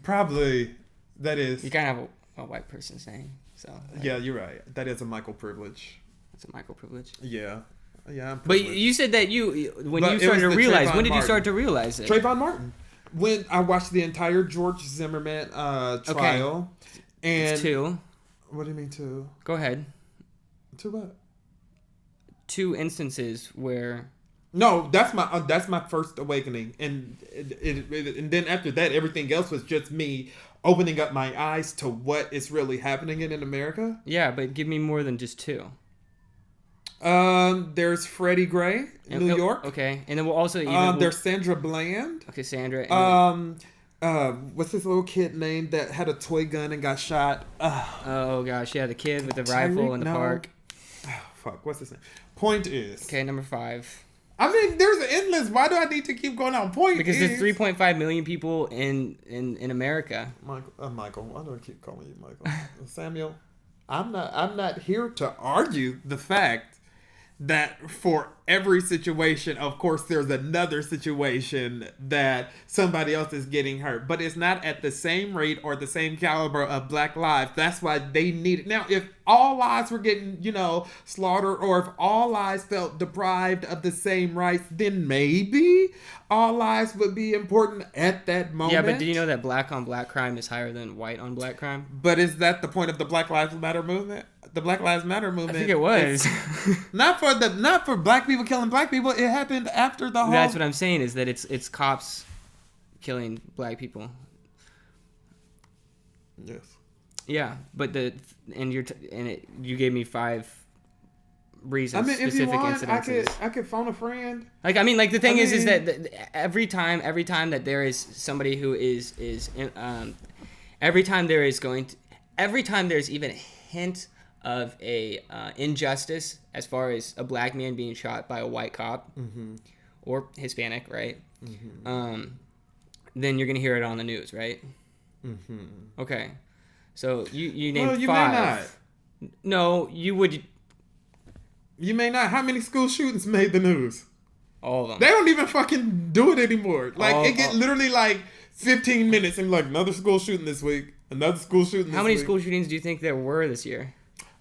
Probably. That is. You kind of have a white person's name, so. Yeah, you're right. That is a Mykoll privilege. It's a Mykoll privilege. Yeah. I'm but you said that when you started to realize, when did you start to realize it? Trayvon Martin. When I watched the entire George Zimmerman trial. Okay. And it's two. What do you mean two? Go ahead. Two what? Two instances where. No, that's my first awakening, and and then after that, everything else was just me opening up my eyes to what is really happening in America. Yeah, but give me more than just two. There's Freddie Gray, New York. Okay, and then we'll also there's Sandra Bland. Okay, Sandra. What's this little kid name that had a toy gun and got shot? Oh gosh, yeah, the kid with the rifle in the park. Oh, fuck, what's his name? Point is. Okay, number 5. I mean, there's an endless. Why do I need to keep going on? Point because there's 3.5 million people in America. Michael, why do I keep calling you Michael? Samuel, I'm not here to argue the fact that for every situation, of course, there's another situation that somebody else is getting hurt, but it's not at the same rate or the same caliber of black lives. That's why they need it. Now, if all lives were getting, slaughtered, or if all lives felt deprived of the same rights, then maybe all lives would be important at that moment. Yeah, but do you know that black on black crime is higher than white on black crime? But is that the point of the Black Lives Matter movement? The Black Lives Matter movement. I think it was. not for black people killing black people. It happened after the whole. That's what I'm saying, is that it's cops killing black people. Yes. Yeah, but you gave me 5 reasons. I mean, if specific you want, incidences. I could phone a friend. The thing is that every time that there is somebody who every time there's even a hint of a injustice as far as a black man being shot by a white cop or Hispanic, right? Then you're gonna hear it on the news, right? Okay, so you named 5. May not. No, you would. You may not. How many school shootings made the news? All of them. They don't even fucking do it anymore. Like, it get literally like 15 minutes and like another school shooting this week. Another school shooting this week. How many school shootings do you think there were this year?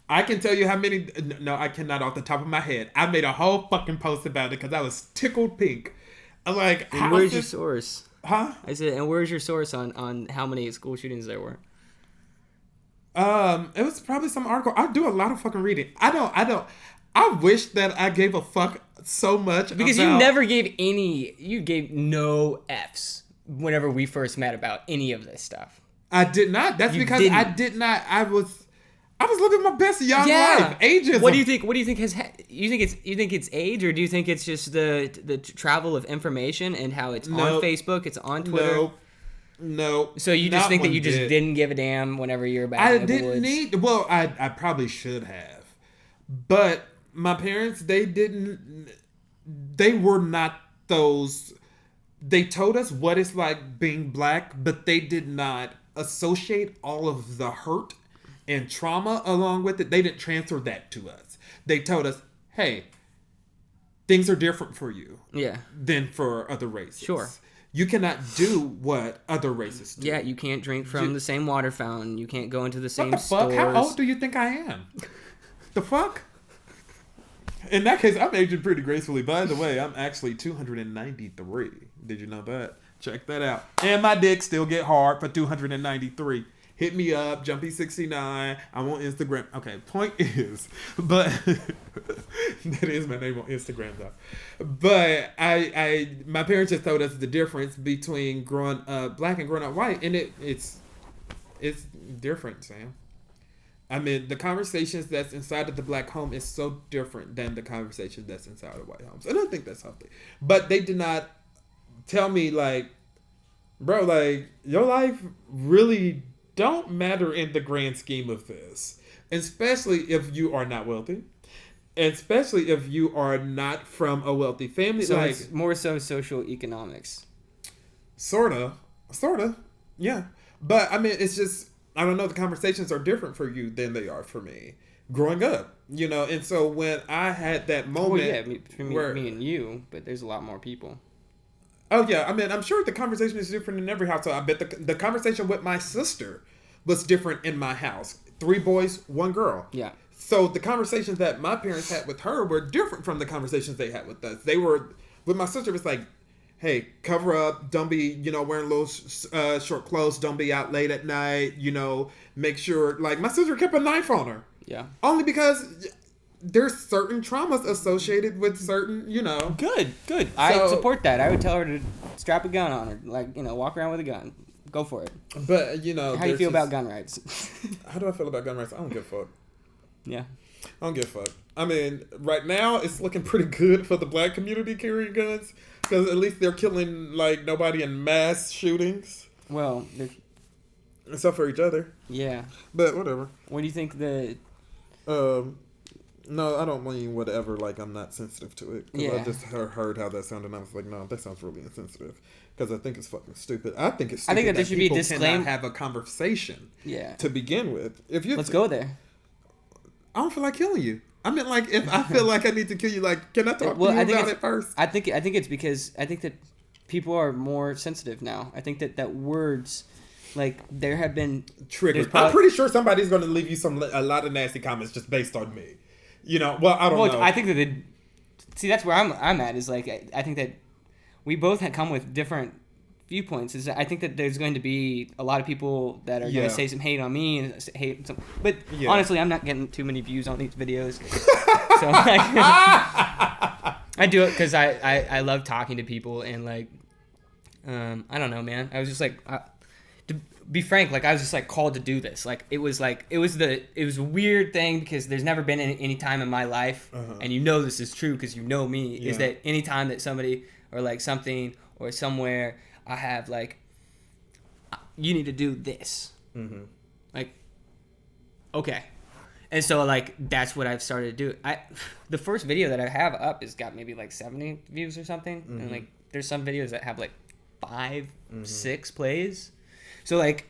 I can tell you how many. No, I cannot off the top of my head. I made a whole fucking post about it because I was tickled pink. I'm like, and where's your source? Huh? I said, and where's your source on how many school shootings there were? It was probably some article. I do a lot of fucking reading. I wish that I gave a fuck so much because you never gave any. You gave no Fs whenever we first met about any of this stuff. I did not. That's because I did not. I was living my best young life. Ageism. What do you think? What do you think you think it's age, or do you think it's just the travel of information and how it's on Facebook, it's on Twitter? No. So you just think that you just didn't give a damn whenever you're back in the woods? I probably should have. But my parents, they were not those. They told us what it's like being black, but they did not associate all of the hurt and trauma along with it. They didn't transfer that to us. They told us, hey, things are different for you than for other races. Sure. You cannot do what other races do. Yeah, you can't drink from the same water fountain. You can't go into the same stores. What the fuck? How old do you think I am? The fuck? In that case, I'm aging pretty gracefully. By the way, I'm actually 293. Did you know that? Check that out. And my dick still get hard for 293. Hit me up, Jumpy69. I'm on Instagram. Okay, point is, but that is my name on Instagram though. But my parents just told us the difference between growing up black and growing up white, and it's different, Sam. I mean, the conversations that's inside of the black home is so different than the conversations that's inside of white homes. And I think that's healthy. But they did not tell me, like, bro, like, your life really don't matter in the grand scheme of this. Especially if you are not wealthy. Especially if you are not from a wealthy family. So like, it's more so social economics. Sorta. Yeah. But, I mean, it's just... I don't know, the conversations are different for you than they are for me growing up, you know? And so when I had that moment... between me and you, but there's a lot more people. Oh, yeah. I mean, I'm sure the conversation is different in every household. I bet the conversation with my sister was different in my house. 3 boys, 1 girl. Yeah. So the conversations that my parents had with her were different from the conversations they had with us. They were... With my sister, it was like... Hey, cover up. Don't be, wearing little short clothes. Don't be out late at night. Make sure. Like, my sister kept a knife on her. Yeah. Only because there's certain traumas associated with certain, Good. So, I support that. I would tell her to strap a gun on her. Like, walk around with a gun. Go for it. But, how do you feel about gun rights? How do I feel about gun rights? I don't give a fuck. Yeah. I don't give a fuck. I mean, right now, it's looking pretty good for the black community carrying guns. Because at least they're killing, like, nobody in mass shootings. Well, except for each other. Yeah. But whatever. What do you think the... No, I don't mean whatever, like, I'm not sensitive to it. Because I just heard how that sounded, and I was like, no, that sounds really insensitive. Because I think it's fucking stupid. I think it's stupid. I think that there should be a disclaimer. Have a conversation. Yeah. To begin with. Let's go there. I don't feel like killing you. I mean, like, if I feel like I need to kill you, like, can I talk to you about it first? I think it's because I think that people are more sensitive now. I think that words, like, there have been triggers. I'm pretty sure somebody's going to leave you a lot of nasty comments just based on me. Well, I don't know. I think that see, that's where I'm at. Is like I think that we both have come with different viewpoints. Is I think that there's going to be a lot of people that are going to say some hate on me and hate some. But honestly, I'm not getting too many views on these videos. So like, I do it because I love talking to people and like I don't know, man. I was just like to be frank, like I was just like called to do this. Like it was a weird thing because there's never been any time in my life, and this is true because me, is that any time that somebody or like something or somewhere. I have like, you need to do this. Mm-hmm. Like, okay. And so like, that's what I've started to do. The first video that I have up has got maybe like 70 views or something. Mm-hmm. And like, there's some videos that have like 5, 6 plays. So like,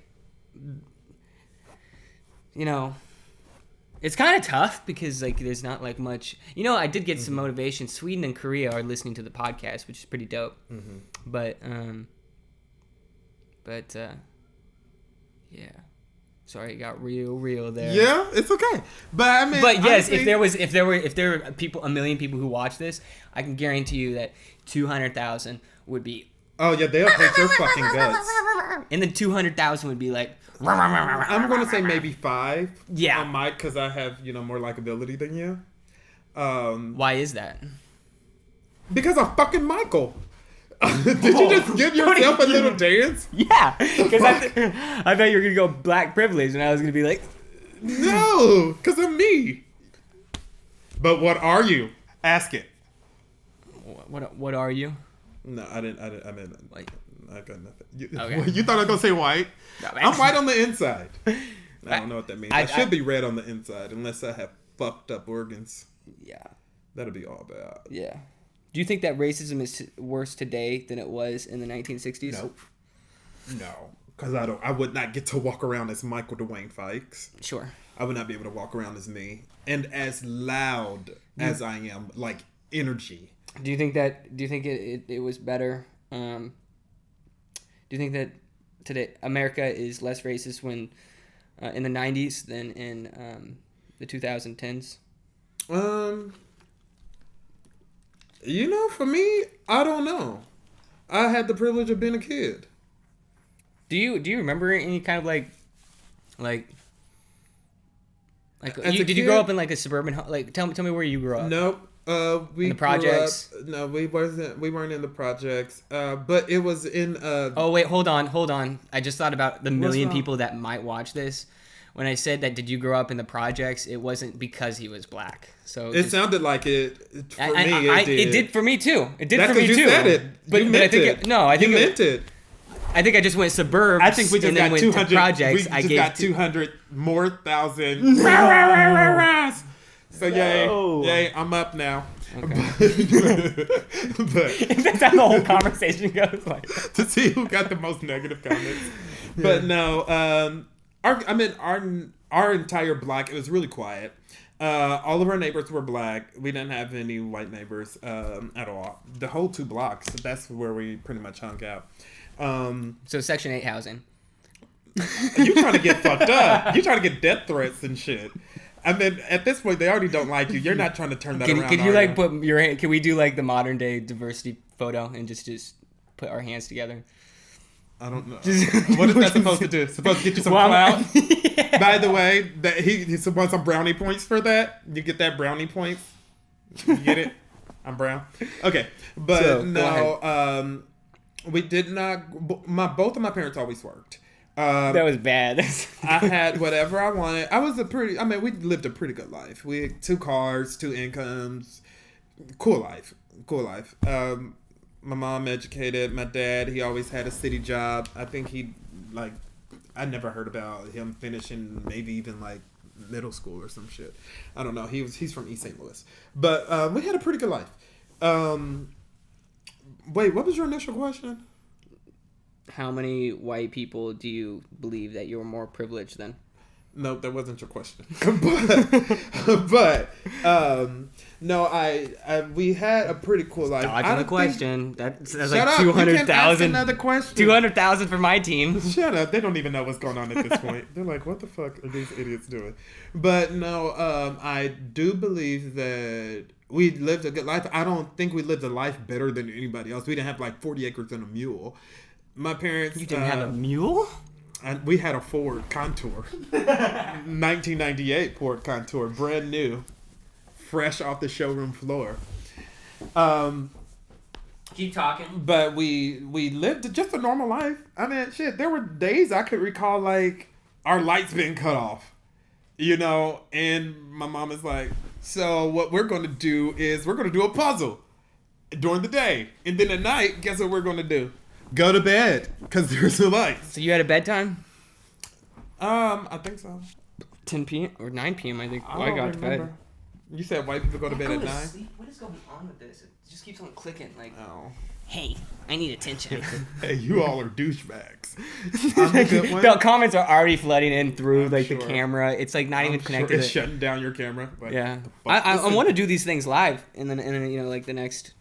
It's kind of tough because like there's not like much. I did get some motivation. Sweden and Korea are listening to the podcast, which is pretty dope. Mm-hmm. But yeah. Sorry, it got real there. Yeah, it's okay. But I mean, but yes, honestly, if there were people, a million people who watch this, I can guarantee you that 200,000 would be. Oh yeah, they'll hate your fucking guts. And then 200,000 would be like. I'm gonna say maybe 5. Yeah. On Myke, because I have more likability than you. Why is that? Because I'm fucking Mykoll. Did you just give yourself a little dance? Yeah, because I thought you were gonna go black privilege, and I was gonna be like, no, because I'm me. But what are you? Ask it. What are you? No, I didn't. I mean, white. I got nothing. Okay. You thought I was gonna say white? No, I'm white on the inside. I don't know what that means. I should be red on the inside, unless I have fucked up organs. Yeah, that'll be all bad. Yeah. Do you think that racism is worse today than it was in the 1960s? Nope. No, because I would not get to walk around as Michael Dwayne Fikes. Sure. I would not be able to walk around as me and as loud as I am, like energy. Do you think it was better? Do you think that today America is less racist when in the 90s than in the 2010s? For me, I don't know. I had the privilege of being a kid. Do you remember any kind of like did you grow up in like a suburban tell me where you grew up? Nope. We in the projects. No, we weren't in the projects. But it was in Oh wait, hold on. I just thought about the million people that might watch this. When I said that, did you grow up in the projects? It wasn't because he was black. So it sounded like it. For me, it did for me too. It did That's for me too. You said it. But I think it. I think you meant it. I think I just went suburbs. I think we just got 200 projects. We just got 200 more thousand. So yay! I'm up now. Okay. But that's how the whole conversation goes. Like to see who got the most negative comments. Yeah. But no. Our entire block, it was really quiet. All of our neighbors were black. We didn't have any white neighbors at all. The whole 2 blocks, that's where we pretty much hung out. So Section 8 housing. You trying to get fucked up. You trying to get death threats and shit. I mean, at this point, they already don't like you. You're not trying to turn that around. Can you like put your hand? Can we do like the modern day diversity photo and just put our hands together? I don't know. What is that supposed to do? Supposed to get you some clout? Yeah. By the way, that he wants some brownie points for that. You get that brownie points. You get it? I'm brown. Okay, but so, no. We did not. Both of my parents always worked. That was bad. I had whatever I wanted. We lived a pretty good life. We had 2 cars, 2 incomes. Cool life. My mom educated. My dad, he always had a city job. I think I never heard about him finishing maybe even like middle school or some shit. I don't know. He's from East St. Louis. But we had a pretty good life. Wait, what was your initial question? How many white people do you believe that you're more privileged than? No, that wasn't your question. but no, we had a pretty cool life. Dodging the question. That's like 200,000. Another question. 200,000 for my team. Shut up. They don't even know what's going on at this point. They're like, what the fuck are these idiots doing? But no, I do believe that we lived a good life. I don't think we lived a life better than anybody else. We didn't have like 40 acres and a mule. My parents. You didn't have a mule? And we had a Ford Contour. 1998 Ford Contour. Brand new. Fresh off the showroom floor. Keep talking. But we lived just a normal life. I mean, shit, there were days I could recall, like, our lights being cut off. And my mom is like, so what we're going to do is we're going to do a puzzle during the day. And then at night, guess what we're going to do? Go to bed, because there's no lights. So you had a bedtime? I think so. 10 p.m. or 9 p.m. I think. I got to bed. You said white people go to bed at 9? Sleep? What is going on with this? It just keeps on clicking. Like, oh. hey, I need attention. Hey, you all are douchebags. I'm a good one. The comments are already flooding in through I'm the sure. camera. It's like not even connected. It's shutting down your camera. Like, Yeah, the fuck? I want to do these things live, and then like the next,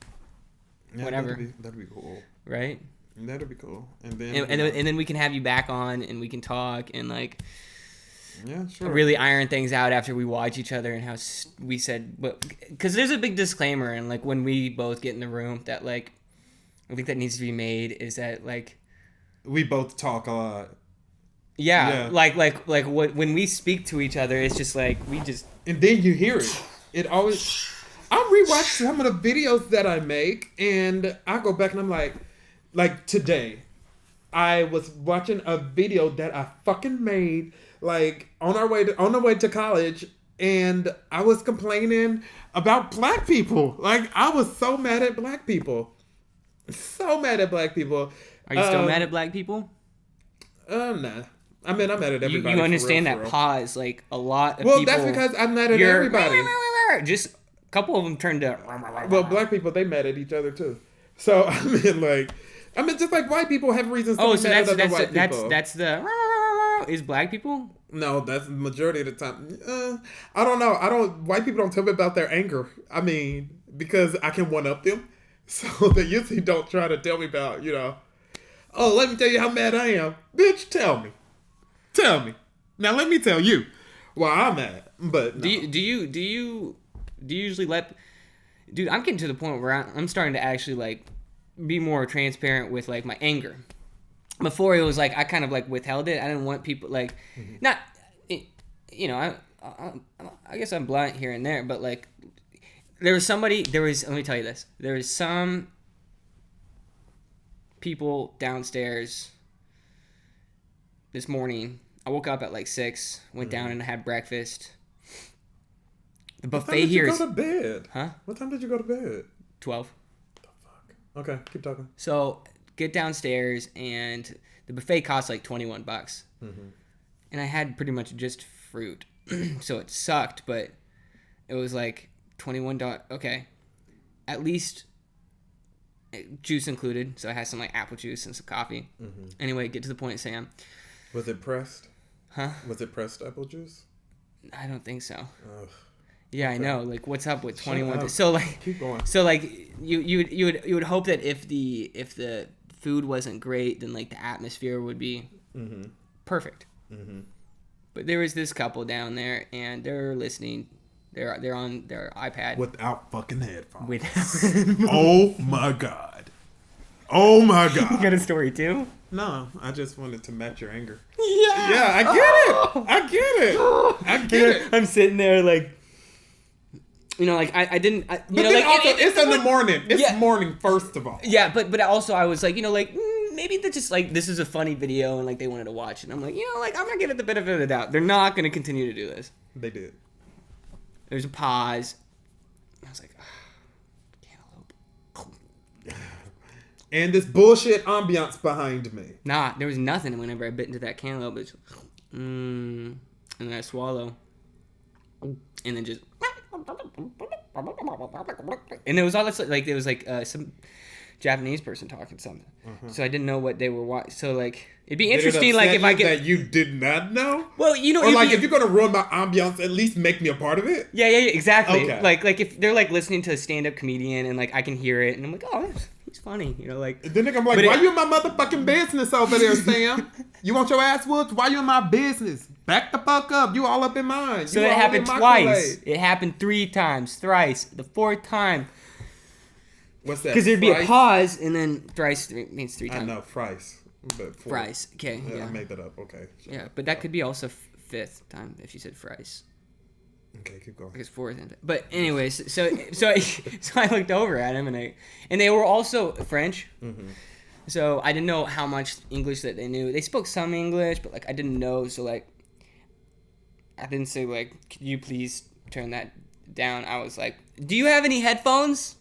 whatever. That'd be cool. Right. That'd be cool. And then And then we can have you back on, and we can talk and like. Yeah, sure. Really iron things out after we watch each other and how we said, because there's a big disclaimer, and like when we both get in the room that like I think that needs to be made is that like we both talk a lot. Yeah. Like what when we speak to each other, it's just like we just and then you hear it. It always. I rewatch some of the videos that I make, and I go back and I'm like today, I was watching a video that I fucking made. Like on the way to college, and I was complaining about black people. Like I was so mad at black people. So mad at black people. Are you still mad at black people? Nah. I mean, I'm mad at everybody. You understand for real. that pause, like a lot of people. Well, that's because I'm mad at everybody. Just a couple of them turned to. Well, black people, they mad at each other too. So I mean, just like white people have reasons to be mad at other white people. That's the. Is black people? No, that's the majority of the time. I don't know. White people don't tell me about their anger. I mean, because I can one up them. So they usually don't try to tell me about, oh, let me tell you how mad I am. Bitch, tell me. Tell me. Now let me tell you why I'm mad. But no. Do you usually let... Dude, I'm getting to the point where I'm starting to actually like be more transparent with like my anger. Before it was like I kind of like withheld it. I didn't want people like not I guess I'm blunt here and there, but like let me tell you this. There was some people downstairs this morning. I woke up at like 6, went down and had breakfast. The buffet here is... What time did you go to bed? Huh? What time did you go to bed? 12. The fuck? Okay, keep talking. So get downstairs and the buffet costs like $21. And I had pretty much just fruit. So it sucked, but it was like $21. Okay. At least juice included. So I had some like apple juice and some coffee. Anyway, get to the point, Sam. Was it pressed? Huh? Was it pressed apple juice? I don't think so. Ugh. Yeah, Okay. I know. Like, what's up with Shut 21? up. So like, Keep going. So like, you would hope that if the food wasn't great, then like the atmosphere would be perfect. But there was this couple down there, and they're listening. They're on their iPad Without fucking headphones. with. Oh my god. Oh my god. You got a story too? No, I just wanted to match your anger. Yeah. Yeah, I get it. I get it. I'm sitting there like, like I didn't. But then also, it's in the morning. It's morning, first of all. Yeah, but also I was like, maybe they're just like, this is a funny video and like they wanted to watch it. And I'm like, I'm gonna give it the benefit of the doubt. They're not gonna continue to do this. They did. There's a pause. I was like, cantaloupe. And this bullshit ambiance behind me. Nah, there was nothing whenever I bit into that cantaloupe. It's, and then I swallow. And then just... And there was all this, like, there was like some Japanese person talking something. So I didn't know what they were watching. So like, it'd be interesting, like if I could... that you did not know? Well, or like, if you're gonna ruin my ambiance, at least make me a part of it. Yeah, exactly. Okay. Like if they're like listening to a stand-up comedian and like I can hear it and I'm like, oh, he's funny, like. And then I'm like, why you in my motherfucking business over there, Sam? You want your ass whooped? Why you in my business? Back the fuck up. You all up in mine. So you it all happened in my twice. Kool-Aid. It happened 3 times, thrice. The 4th time. What's that? Because there'd be a pause and then thrice means 3 times. I know, fries. But fries. Okay, yeah. I made that up. Okay. Sure. Yeah, but that could be also 5th time if you said fries. Okay, keep going. Because 4th. But anyways, so I looked over at him and they were also French. So I didn't know how much English that they knew. They spoke some English, but like I didn't know. So like I didn't say like, could you please turn that down? I was like, do you have any headphones?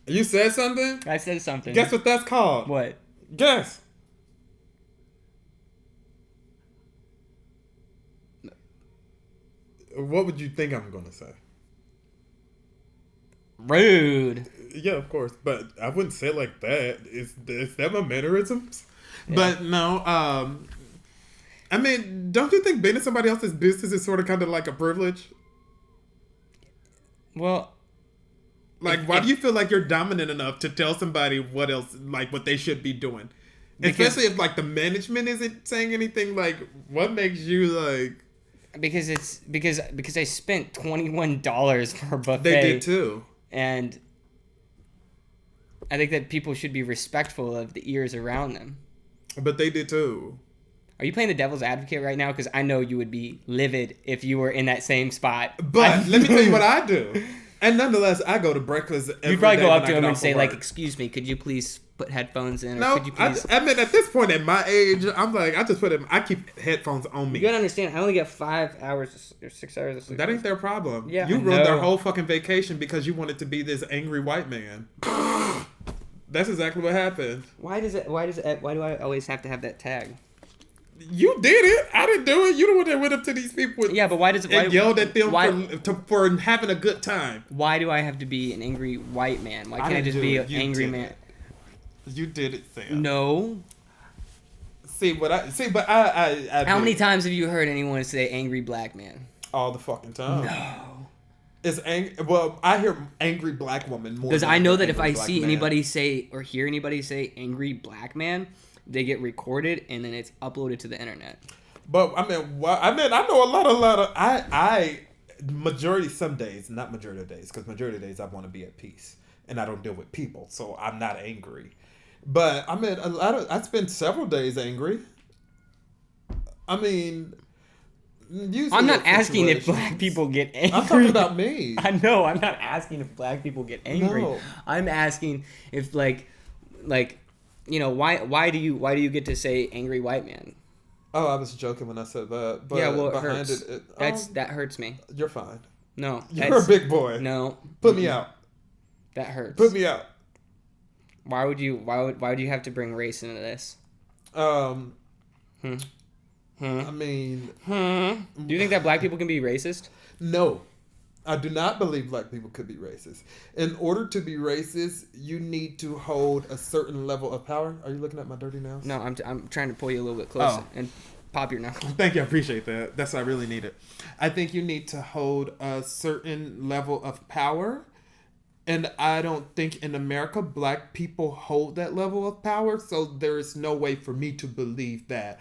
You said something? I said something. Guess what that's called? What? Guess. What would you think I'm gonna say? Rude. Yeah, of course, but I wouldn't say it like that. Is that my mannerisms? Yeah. But no, I mean, don't you think being in somebody else's business is sort of kind of like a privilege? Well, like, why do you feel like you're dominant enough to tell somebody what else, like, what they should be doing? Especially if, like, the management isn't saying anything. Like, what makes you, like... Because I spent $21 for a buffet. They did, too. And I think that people should be respectful of the ears around them. But they did, too. Are you playing the devil's advocate right now? Because I know you would be livid if you were in that same spot. But let me tell you what I do. And nonetheless, I go to breakfast every day. You'd probably go up to him and say, like, excuse me, could you please put headphones in? No, or could you please... I mean, at this point at my age, I'm like, I keep headphones on me. You gotta understand, I only get 5 hours or 6 hours of sleep. That ain't their problem. Yeah, you ruined their whole fucking vacation because you wanted to be this angry white man. That's exactly what happened. Why do I always have to have that tag? You did it. I didn't do it. You the one that went up to these people. Yeah, but why does it? And yelled at them for having a good time. Why do I have to be an angry white man? Why can't I just be an angry man? You did it, Sam. No. But I. How many times have you heard anyone say angry black man? All the fucking time. No. It's well, I hear angry black woman more. Because I know that if I see anybody say or hear anybody say angry black man, they get recorded and then it's uploaded to the internet. But I know a lot of I majority some days, not majority of days, because majority of days I want to be at peace and I don't deal with people, so I'm not angry. But I mean, I spend several days angry. I mean, I'm not asking if black people get angry. I'm talking about me. I know. I'm not asking if black people get angry. No. I'm asking if like. You know, why do you get to say angry white man? Oh, I was joking when I said that. But yeah, well, it hurts. That hurts me. You're fine. No. You're a big boy. No. Put me out. That hurts. Put me out. Why would you have to bring race into this? I mean... Do you think that black people can be racist? No. I do not believe black people could be racist. In order to be racist, you need to hold a certain level of power. Are you looking at my dirty nails? No, I'm trying to pull you a little bit closer and pop your knuckle. Thank you, I appreciate that. That's what I really needed. I think you need to hold a certain level of power, and I don't think in America black people hold that level of power. So there is no way for me to believe that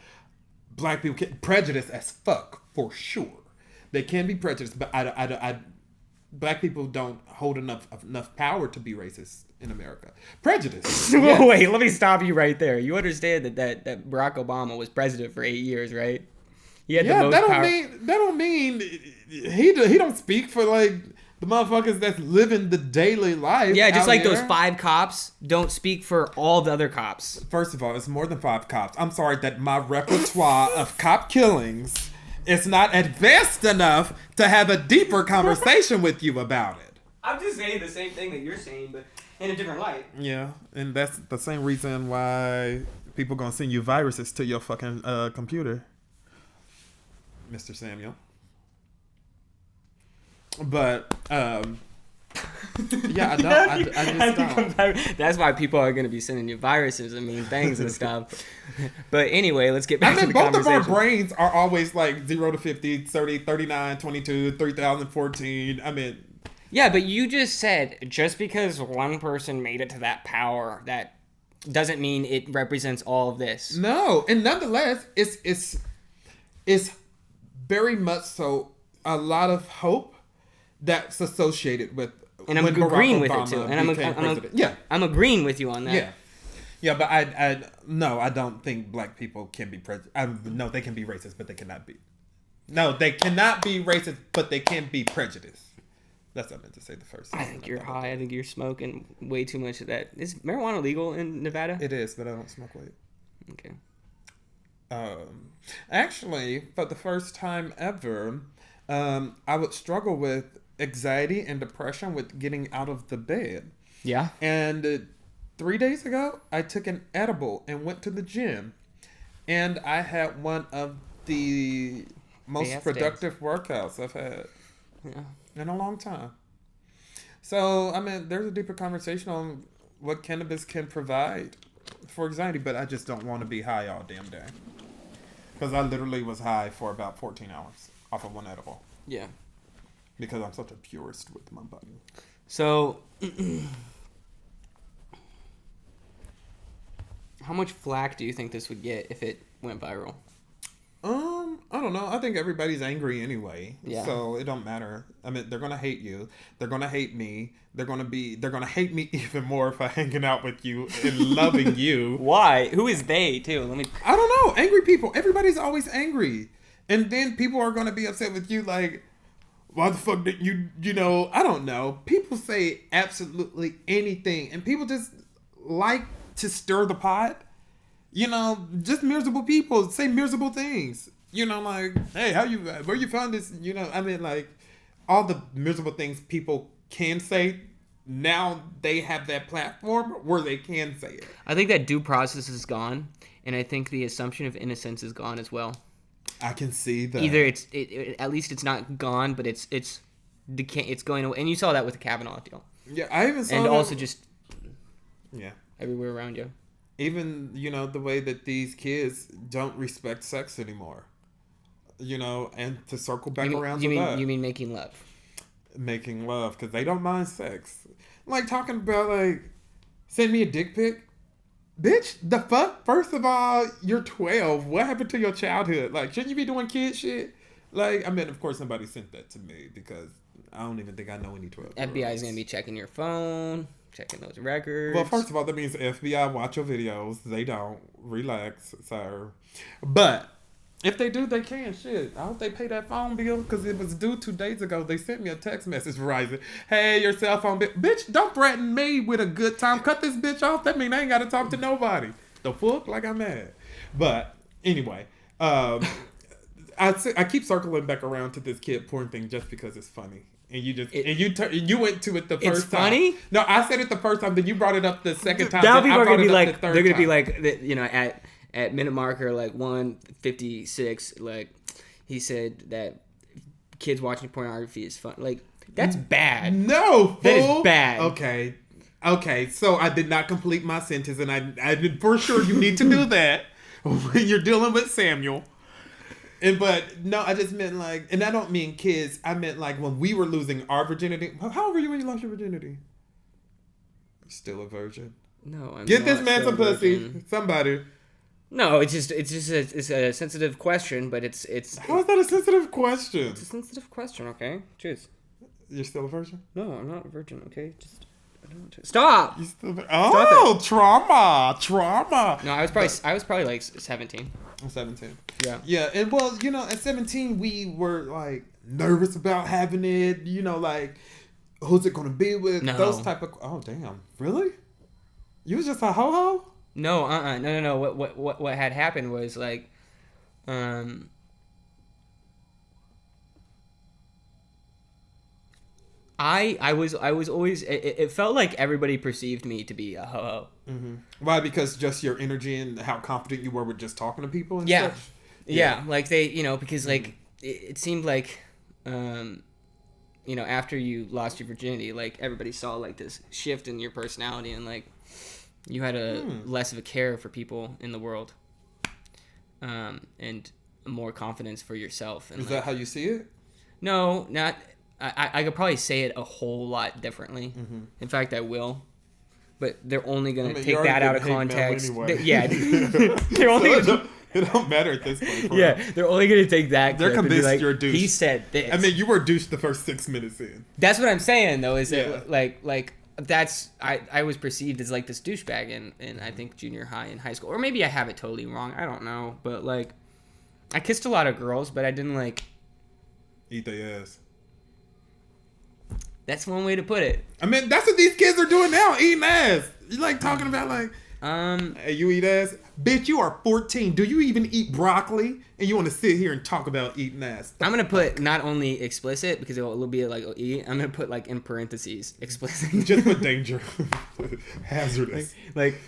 black people can prejudice as fuck for sure. They can be prejudiced, but I black people don't hold enough power to be racist in America. Prejudice. Yes. Wait, let me stop you right there. You understand that Barack Obama was president for 8 years, right? He had the most power. That don't mean he don't speak for like the motherfuckers that's living the daily life. Yeah, just like those 5 cops don't speak for all the other cops. First of all, it's more than 5 cops. I'm sorry that my repertoire of cop killings is not advanced enough to have a deeper conversation with you about it. I'm just saying the same thing that you're saying, but in a different light. Yeah, and that's the same reason why people gonna send you viruses to your fucking computer, Mr. Samuel. But yeah, I just don't. That's why people are gonna be sending you viruses and mean things and stuff. But anyway, let's get back to the conversation. Both of our brains are always like 0 to 50, 30, 39, 22, 3014. I mean... Yeah, but you just said, just because one person made it to that power, that doesn't mean it represents all of this. No, and nonetheless, it's very much so a lot of hope that's associated with... And I'm agreeing with it too. And I'm agreeing with you on that. Yeah. Yeah, but I don't think black people can be no, they can be racist, but they cannot be. No, they cannot be racist, but they can be prejudiced. That's what I meant to say the first time. I think you're high. I think you're smoking way too much of that. Is marijuana legal in Nevada? It is, but I don't smoke weed. Okay. Actually, for the first time ever, I would struggle with anxiety and depression with getting out of the bed. Yeah. And 3 days ago, I took an edible and went to the gym. And I had one of the most productive workouts I've had in a long time. So, I mean, there's a deeper conversation on what cannabis can provide for anxiety, but I just don't want to be high all damn day. Because I literally was high for about 14 hours off of one edible. Yeah. Because I'm such a purist with my body. So, how much flack do you think this would get if it went viral? I don't know. I think everybody's angry anyway. Yeah. So it don't matter. I mean, they're gonna hate you. They're gonna hate me. They're gonna hate me even more if I'm hanging out with you and loving you. Why? Who is they too? I don't know. Angry people. Everybody's always angry. And then people are gonna be upset with you like, why the fuck did you know, I don't know. People say absolutely anything and people just like to stir the pot. You know, just miserable people say miserable things. You know, like, hey, where you found this? You know, I mean, like, all the miserable things people can say, now they have that platform where they can say it. I think that due process is gone, and I think the assumption of innocence is gone as well. I can see that. Either at least it's not gone, but it's going away. And you saw that with the Kavanaugh deal. Yeah, I even saw and that. Also just yeah, everywhere around you. Even, you know, the way that these kids don't respect sex anymore. You know, and to circle back around to that. You mean making love? Making love, because they don't mind sex. Like, talking about, like, send me a dick pic. Bitch, the fuck? First of all, you're 12. What happened to your childhood? Like, shouldn't you be doing kid shit? Like, I mean, of course, somebody sent that to me, because I don't even think I know any 12. FBI is going to be checking your phone, checking those records. Well, first of all, that means FBI watch your videos. They don't. Relax, sir. But if they do, they can. Shit. I hope they pay that phone bill because it was due 2 days ago. They sent me a text message, Verizon. Hey, your cell phone bill. Bitch, don't threaten me with a good time. Cut this bitch off. That means I ain't got to talk to nobody. The fuck? Like, I'm mad. But anyway, I keep circling back around to this kid porn thing just because it's funny. And you went to it the first time. It's funny? No, I said it the first time. Then you brought it up the second time. Now people are gonna be like, they're gonna be like, you know, at minute marker like 1:56, like he said that kids watching pornography is fun. Like that's bad. No, fool. That is bad. Okay. So I did not complete my sentence, and I did for sure. You need to do that when you're dealing with Samuel. But no, I just meant like, and I don't mean kids. I meant like when we were losing our virginity. How old were you when you lost your virginity? Still a virgin? No, I'm Get not this man some pussy. virgin. Somebody. No, it's a sensitive question, but it's. How is that a sensitive question? It's a sensitive question. Okay, choose. You're still a virgin? No, I'm not a virgin. Okay, just. I don't want to. Stop. You still? Oh, trauma. No, I was probably like 17. I'm 17. Yeah. Yeah, and well, you know, at 17 we were like nervous about having it. You know, like who's it gonna be with? No. Those type of. Oh damn! Really? You was just a ho ho? No, no. What had happened was like, I was always. It felt like everybody perceived me to be a ho-ho. Mm-hmm. Why? Because just your energy and how confident you were with just talking to people and yeah. such? Yeah, like they, you know, because like it seemed like, you know, after you lost your virginity, like everybody saw like this shift in your personality and like you had a less of a care for people in the world, and more confidence for yourself. And is that how you see it? No, not. I could probably say it a whole lot differently. Mm-hmm. In fact, I will. But they're only going to take that out of context. Anyway. Yeah. They're only it don't matter at this point. Yeah, they're only going to take that. They're convinced like, you're a douche. He said this. I mean, you were a douche the first 6 minutes in. That's what I'm saying, though, is that, like that's, I was perceived as, like, this douchebag in I think, junior high and high school. Or maybe I have it totally wrong. I don't know. But, like, I kissed a lot of girls, but I didn't, like... Eat their ass. That's one way to put it. I mean, that's what these kids are doing now, eating ass. You like talking about like, hey, you eat ass? Bitch, you are 14. Do you even eat broccoli? And you want to sit here and talk about eating ass? I'm going to put not only explicit, because it'll be like, I'm going to put like in parentheses, explicit. Just put danger. Hazardous. Like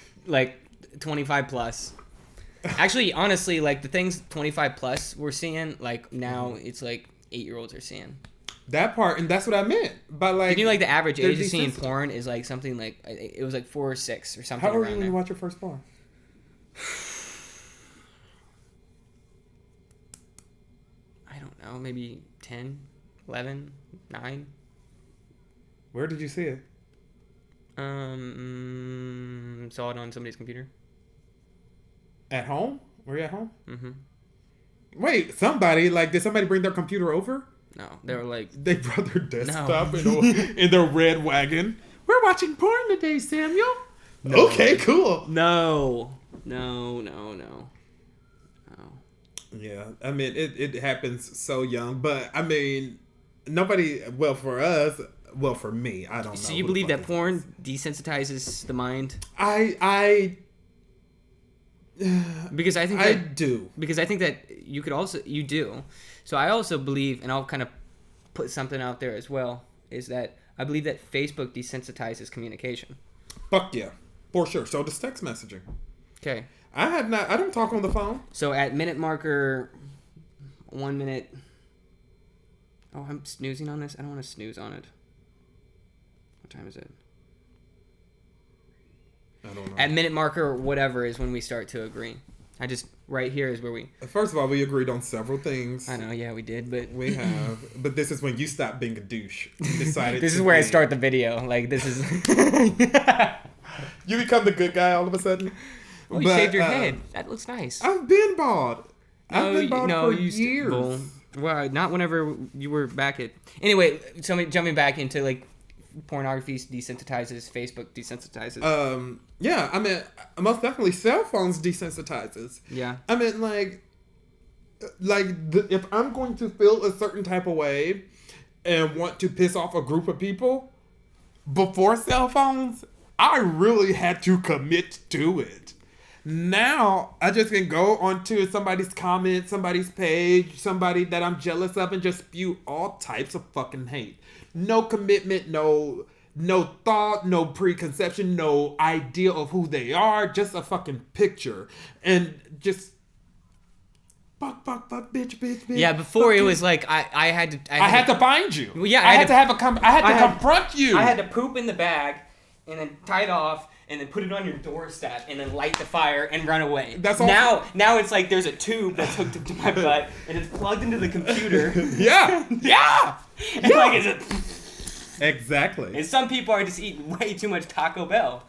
25 plus. Actually, honestly, like the things 25 plus we're seeing, like now it's like 8-year-olds are seeing. That part, and that's what I meant. But like, you know, like the average they're age of seeing desensitized. porn is like something like it was like 4 or 6 or something How old were around you when there. you watched your first porn? I don't know, maybe 10, 11, 9. Where did you see it? Saw it on somebody's computer. At home? Were you at home? Mm-hmm. Wait, somebody, like, did somebody bring their computer over? No, they were like, They brought their desktop No. in their red wagon. We're watching porn today, Samuel. No. Okay, cool. no. Yeah, I mean, it happens so young, but I mean, nobody, well, for us, well, for me, I don't know. So you believe that porn desensitizes the mind? I Because I think I that, do. because I think that you do. So I also believe, and I'll kind of put something out there as well, is that I believe that Facebook desensitizes communication. Fuck yeah, for sure. So does text messaging. Okay. I don't talk on the phone. So at minute marker 1 minute. Oh, I'm snoozing on this. I don't want to snooze on it. What time is it? I don't know. At minute marker whatever is when we start to agree. Right here is where we. First of all, we agreed on several things. I know, yeah, we did, but We have, but this is when you stop being a douche. You decided. this is to where I be- start the video. Like this is. You become the good guy all of a sudden. Oh, you But, shaved your head. That looks nice. I've been bald. I've been bald for years. Well, not whenever you were back at. Anyway, so jumping back into like pornography desensitizes, Facebook desensitizes. Yeah, I mean, most definitely cell phones desensitizes. Yeah. I mean, if I'm going to feel a certain type of way and want to piss off a group of people before cell phones, I really had to commit to it. Now, I just can go onto somebody's comment, somebody's page, somebody that I'm jealous of, and just spew all types of fucking hate. No commitment, no thought, no preconception, no idea of who they are, just a fucking picture. And just fuck, bitch. Yeah, before fuck it you. was like I had to find you. Well, yeah, I had to confront you. I had to poop in the bag and then tie it off and then put it on your doorstep and then light the fire and run away. That's all. Now it's like there's a tube that's hooked up to my butt and it's plugged into the computer. Yeah. And like it's a, Exactly. and some people are just eating way too much Taco Bell.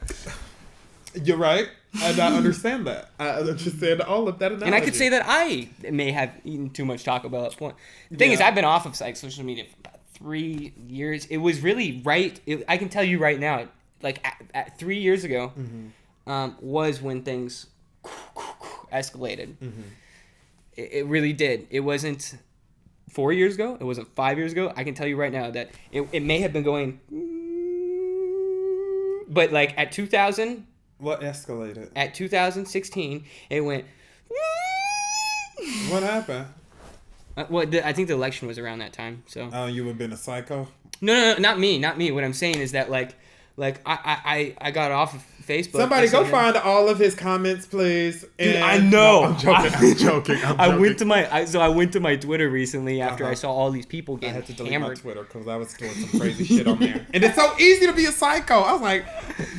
You're right. And I understand that. I understand all of that analogy. And I could say that I may have eaten too much Taco Bell at point. The thing is, Yeah. I've been off of like social media for about 3 years. It was really I can tell you right now, like at 3 years ago, was when things escalated. Mm-hmm. It really did. It wasn't 4 years ago. It wasn't 5 years ago. I can tell you right now that it may have been going, but like at 2000. What escalated? At 2016, it went. What happened? I think the election was around that time. So. Oh, you have been a psycho? No, not me. What I'm saying is that like I got off of Facebook. Somebody go find all of his comments, please. Dude, And- I know. No, I'm joking. I went to my Twitter recently after I saw all these people I getting had to delete hammered. my Twitter because I was doing some crazy shit on there. And it's so easy to be a psycho. I was like,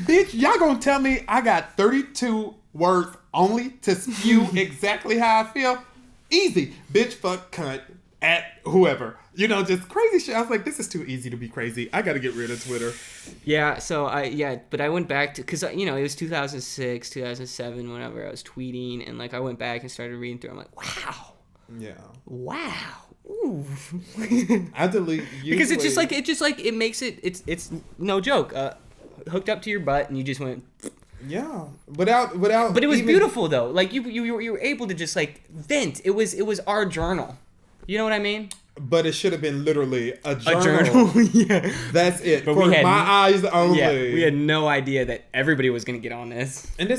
bitch, y'all gonna tell me I got 32 words only to spew exactly how I feel? Easy. Bitch, fuck, cunt, at whoever. You know, just crazy shit. I was like, this is too easy to be crazy. I gotta get rid of Twitter. Yeah, so but I went back to, because, you know, it was 2006, 2007, whenever I was tweeting, and, like, I went back and started reading through. I'm like, wow. Yeah. Wow. Ooh. I delete Because it makes it, it's no joke, hooked up to your butt, and you just went. Yeah. Without. But it was even- beautiful, though. Like, you were able to just, like, vent. It was our journal. You know what I mean? But it should have been literally a journal. A journal, yeah. That's it. But For we had my eyes only. Yeah, we had no idea that everybody was gonna get on this. And I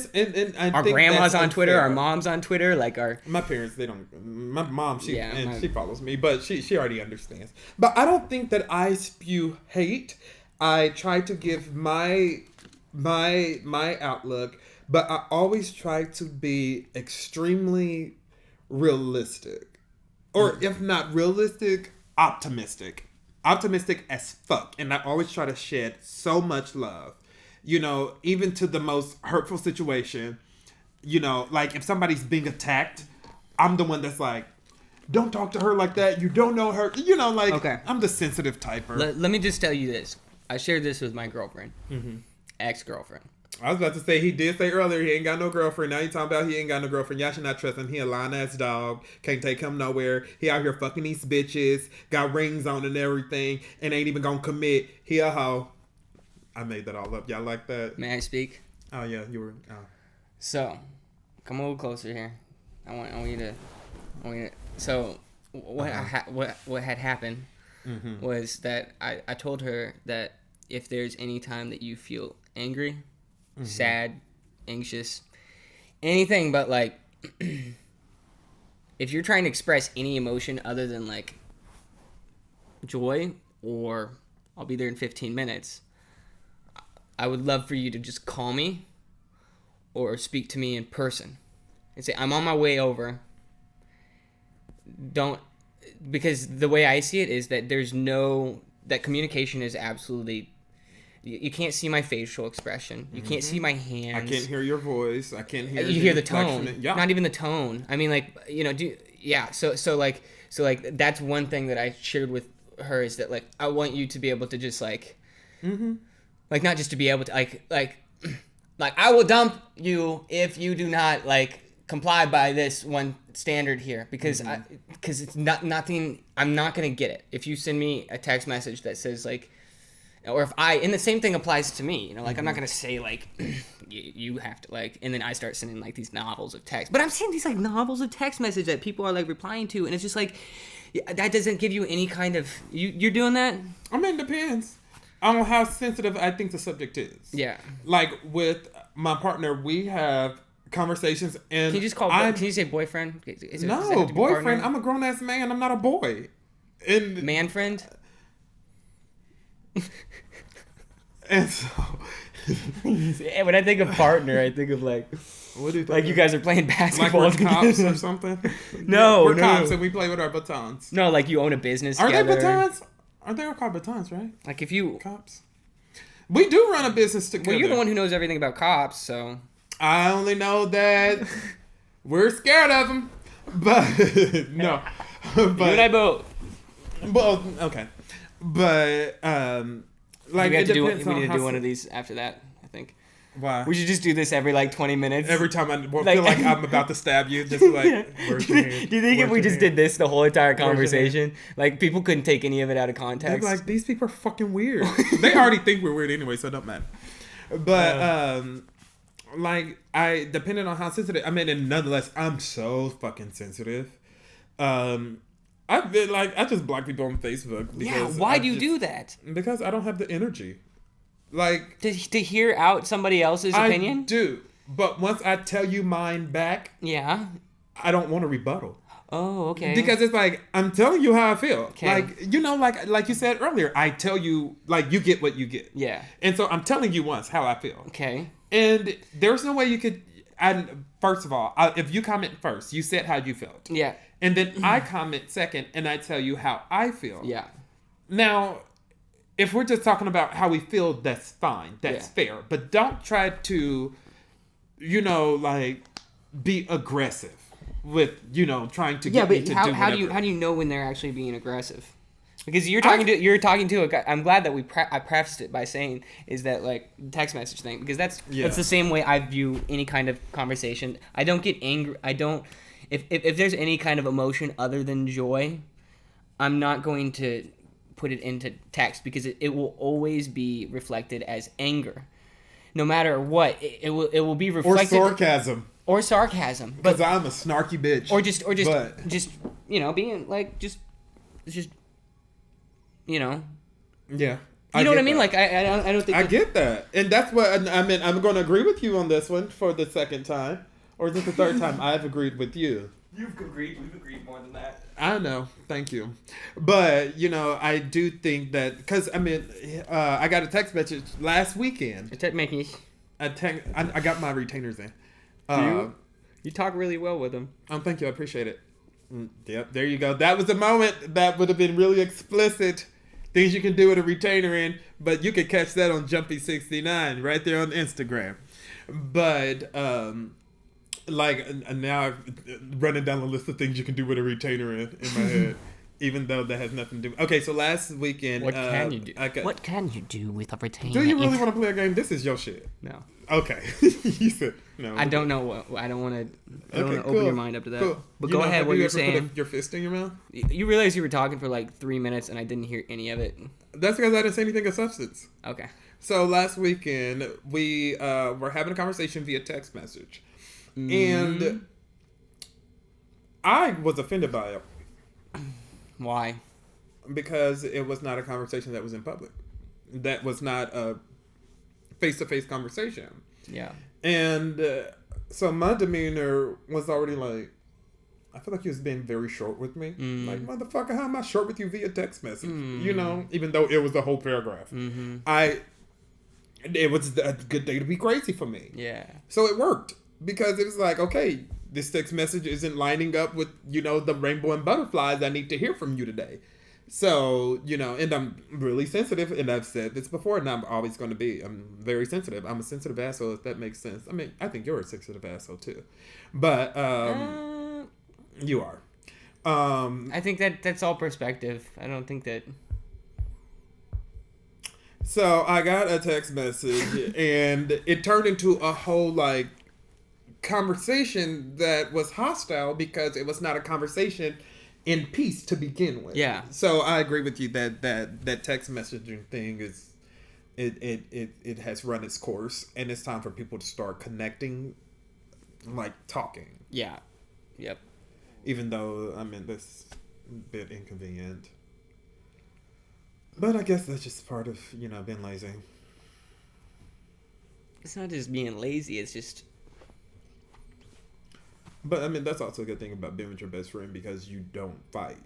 Our think grandma's that's on Twitter, unfair. our mom's on Twitter, like My parents, they don't. My mom, she follows me, but she already understands. But I don't think that I spew hate. I try to give my outlook, but I always try to be extremely realistic, or if not realistic, optimistic. optimistic as fuck, and I always try to shed so much love. You know, even to the most hurtful situation. You know, like if somebody's being attacked, I'm the one that's like, don't talk to her like that. You don't know her. You know, like, okay. I'm the sensitive typer. Let me just tell you this. I shared this with my girlfriend. Ex-girlfriend. I was about to say, he did say earlier he ain't got no girlfriend. Now you talking about he ain't got no girlfriend. Y'all should not trust him. He a lying-ass dog. Can't take him nowhere. He out here fucking these bitches. Got rings on and everything. And ain't even gonna commit. He a hoe. I made that all up. Y'all like that? May I speak? Oh, yeah. You were... Oh. So, come a little closer here. I want you to... So, what had happened was that I told her that if there's any time that you feel angry, sad, anxious, anything but like, if you're trying to express any emotion other than like joy or I'll be there in 15 minutes, I would love for you to just call me or speak to me in person and say, I'm on my way over. Because the way I see it is that that communication is absolutely, you can't see my facial expression. You can't see my hands. I can't hear your voice. I can't hear you hear the tone. Yeah. Not even the tone. I mean, like, you know, so like that's one thing that I shared with her is that like, I want you to be able to just like, like not just to be able to like I will dump you if you do not like comply by this one standard here because because it's nothing. I'm not gonna get it if you send me a text message that says like, or if and the same thing applies to me. You know, like I'm not gonna say like you have to like, and then I start sending like these novels of text. But I'm seeing these like novels of text message that people are like replying to, and it's just like that doesn't give you any kind of you're doing that. I mean, it depends on how sensitive I think the subject is. Yeah, like with my partner, we have conversations and can you just can you say boyfriend? No, boyfriend. I'm a grown ass man. I'm not a boy. And man friend. And so when I think of partner, I think of like what do you like you guys are playing basketball like we're cops or something. We're cops and we play with our batons. No, like you own a business. Are together. they batons? Are they called batons? Right? Like if you cops. We do run a business together. Well, you're the one who knows everything about cops, so. I only know that we're scared of them, but no. But, you and I both. Well, okay, but like we need to do one of these after that. I think. Why? We should just do this every like 20 minutes. Every time I feel like I'm about to stab you, just like. Do you think if we just did this the whole entire conversation, like people couldn't take any of it out of context? They're like, these people are fucking weird. They already think we're weird anyway, so it don't matter. But like depending on how sensitive, I mean, and nonetheless, I'm so fucking sensitive. I've been like, I just block people on Facebook. Because why do you do that? Because I don't have the energy. Like to hear out somebody else's opinion? I do. But once I tell you mine back, yeah, I don't want to rebuttal. Oh, okay. Because it's like, I'm telling you how I feel. Okay. Like, you know, like you said earlier, I tell you, like, you get what you get. Yeah. And so I'm telling you once how I feel. Okay. And there's no way you could, first of all, if you comment first, you said how you felt. Yeah. And then I comment second, and I tell you how I feel. Yeah. Now, if we're just talking about how we feel, that's fine. That's fair. But don't try to, you know, like, be aggressive with, you know, trying to get me to do whatever. How do you know when they're actually being aggressive? Because you're talking to a guy. I'm glad that I prefaced it by saying is that like text message thing, because that's the same way I view any kind of conversation. I don't get angry. I don't if there's any kind of emotion other than joy, I'm not going to put it into text because it will always be reflected as anger, no matter what. It will be reflected or sarcasm. Because I'm a snarky bitch. Or just you know, being like just you know. Yeah. You know what I mean? Like I don't think I get that. And that's what I mean. I'm going to agree with you on this one for the second time, or is it the third time I've agreed with you? We've agreed more than that. I know. Thank you. But, you know, I do think that, because, I mean, I got a text message last weekend. I got my retainers in. You talk really well with them. Thank you. I appreciate it. Yep, there you go. That was a moment that would have been really explicit Things you can do with a retainer in, but you can catch that on Jumpy69 right there on Instagram. But now I'm running down the list of things you can do with a retainer in my head. Even though that has nothing to do. Okay, so last weekend, What can you do? What can you do with a retainer? Do you really want to play a game? This is your shit. No. Okay. You said no. I don't know what. I don't want to. Open your mind up to that. Cool. But go ahead. What you're saying? Put your fist in your mouth. You realize you were talking for like 3 minutes and I didn't hear any of it. That's because I didn't say anything of substance. Okay. So last weekend we were having a conversation via text message, and I was offended by it. Why? Because it was not a conversation that was in public. That was not a face-to-face conversation. Yeah. And so my demeanor was already like, I feel like he was being very short with me. Like, motherfucker, how am I short with you via text message? You know, even though it was a whole paragraph. It was a good day to be crazy for me. Yeah. So it worked. Because it was like, okay, this text message isn't lining up with, the rainbow and butterflies I need to hear from you today. So, and I'm really sensitive, and I've said this before, and I'm always going to be. I'm very sensitive. I'm a sensitive asshole, if that makes sense. I mean, I think you're a sensitive asshole, too. But, you are. I think that's all perspective. I don't think that... So, I got a text message, and it turned into a whole, conversation that was hostile because it was not a conversation in peace to begin with. Yeah. So I agree with you that text messaging thing is it has run its course, and it's time for people to start connecting, talking. Yeah. Yep. Even though that's a bit inconvenient. But I guess that's just part of, being lazy. It's not just being lazy, it's just... But, that's also a good thing about being with your best friend because you don't fight.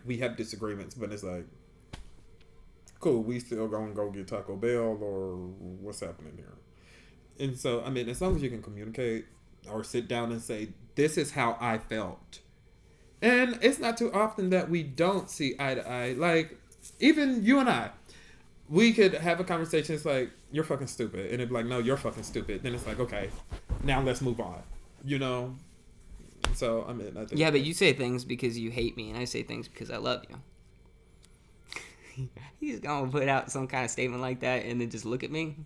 We have disagreements, but it's like, cool, we still gonna go get Taco Bell or what's happening here? And so, as long as you can communicate or sit down and say, this is how I felt. And it's not too often that we don't see eye to eye. Even you and I, we could have a conversation, it's like, you're fucking stupid. And it'd be like, no, you're fucking stupid. Then it's like, okay, now let's move on. So, I think... Yeah, but you say things because you hate me, and I say things because I love you. He's gonna put out some kind of statement like that and then just look at me?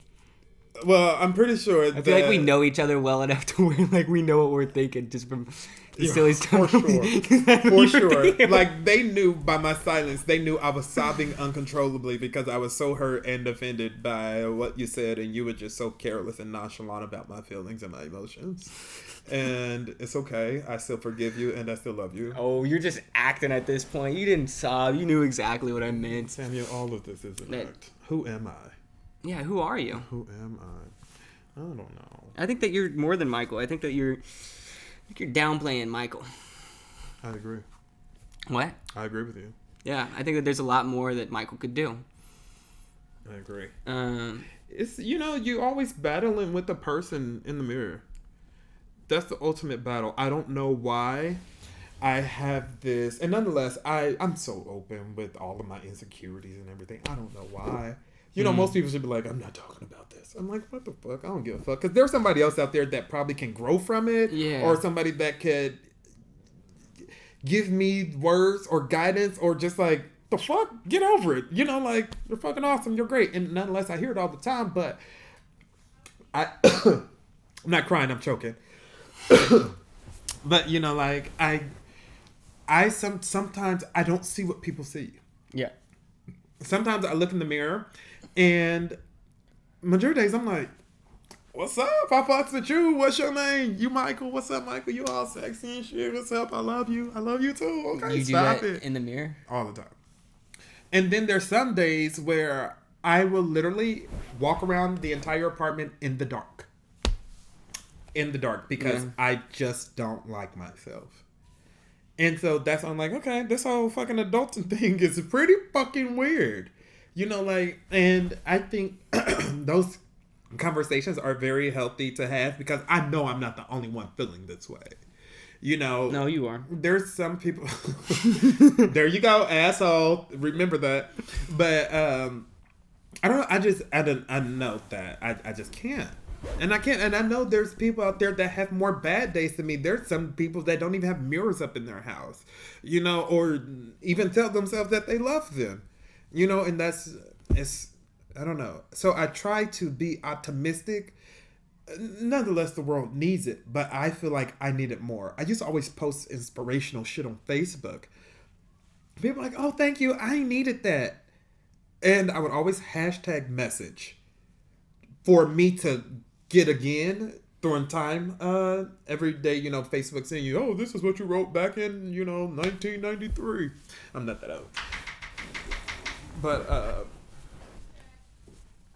Well, I'm pretty sure I feel like we know each other well enough to where, we know what we're thinking just from the silly stuff. For sure. For sure. They knew by my silence, they knew I was sobbing uncontrollably because I was so hurt and offended by what you said, and you were just so careless and nonchalant about my feelings and my emotions. And it's okay. I still forgive you, and I still love you. Oh, you're just acting at this point. You didn't sob. You knew exactly what I meant. Samuel, all of this is an act. Who am I? Yeah, who are you? Who am I? I don't know. I think that you're more than Michael. I think you're downplaying Michael. I agree. What? I agree with you. Yeah, I think that there's a lot more that Michael could do. I agree. It's you always battling with the person in the mirror. That's the ultimate battle. I don't know why I have this, and nonetheless, I'm so open with all of my insecurities and everything. I don't know why. Most people should be like, I'm not talking about this. I'm like, what the fuck? I don't give a fuck. Because there's somebody else out there that probably can grow from it. Yeah. Or somebody that could give me words or guidance or just the fuck? Get over it. You're fucking awesome. You're great. And nonetheless, I hear it all the time, but I'm not crying. I'm choking. But, sometimes I don't see what people see. Yeah. Sometimes I look in the mirror, and majority of days I'm like, what's up? I fucks with you. What's your name? You Michael. What's up, Michael? You all sexy and shit. What's up? I love you. I love you too. Okay, you stop do that it. In the mirror? All the time. And then there's some days where I will literally walk around the entire apartment in the dark. Because I just don't like myself. And so that's I'm like, okay, this whole fucking adulting thing is pretty fucking weird. And I think those conversations are very healthy to have because I know I'm not the only one feeling this way. No, you are. There's some people. There you go, asshole. Remember that. But I don't. I know that I just can't. And I can't. And I know there's people out there that have more bad days than me. There's some people that don't even have mirrors up in their house, or even tell themselves that they love them, and it's. I don't know. So I try to be optimistic. Nonetheless, the world needs it, but I feel like I need it more. I used to always post inspirational shit on Facebook. People are like, oh, thank you. I needed that. And I would always hashtag message for me to get again during time. Every day, Facebook saying you, oh, this is what you wrote back in, 1993. I'm not that old. But,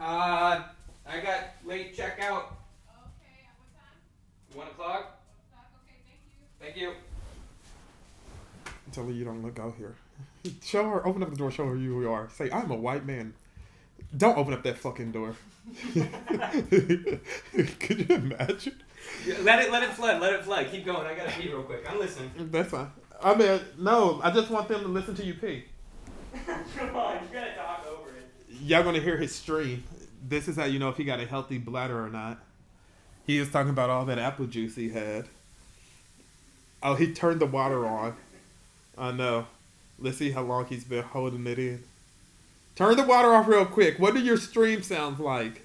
I got late checkout. Okay, at what time? 1 o'clock. Okay, Thank you. Tell her you don't look out here. Show her, open up the door, show her you are. Say, I'm a white man. Don't open up that fucking door. Could you imagine? Yeah, let it flood. Keep going. I gotta pee real quick. I'm listening. That's fine. I mean, no, I just want them to listen to you pee. Come on, you gotta talk over it. Y'all gonna hear his stream. This is how you know if he got a healthy bladder or not. He was talking about all that apple juice he had. Oh, he turned the water on. I know. Let's see how long he's been holding it in. Turn the water off real quick. What do your stream sounds like?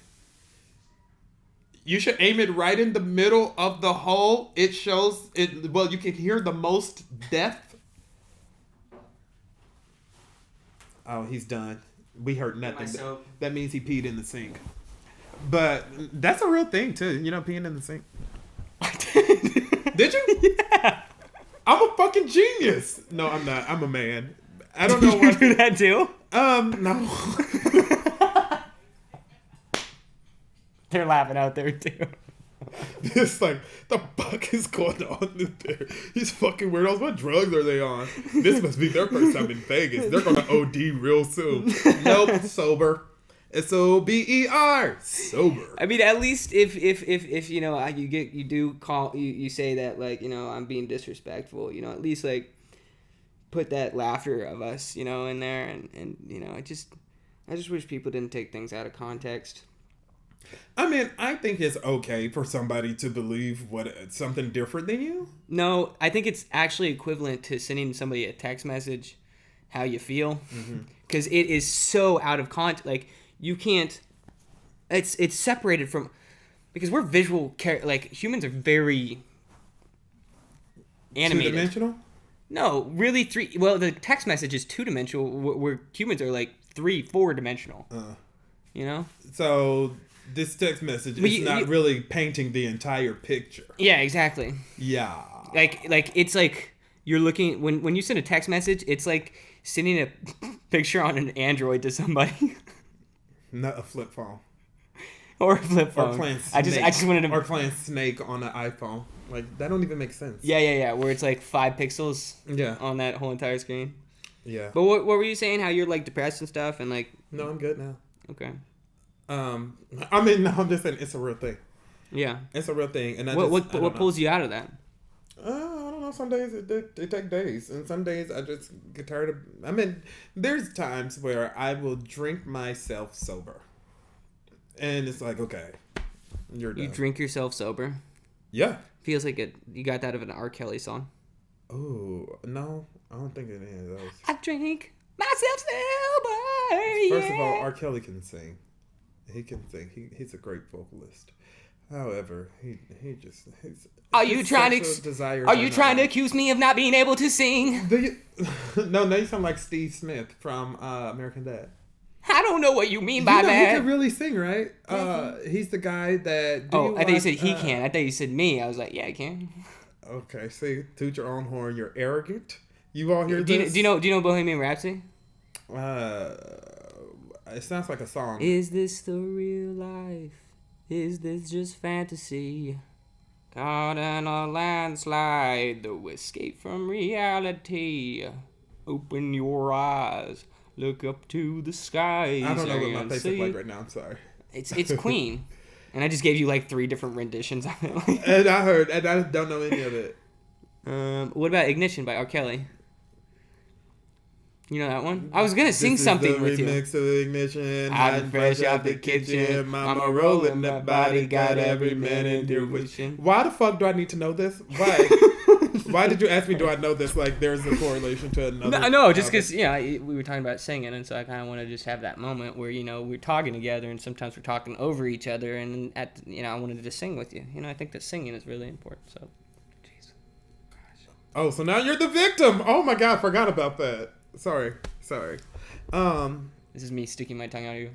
You should aim it right in the middle of the hole. It shows it. Well, you can hear the most depth. Oh, he's done. We heard nothing. That means he peed in the sink. But that's a real thing too. Peeing in the sink. Did you? Yeah. I'm a fucking genius. No, I'm not. I'm a man. I don't know why. You do that too? No. They're laughing out there too. It's like, the fuck is going on in there? These fucking weirdos, what drugs are they on? This must be their first time in Vegas. They're gonna OD real soon. Nope, sober. SOBER. Sober. I mean, at least if you say that, like, I'm being disrespectful, at least like put that laughter of us, in there, and I just wish people didn't take things out of context. I mean, I think it's okay for somebody to believe something different than you. No, I think it's actually equivalent to sending somebody a text message, how you feel, because it is so out of context. Like, you can't. It's separated from, because we're visual. Like, humans are very animated. 2-dimensional? No, really Well, the text message is 2-dimensional. Where humans are like 3-4-dimensional. So this text message is not really painting the entire picture. Yeah, exactly. Yeah. Like it's like you're looking when you send a text message, it's like sending a picture on an Android to somebody. Not a flip phone. Or a flip phone. Or playing Snake. I just wanted to. Or playing Snake on an iPhone. Like, that don't even make sense. Yeah. Where it's like 5 pixels. Yeah. On that whole entire screen. Yeah. But what were you saying? How you're like depressed and stuff and like. No, I'm good now. Okay. I mean, no, I'm just saying it's a real thing. Yeah. It's a real thing, and what pulls you out of that? I don't know. Some days it take days, and some days I just get tired of. I mean, there's times where I will drink myself sober, and it's like, okay, you're done. You drink yourself sober? Yeah. Feels like you got that of an R. Kelly song. Oh no, I don't think it is those. I drink myself sober. First of all, R. Kelly can sing. He can sing. He's a great vocalist. However, Are you trying to accuse me of not being able to sing? No, now you sound like Steve Smith from American Dad. I don't know what you mean by that. He can really sing, right? He's the guy that. I thought you said he can. I thought you said me. I was like, yeah, I can. Okay, see, toot your own horn. You're arrogant. You all hear this? Do you know Bohemian Rhapsody? It sounds like a song. Is this the real life? Is this just fantasy? Caught in a landslide, the escape from reality. Open your eyes, look up to the skies. I don't know what my face looks like right now. I'm sorry. It's Queen, and I just gave you like 3 different renditions of it. And I don't know any of it. What about Ignition by R. Kelly? You know that one? I was gonna sing something with you. Remix of Ignition. I'm fresh out the kitchen. Mama rolling that body, got every man in tuition. Why the fuck do I need to know this? Why? Why did you ask me? Do I know this? Like, there's a correlation to another. No, just because we were talking about singing, and so I kind of want to just have that moment where we're talking together, and sometimes we're talking over each other, and I wanted to just sing with you. I think that singing is really important. So, jeez, gosh. Oh, so now you're the victim. Oh my god, forgot about that. Sorry. This is me sticking my tongue out of you.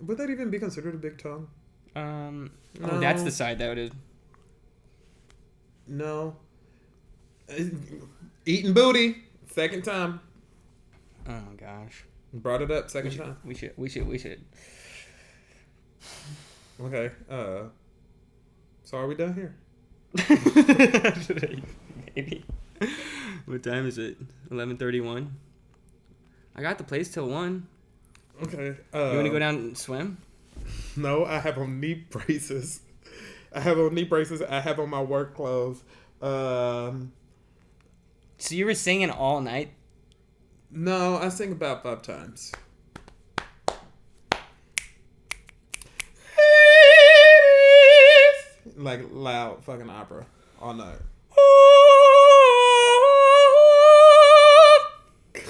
Would that even be considered a big tongue? No. No. That's the side that it is. No. Eating booty. Second time. Oh my gosh. Brought it up second time. We should. Okay. So are we done here? Maybe. What time is it? 11:31. I got the place till 1. Okay. You want to go down and swim? No, I have on knee braces. I have on my work clothes. So you were singing all night? No, I sing about 5 times. Like loud fucking opera all night.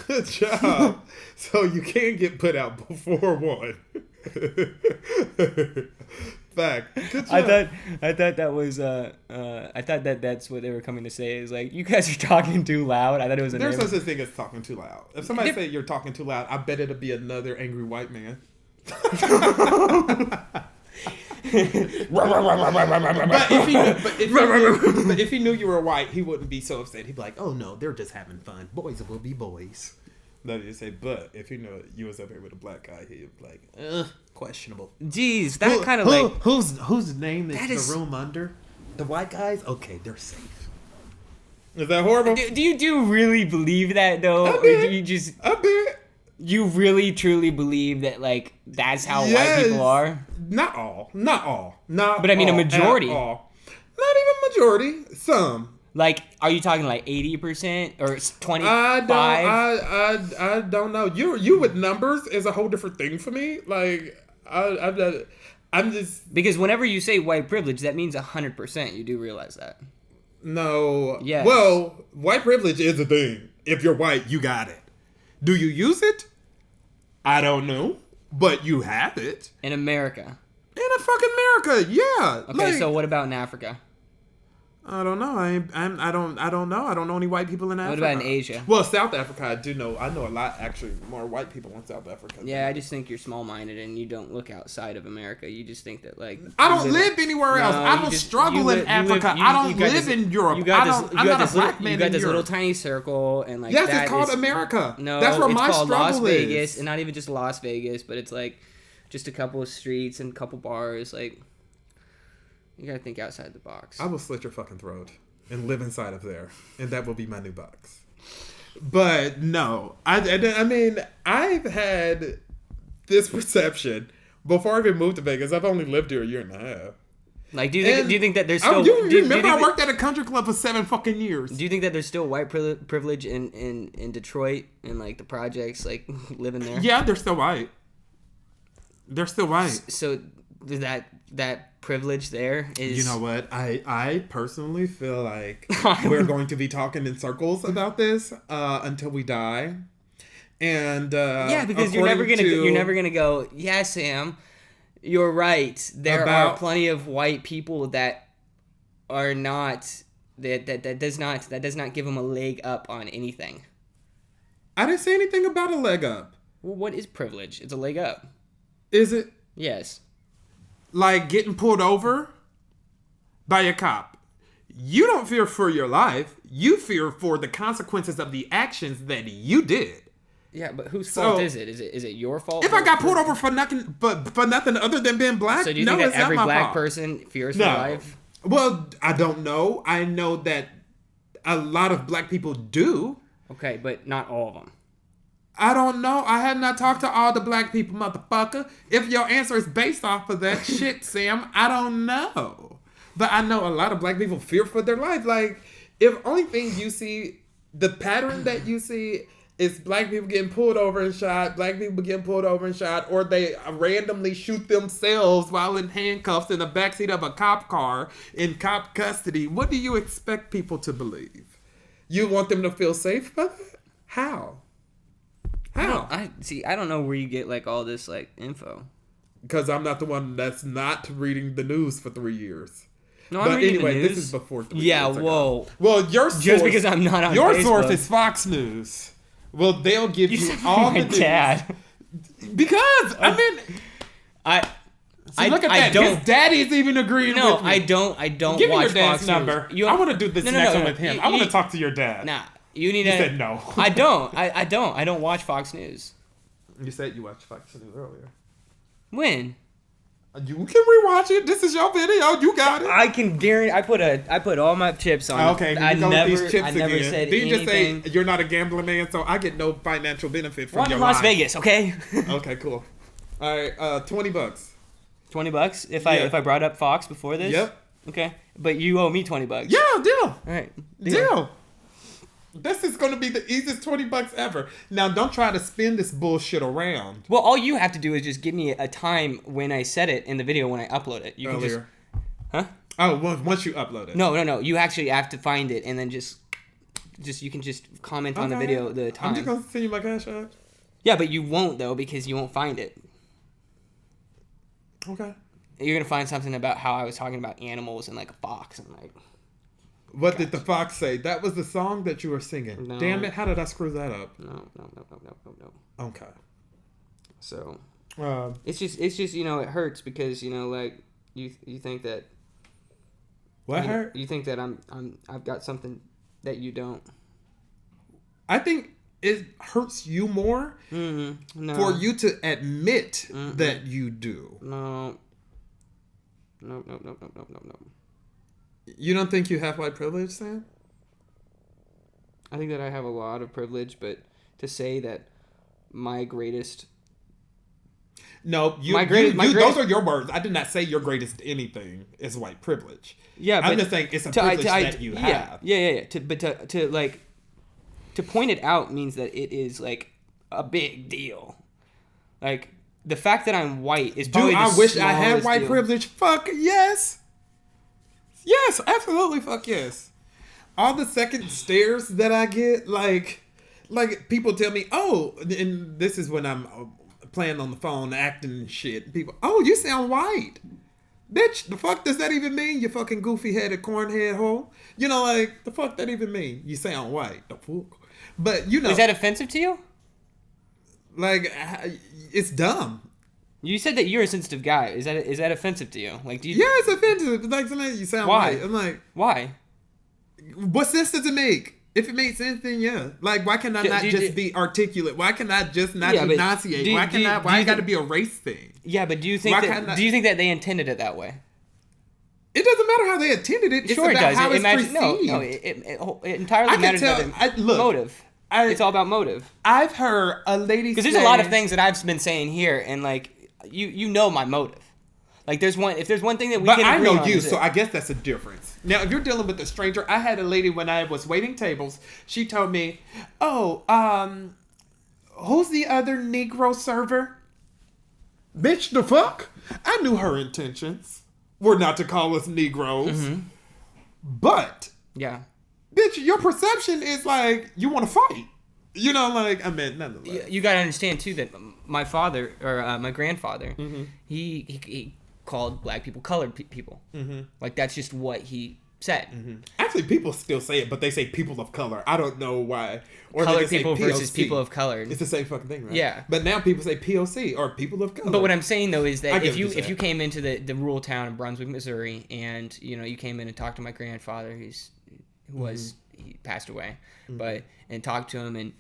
Good job. So you can get put out before 1. Fact. Good job. I thought that was I thought that's what they were coming to say is like you guys are talking too loud. I thought it was There's no such thing as talking too loud. If somebody say you're talking too loud, I bet it'll be another angry white man. But if he knew you were white, he wouldn't be so upset. He'd be like, "Oh no, they're just having fun. Boys will be boys." No, you say, but if he knew you was up here with a black guy, he'd be like, questionable. Jeez, that kind of like whose name is the room under? The white guys? Okay, they're safe. Is that horrible? Do you really believe that though, or do you just? I bet. You really truly believe that like that's how white people are? Not all. But I mean a majority. All. Not even majority. Some. Like, are you talking like 80% or 25? I don't know. You with numbers is a whole different thing for me. Like I'm just because whenever you say white privilege, that means 100%. You do realize that? No. Yes. Well, white privilege is a thing. If you're white, you got it. Do you use it? I don't know, but you have it In America. in a fucking America. Yeah. Okay, so what about in Africa? I don't know. I don't know. I don't know any white people in Africa. What about in Asia? Well, South Africa, I do know. I know a lot, actually, more white people in South Africa. Yeah, I just think you're small-minded and you don't look outside of America. You just think that, like... I don't live anywhere else. I don't struggle in Africa. I don't live in Europe. I'm not a black man in Europe. You got this little tiny circle and, like, yes, it's called America. No, that's where it's my called struggle Las is. Vegas, and not even just Las Vegas, but it's, like, just a couple of streets and a couple bars. Like, you gotta think outside the box. I will slit your fucking throat and live inside of there, and that will be my new box. But no, I mean, I've had this perception before I even moved to Vegas. I've only lived here a year and a half. Like, do you think that there's still? Remember, I worked at a country club for 7 fucking years. Do you think that there's still white privilege in Detroit and like the projects, like living there? Yeah, they're still white. They're still white. So that privilege there is. You know what? I personally feel like we're going to be talking in circles about this until we die. And yeah, because you're never gonna go. Yeah, Sam, you're right. There are plenty of white people that are not that does not give them a leg up on anything. I didn't say anything about a leg up. Well, what is privilege? It's a leg up. Is it? Yes. Like getting pulled over by a cop. You don't fear for your life. You fear for the consequences of the actions that you did. Yeah, but whose fault is it? Is it your fault? If I got pulled over for nothing, but for nothing other than being black, so do you think that every black person fears for life? Well, I don't know. I know that a lot of black people do. Okay, but not all of them. I don't know. I have not talked to all the black people, motherfucker. If your answer is based off of that shit, Sam, I don't know. But I know a lot of black people fear for their life. Like, if only thing you see, the pattern that you see is black people getting pulled over and shot, black people getting pulled over and shot, or they randomly shoot themselves while in handcuffs in the backseat of a cop car in cop custody. What do you expect people to believe? You want them to feel safe by that? How? How? I don't know where you get like all this like info. Because I'm not the one that's not reading the news for 3 years. No, but I'm reading anyway, the news. this is before 3 Yeah, years ago. whoa. Well, your source, Just because I'm not on your Facebook. source is Fox News. Well, they'll give you sound all like the my news. dad. Because I mean, look at that. His daddy's even agreeing No, with me. I don't Give me watch your dad's Fox number. News. I want to do this next one with him. I want to You- talk to your dad. Nah, you need You to. said no. I don't. I don't watch Fox News. You said you watched Fox News earlier. When? You can rewatch it. This is your video. You got it. I can guarantee. I put all my chips on. Okay, I you go never. with these chips I never again. said Did you anything. just say you're not a gambling man, so I get no financial benefit from We're your in Las life? Vegas, okay? Okay, cool. All right, $20. $20 if I brought up Fox before this. Yep. Okay, but you owe me $20. Yeah, deal. All right. Deal. This is going to be the easiest $20 ever. Now, don't try to spin this bullshit around. Well, all you have to do is just give me a time when I said it in the video when I upload it. You can Earlier. just. Huh? Oh, once you upload it. No. You actually have to find it and then just you can just comment on the Okay. video the time. I'm just going to send you my cash app. Yeah, but you won't though because you won't find it. Okay. You're gonna find something about how I was talking about animals and like a fox and like. What did the fox say? That was the song that you were singing. No. Damn it! How did I screw that up? No. Okay. So Um, it's just it hurts because like you think that what you know, hurt? you think that I've got something that you don't. I think it hurts you more No. for you to admit that you do. No. No. You don't think you have white privilege, Sam? I think that I have a lot of privilege, but to say that my greatest. No, those are your words. I did not say your greatest anything is white privilege. Yeah, I'm but just saying it's a privilege that you have. Yeah. To point it out means that it is like a big deal. Like the fact that I'm white is probably. Do the I wish I had smallest white deal. privilege? Fuck yes. Yes, absolutely. Fuck yes. All the second stares that I get, like people tell me, oh, and this is when I'm playing on the phone, acting and shit. People, oh, you sound white. Bitch, the fuck does that even mean, you fucking goofy-headed cornhead hole? Like, the fuck that even mean? You sound white. The fuck? But, Is that offensive to you? like, it's dumb. You said that you're a sensitive guy. Is that offensive to you? Like, do you? Yeah, it's offensive. Like, sometimes you sound Why? white. I'm like, Why? what sense does it make? If it makes sense, then yeah. Like, why can I not just be articulate? Why can I just not Yeah, but enunciate? do- Why do- do I you got to think- be a race thing? Yeah, but do you think Why that can't I- do you think that they intended it that way? It doesn't matter how they attended it. It's Sure, it about does. how it's Imagine, perceived. no. It entirely I can matters tell- about look, motive. it's all about motive. I've heard a lady Because there's a lot of things that I've been saying here, and like you know my motive. Like if there's one thing that we But can I agree know on, you, is so it- I guess that's a difference. Now, if you're dealing with a stranger, I had a lady when I was waiting tables. She told me, "Oh, who's the other Negro server?" Bitch, the fuck? I knew her intentions were not to call us Negroes, but yeah. bitch, your perception is like you want to fight. Like I meant nonetheless. You gotta understand too that my father or my grandfather, he called black people colored people. Like that's just what he said. Actually, people still say it, but they say people of color. I don't know why. Or they Colored just say people versus POC. people of color. It's the same fucking thing, right? Yeah. But now people say POC or people of color. But what I'm saying though is I that get if what you you're saying. came into the rural town of Brunswick, Missouri, and you came in and talked to my grandfather, he passed away, and talked to him and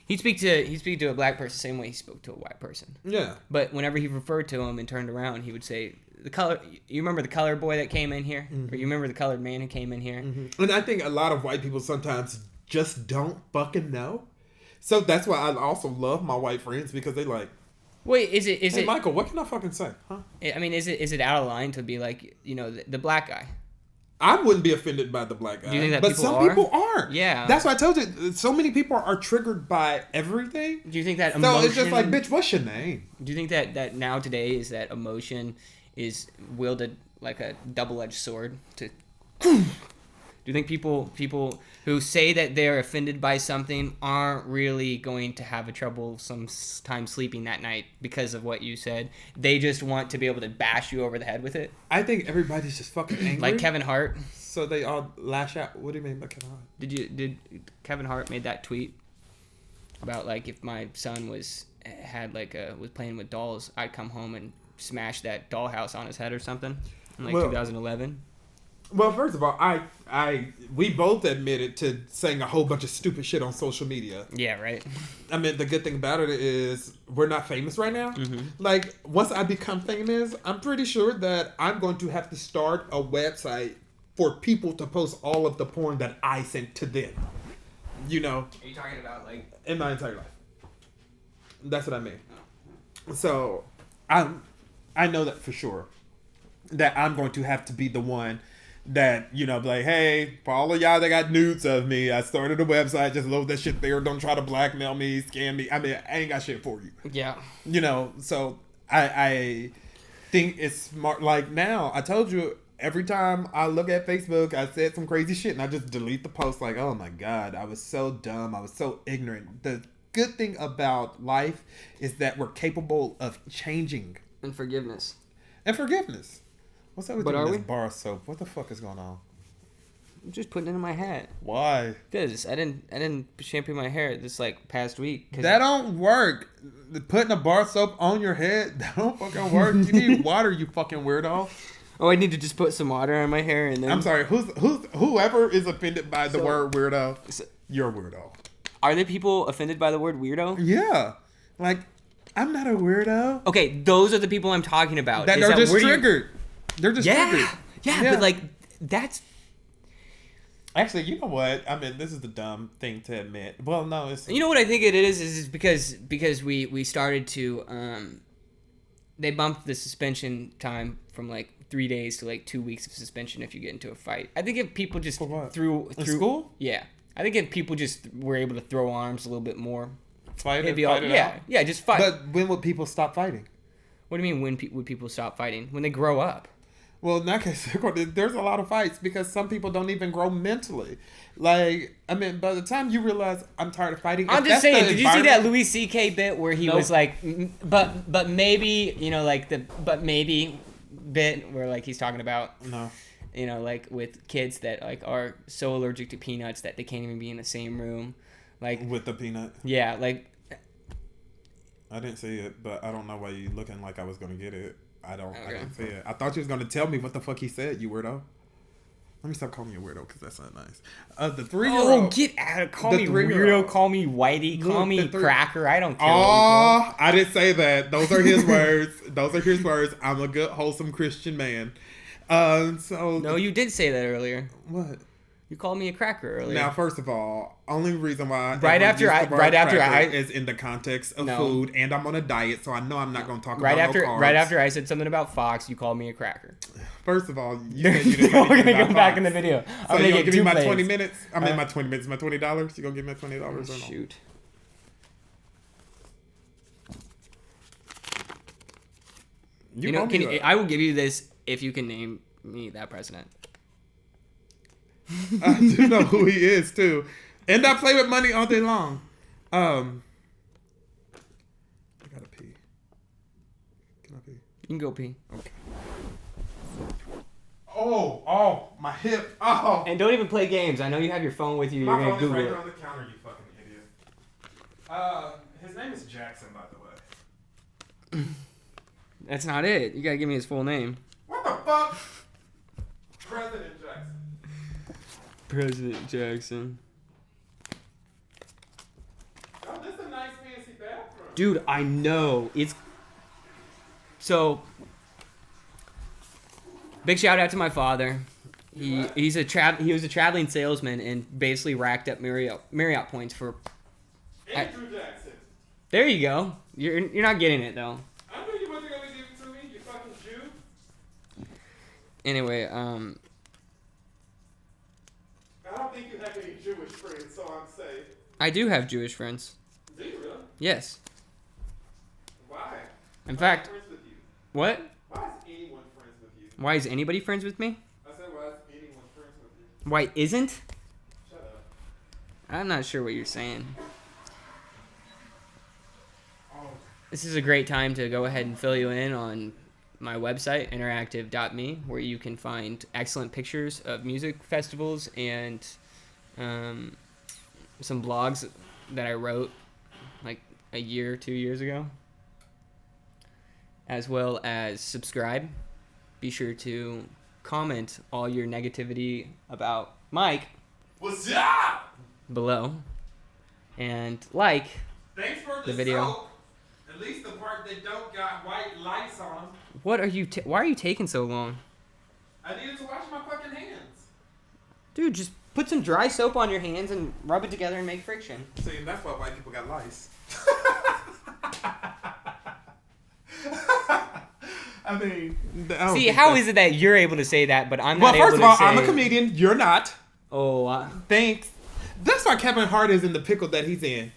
he'd speak to a black person the same way he spoke to a white person. Yeah. But whenever he referred to him and turned around, he would say, "The color. You remember the colored boy that came in here, or you remember the colored man who came in here?" And I think a lot of white people sometimes just don't fucking know. So that's why I also love my white friends because they like, Wait, is it Hey, Michael, what can I fucking say? Huh? I mean, is it out of line to be like, the black guy? I wouldn't be offended by the black guy. Do you think that but people some are? people aren't. Yeah. That's why I told you. So many people are triggered by everything. Do you think that So emotion... it's just like, bitch, what's your name? Do you think that now today is that emotion is wielded like a double-edged sword to... Do you think people who say that they're offended by something aren't really going to have a trouble time sleeping that night because of what you said? They just want to be able to bash you over the head with it? I think everybody's just fucking angry. Like Kevin Hart. So they all lash out. What do you mean by Kevin Hart? Did Kevin Hart made that tweet about like if my son was playing with dolls, I'd come home and smash that dollhouse on his head or something in 2011? Well, first of all, we both admitted to saying a whole bunch of stupid shit on social media. Yeah, right. I mean, the good thing about it is we're not famous right now. Mm-hmm. Like, once I become famous, I'm pretty sure that I'm going to have to start a website for people to post all of the porn that I sent to them. Are you talking about like... In my entire life. That's what I mean. So, I know that for sure. That I'm going to have to be the one that, be like, hey, for all of y'all that got nudes of me, I started a website, just load that shit there. Don't try to blackmail me, scam me. I mean, I ain't got shit for you. Yeah. So I think it's smart. Like now, I told you, every time I look at Facebook, I said some crazy shit and I just delete the post like, oh my God, I was so dumb. I was so ignorant. The good thing about life is that we're capable of changing. And forgiveness. What's up with But are this we? bar of soap? What the fuck is going on? I'm just putting it in my hat. Why? Because I didn't shampoo my hair this past week. That don't work. Putting a bar of soap on your head, that don't fucking work. You need water, you fucking weirdo. Oh, I need to just put some water on my hair and then... I'm sorry. Whoever is offended by the word weirdo, you're a weirdo. Are there people offended by the word weirdo? Yeah. Like, I'm not a weirdo. Okay, those are the people I'm talking about. They're just triggered. They're just triggered. Yeah, but that's... Actually, you know what? I mean, this is the dumb thing to admit. Well, no, it's... You know what I think it is because we started to... They bumped the suspension time from 3 days to 2 weeks of suspension if you get into a fight. I think if people just threw in school? Yeah. I think if people just were able to throw arms a little bit more... Fight it out. Yeah, just fight. But when would people stop fighting? What do you mean would people stop fighting? When they grow up. Well, in that case, there's a lot of fights because some people don't even grow mentally. Like, I mean, by the time you realize I'm tired of fighting... I'm just saying, did you see that Louis C.K. bit where he was like, but maybe, but maybe bit where he's talking about... No. With kids that are so allergic to peanuts that they can't even be in the same room. With the peanut? Yeah, I didn't see it, but I don't know why you looking like I was going to get it. I didn't see it. I thought you was going to tell me what the fuck he said, you weirdo. Let me stop calling you a weirdo because that's not nice. The 3-year-old... Oh, get out of... Call me weirdo, call me whitey, call me cracker. I don't care. Oh, I didn't say that. Those are his words. I'm a good, wholesome Christian man. No, you did say that earlier. What? You called me a cracker earlier. Now, first of all, only reason why right after I is in the context of food, and I'm on a diet, so I know I'm not going to talk about no carbs. Right after I said something about Fox, you called me a cracker. First of all, you said you didn't We're gonna go back in the video. So you're gonna give me my 20 minutes? I mean, my 20 minutes, my $20. You gonna give me my $20 or no? Shoot. I will give you this if you can name me that president. I do know who he is too, and I play with money all day long. I gotta pee. Can I pee? You can go pee. Okay. Oh, my hip. Oh. And don't even play games. I know you have your phone with you. You're gonna Google it. My phone is right there on the counter. You fucking idiot. His name is Jackson, by the way. That's not it. You gotta give me his full name. What the fuck? President Jackson. President Jackson. Oh, this is a nice fancy bathroom. Dude, I know. It's... So... Big shout out to my father. He was a traveling salesman and basically racked up Marriott points for... Andrew Jackson. There you go. You're not getting it though. I knew you wasn't gonna give it to me, you fucking Jew. Anyway, I don't think you have any Jewish friends, so I'm safe. I do have Jewish friends. Do you really? Yes. Why? In fact, Friends with you? what? Why is anyone friends with you? Why is anybody friends with me? I said, why is anyone friends with you? Why isn't? Shut up. I'm not sure what you're saying. Oh. This is a great time to go ahead and fill you in on my website, interactive.me, where you can find excellent pictures of music festivals and some blogs that I wrote like a year, 2 years ago, as well as subscribe. Be sure to comment all your negativity about Myke What's up? below and like Thanks for the video. soap. At least the part that don't got white lights on. What are you why are you taking so long? I needed to wash my fucking hands. Dude, just put some dry soap on your hands and rub it together and make friction. See, that's why white people got lice. I mean, See, how is it that you're able to say that, but I'm Well, not able to first of all, say... I'm a comedian. You're not. Oh, Thanks. That's why Kevin Hart is in the pickle that he's in.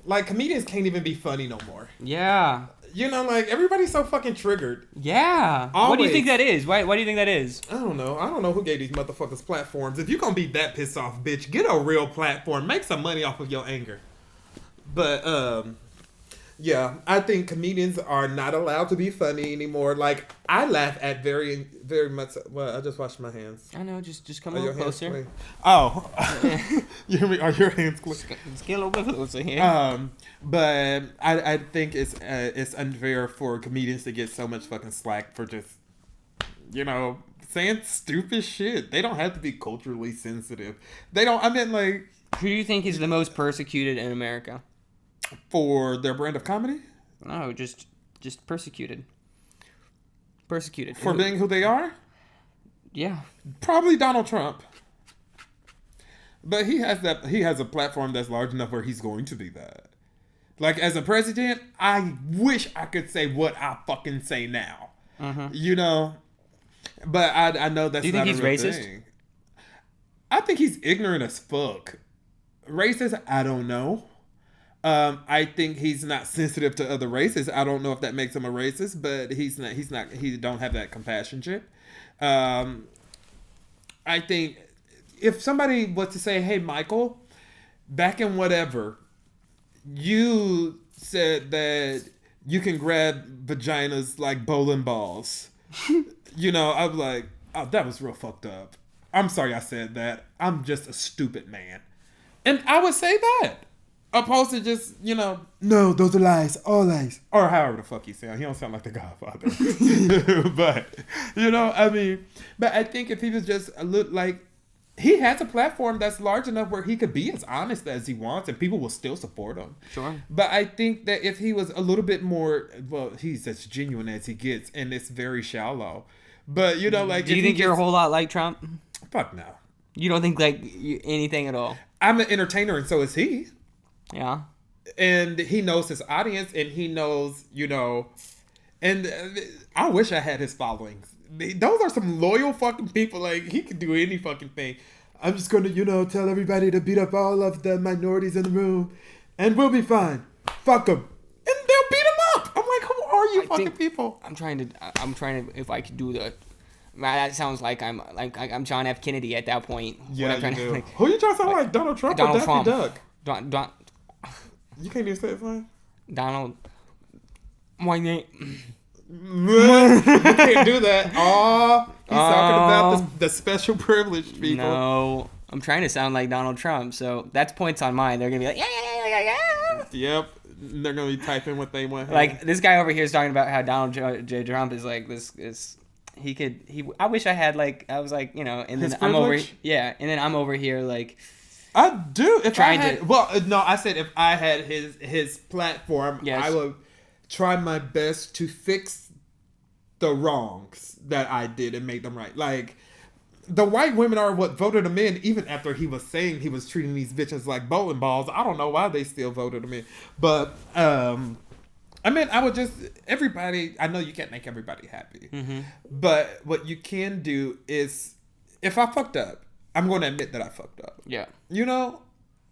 Like, comedians can't even be funny no more. yeah. You know, like, everybody's so fucking triggered. Yeah. What do you Always. think that is? Why do you think that is? I don't know. I don't know who gave these motherfuckers platforms. If you're gonna be that pissed off, bitch, get a real platform. Make some money off of your anger. But, yeah, I think comedians are not allowed to be funny anymore. Like, I laugh at very, very much. Well, I just washed my hands. I know, just come Are a your little hands closer. clean? Oh. You hear me? Are your hands clean? Let's get a little bit closer here. But I think it's unfair for comedians to get so much fucking slack for just, you know, saying stupid shit. They don't have to be culturally sensitive. They don't. I mean, like, Who do you think is the most persecuted in America? for their brand of comedy, No, just persecuted. Persecuted. for being who they are, Yeah. probably Donald Trump. But he has a platform that's large enough where he's going to be that. Like, as a president, I wish I could say what I fucking say now. You know, but I know that's Do you think not he's a real racist? thing. I think he's ignorant as fuck. Racist? I don't know. I think he's not sensitive to other races. I don't know if that makes him a racist, but he don't have that compassion shit. I think if somebody was to say, hey, Mykoll, back in whatever, you said that you can grab vaginas like bowling balls. You know, I'm like, oh, that was real fucked up. I'm sorry I said that. I'm just a stupid man. And I would say that. Opposed to just, you know, no, those are lies, all lies. Or however the fuck he sound. He don't sound like the Godfather. But, you know, I mean, but I think if he was just a little, like, he has a platform that's large enough where he could be as honest as he wants and people will still support him. Sure. But I think that if he was a little bit more, well, he's as genuine as he gets and it's very shallow. But, you know, like... Do you think you're a whole lot like Trump? Fuck no. You don't think like anything at all? I'm an entertainer and so is he. Yeah. And he knows his audience and he knows, you know, and I wish I had his followings. Those are some loyal fucking people. Like, he could do any fucking thing. I'm just going to, you know, tell everybody to beat up all of the minorities in the room and we'll be fine. Fuck them. And they'll beat him up. I'm like, who are you fucking people? I'm trying to, if I could do the, that sounds like I'm John F. Kennedy at that point. Yeah, When I'm you trying do. Who you trying to sound like? Donald Trump or Daffy Trump. Duck? You You can't even say his name? Donald. My name. You can't do that. Oh, he's talking about the special privileged people. No, I'm trying to sound like Donald Trump, so that's points on mine. They're gonna be like, yeah. Yep. They're going to be typing what they want. Like, this guy over here is talking about how Donald J. Trump is like this. I wish I had, like, I was like, you know, and His then I'm over. privilege? Yeah, and then I'm over here like. I do. If Trying I had, to- well, no, I said if I had his platform, Yes. I would try my best to fix the wrongs that I did and make them right. Like, the white women are what voted him in, even after he was saying he was treating these bitches like bowling balls. I don't know why they still voted him in. But, I mean, I would just, everybody, I know you can't make everybody happy. Mm-hmm. But what you can do is, if I fucked up, I'm going to admit that I fucked up. Yeah. You know?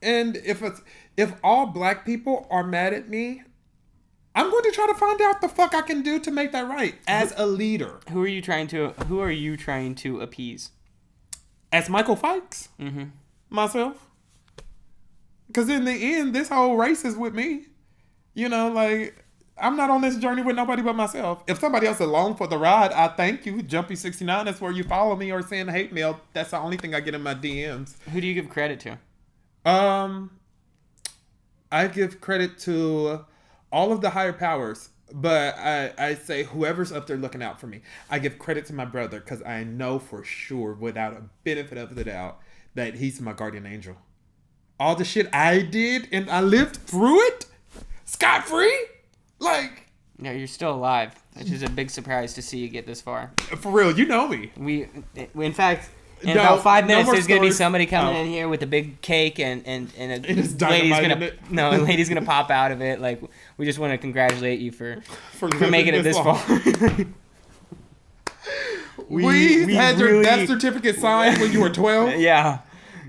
And if all black people are mad at me, I'm going to try to find out the fuck I can do to make that right as a leader. Who are you trying to appease? As Michael Fikes? Mm-hmm. Myself? Because in the end, this whole race is with me. You know, like, I'm not on this journey with nobody but myself. If somebody else is along for the ride, I thank you. Jumpy69, that's where you follow me or send hate mail. That's the only thing I get in my DMs. Who do you give credit to? I give credit to all of the higher powers, but I say whoever's up there looking out for me. I give credit to my brother because I know for sure, without a benefit of the doubt, that he's my guardian angel. All the shit I did and I lived through it scot-free, like. No, you're still alive, which is a big surprise to see you get this far. For real, you know me. In fact, in about 5 minutes, there's going to be somebody coming in here with a big cake and a lady's gonna pop out of it. Like, we just want to congratulate you for making it this far. we had your death certificate signed when you were 12. Yeah.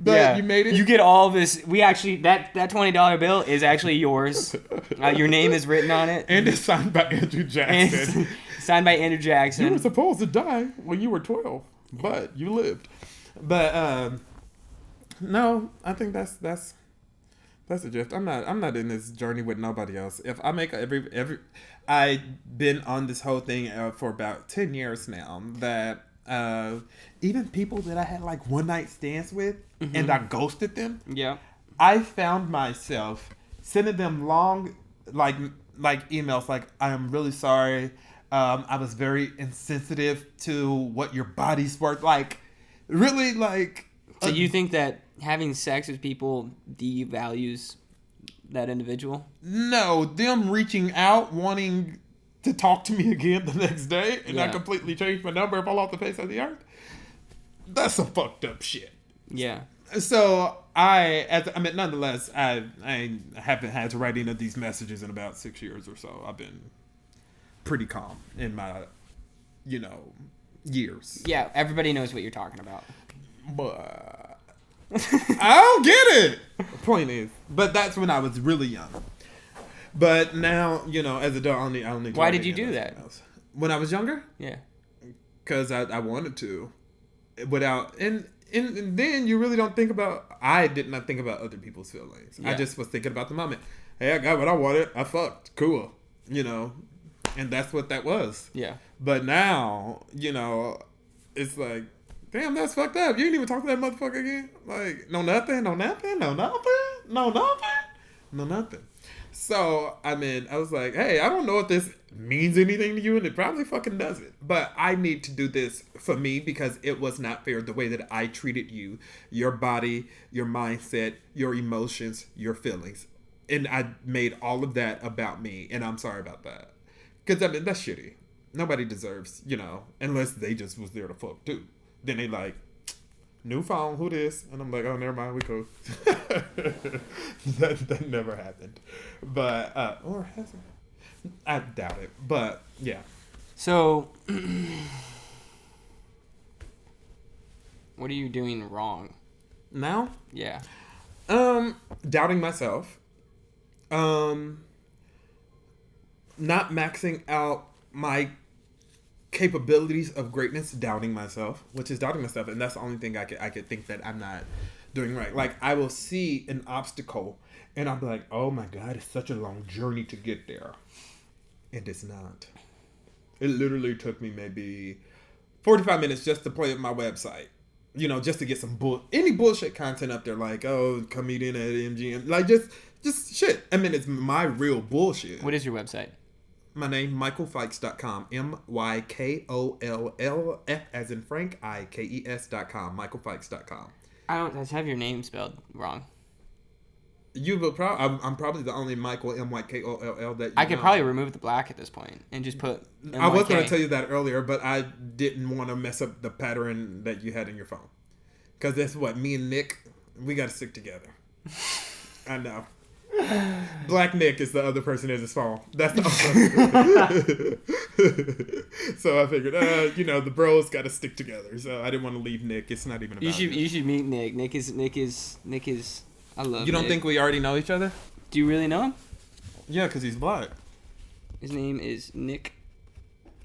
But you made it. You get all this. We actually that $20 bill is actually yours. Your name is written on it, and it's signed by Andrew Jackson. Signed by Andrew Jackson. You were supposed to die when you were 12, but you lived. But no, I think that's the drift. I'm not in this journey with nobody else. If I make I've been on this whole thing for about 10 years now. That even people that I had like one night stands with, mm-hmm. and I ghosted them. Yeah, I found myself sending them long like emails like, I am really sorry. I was very insensitive to what your body's worth. Like, really, like. So you think that having sex with people devalues that individual? No, them reaching out, wanting to talk to me again the next day, and I completely changed my number and fall off the face of the earth. That's some fucked up shit. Yeah. So nonetheless, I haven't had to write any of these messages in about 6 years or so. I've been pretty calm in my, years. Yeah, everybody knows what you're talking about. But I don't get it. The point is, but that's when I was really young. But now, as an adult, I only. Why did you do that? When I was younger? Yeah. Because I wanted to. Without and then you really don't think about. I did not think about other people's feelings. Yeah. I just was thinking about the moment. Hey, I got what I wanted. I fucked. Cool. And that's what that was. Yeah. But now, it's like, damn, that's fucked up. You ain't even talk to that motherfucker again. Like, no nothing. So, I was like, hey, I don't know if this means anything to you, and it probably fucking doesn't. But I need to do this for me because it was not fair the way that I treated you, your body, your mindset, your emotions, your feelings. And I made all of that about me, and I'm sorry about that. Because, that's shitty. Nobody deserves, unless they just was there to fuck too. Then they like, new phone, who this? And I'm like, oh, never mind, we cool. that never happened. But, or has it? I doubt it. But, yeah. So, what are you doing wrong? Now? Yeah. Doubting myself. Not maxing out my capabilities of greatness, doubting myself, and that's the only thing I could think that I'm not doing right. Like, I will see an obstacle and I'm like, oh my god, it's such a long journey to get there, and it's not. It literally took me maybe 45 minutes just to play up my website, just to get some any bullshit content up there, like, oh, comedian at MGM, like just shit. It's my real bullshit. What is your website? My name, MykollFikes.com. MYKOLLF as in Frank, IKES.com. MykollFikes.com. I have your name spelled wrong. You will probably. I'm probably the only Mykoll Mykoll that you I could know. probably remove the black at this point and just put. I was going MYK. to tell you that earlier, but I didn't want to mess up the pattern that you had in your phone. Because that's what me and Nick, we got to stick together. I know. Black Nick is the other person in his phone. That's the other. So I figured, the bros got to stick together. So I didn't want to leave Nick. It's not even about You should meet Nick. Nick is. I love. You don't Nick. think we already know each other? Do you really know him? Yeah, because he's black. His name is Nick.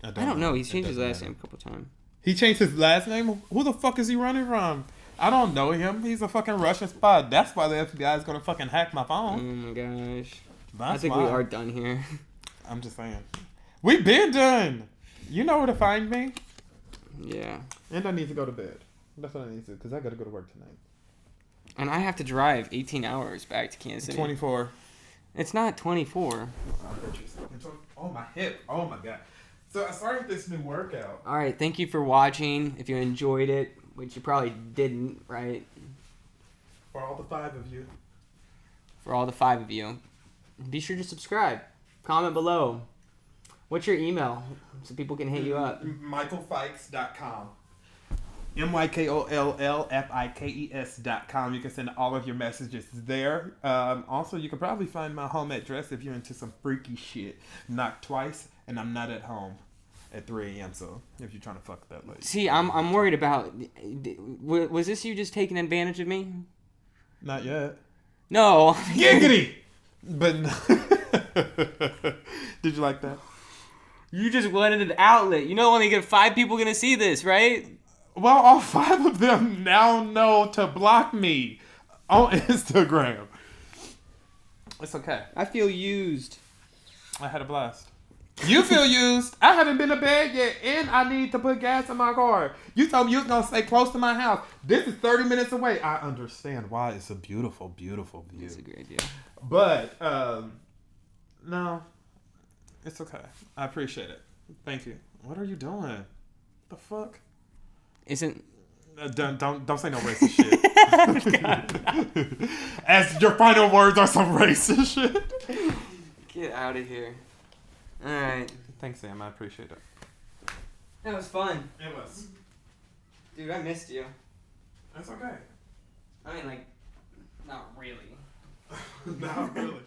I don't know. He's It changed his doesn't last matter. name a couple times. He changed his last name? Who the fuck is he running from? I don't know him. He's a fucking Russian spy. That's why the FBI is going to fucking hack my Oh phone. my gosh. That's I think why. we are done here. I'm just saying. We been done. You know where to find me. Yeah. And I need to go to bed. That's what I need to do because I got to go to work tonight. And I have to drive 18 hours back to Kansas City. 24. It's not 24. Oh, my hip. Oh, my God. So I started this new workout. All right. Thank you for watching. If you enjoyed it, which you probably didn't, right? For all the 5 of you. For all the 5 of you, be sure to subscribe. Comment below. What's your email so people can hit you up? MykollFikes.com. MykollFikes.com. You can send all of your messages there. Also, you can probably find my home address if you're into some freaky shit. Knock twice, and I'm not at home at 3 a.m. So if you're trying to fuck that late. See, I'm worried about. Was this you just taking advantage of me? Not yet. No. Giggity! But did you like that? You just wanted an outlet. You know, only get 5 people gonna see this, right? Well, all 5 of them now know to block me on Instagram. It's okay. I feel used. I had a blast. You feel used. I haven't been to bed yet, and I need to put gas in my car. You told me you was going to stay close to my house. This is 30 minutes away. I understand why it's a beautiful, beautiful view. That's a great idea. But, no. It's okay. I appreciate it. Thank you. What are you doing? The fuck? Isn't Don't say no racist shit. As your final words are some racist shit. Get out of here. All right. Thanks, Sam. I appreciate it. That was fun. It was. Dude, I missed you. That's okay. I mean, like, not really. Not really.